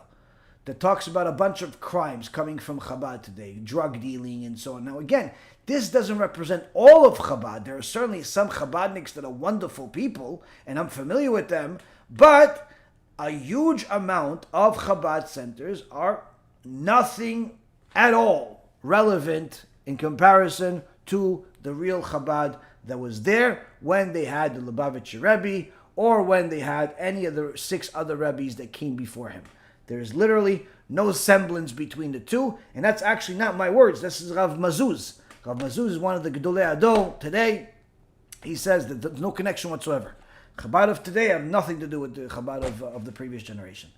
that talks about a bunch of crimes coming from Chabad today, drug dealing and so on. Now, again, this doesn't represent all of Chabad. There are certainly some Chabadniks that are wonderful people, and I'm familiar with them, but a huge amount of Chabad centers are nothing at all relevant in comparison to the real Chabad that was there when they had the Lubavitcher Rebbe or when they had any of the 6 other Rebbes that came before him. There is literally no semblance between the two, and that's actually not my words. This is Rav Mazuz. Rav Mazuz is one of the Gedolei Ador today. He says that there's no connection whatsoever. Chabad of today have nothing to do with the Chabad of the previous generation.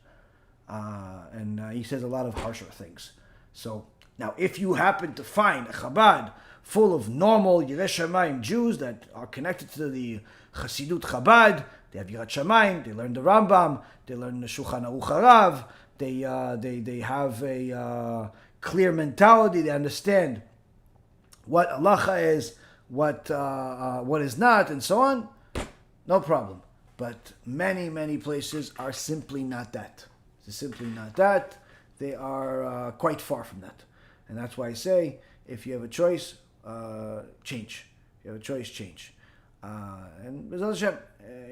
And he says a lot of harsher things. So Now, if you happen to find a Chabad full of normal Yirei Shamayim Jews that are connected to the Chassidut Chabad, they have Yirat Shamayim, they learn the Rambam, they learn the Shulchan Aruch Harav, they have a clear mentality, they understand what halacha is, what is not, and so on, no problem. But many places are simply not that. They're simply not that. They are quite far from that. And that's why I say, if you have a choice, change. If you have a choice, change. And BeEzrat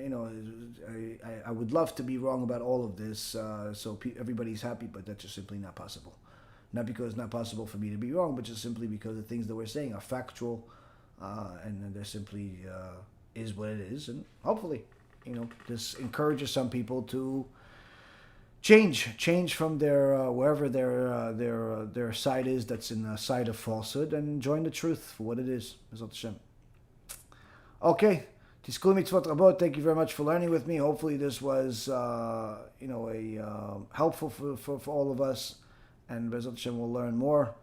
HaShem, I would love to be wrong about all of this, so everybody's happy, but that's just simply not possible. Not because it's not possible for me to be wrong, but just simply because the things that we're saying are factual, and they're simply is what it is. And hopefully, this encourages some people to change from their wherever their side is that's in the side of falsehood, and join the truth for what it is. BeEzrat HaShem. Okay, Tiskul Mitzvot Rabot. Thank you very much for learning with me. Hopefully, this was helpful for all of us. And BeEzrat HaShem will learn more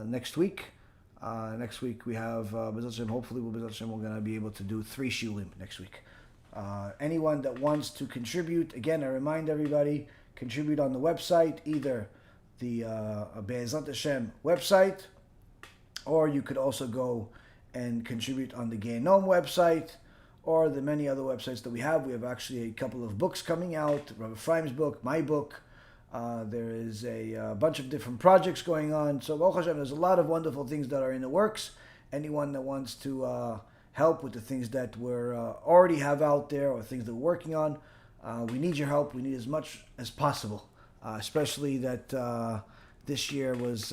next week. Next week we have BeEzrat HaShem. Hopefully, BeEzrat HaShem, we're going to be able to do 3 shiurim next week. Anyone that wants to contribute, again, I remind everybody, contribute on the website, either the BeEzrat HaShem website, or you could also go and contribute on the GEHINNOM website, or the many other websites that we have. We have actually a couple of books coming out, Rabbi Ephraim's book, my book. There is a bunch of different projects going on. So, Baruch Hashem, there's a lot of wonderful things that are in the works. Anyone that wants to help with the things that we already have out there, or things that we're working on, we need your help. We need as much as possible, especially that this year was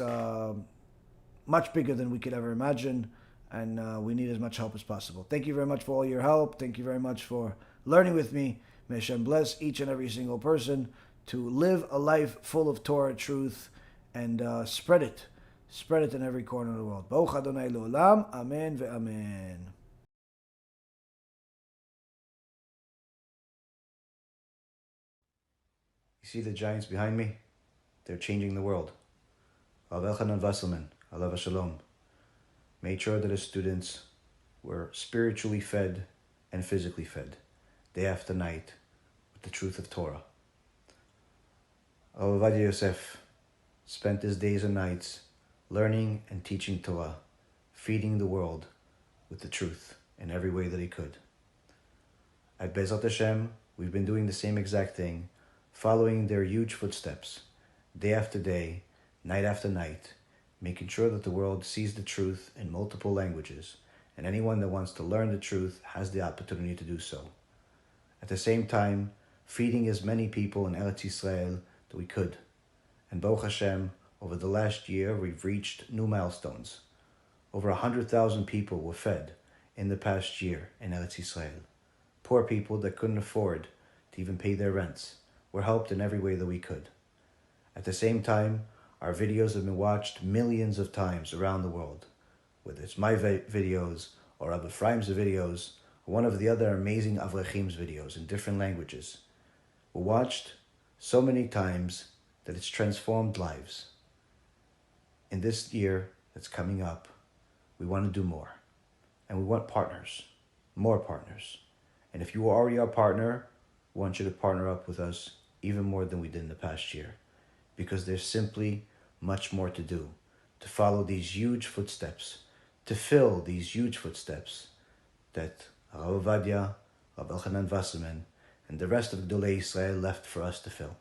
much bigger than we could ever imagine, and we need as much help as possible. Thank you very much for all your help. Thank you very much for learning with me. May Hashem bless each and every single person to live a life full of Torah truth and spread it in every corner of the world. Baruch Adonai L'olam, Amen ve'amen. You see the giants behind me? They're changing the world. Rav Elchanan Wasserman, Alav Shalom, made sure that his students were spiritually fed and physically fed, day after night, with the truth of Torah. Yosef spent his days and nights learning and teaching Torah, feeding the world with the truth in every way that he could. At BeEzrat HaShem, we've been doing the same exact thing, following their huge footsteps, day after day, night after night, making sure that the world sees the truth in multiple languages, and anyone that wants to learn the truth has the opportunity to do so. At the same time, feeding as many people in Eretz Yisrael that we could. And Baruch Hashem, over the last year, we've reached new milestones. Over 100,000 people were fed in the past year in Eretz Yisrael. Poor people that couldn't afford to even pay their rents were helped in every way that we could. At the same time, our videos have been watched millions of times around the world, whether it's my videos or Rabbi Ephraim's videos, or one of the other amazing Avrechim's videos in different languages. Were watched so many times that it's transformed lives. In this year that's coming up, we want to do more. And we want partners, more partners. And if you are already our partner, we want you to partner up with us even more than we did in the past year. Because there's simply much more to do, to follow these huge footsteps, to fill these huge footsteps that Rav Ovadia, Rav Elchanan Wasserman, and the rest of Gedolei Israel left for us to fill.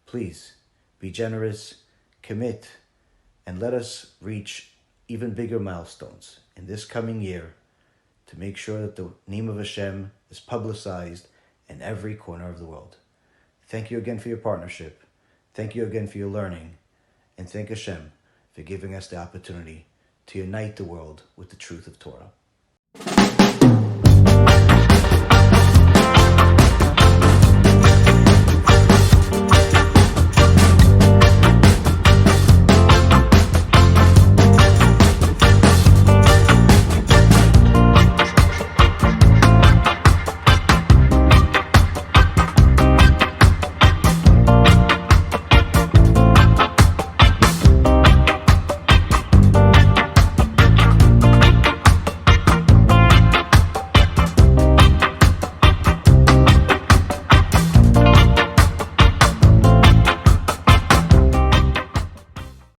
Please, be generous, commit, and let us reach even bigger milestones in this coming year to make sure that the name of Hashem is publicized in every corner of the world. Thank you again for your partnership. Thank you again for your learning. And thank Hashem for giving us the opportunity to unite the world with the truth of Torah.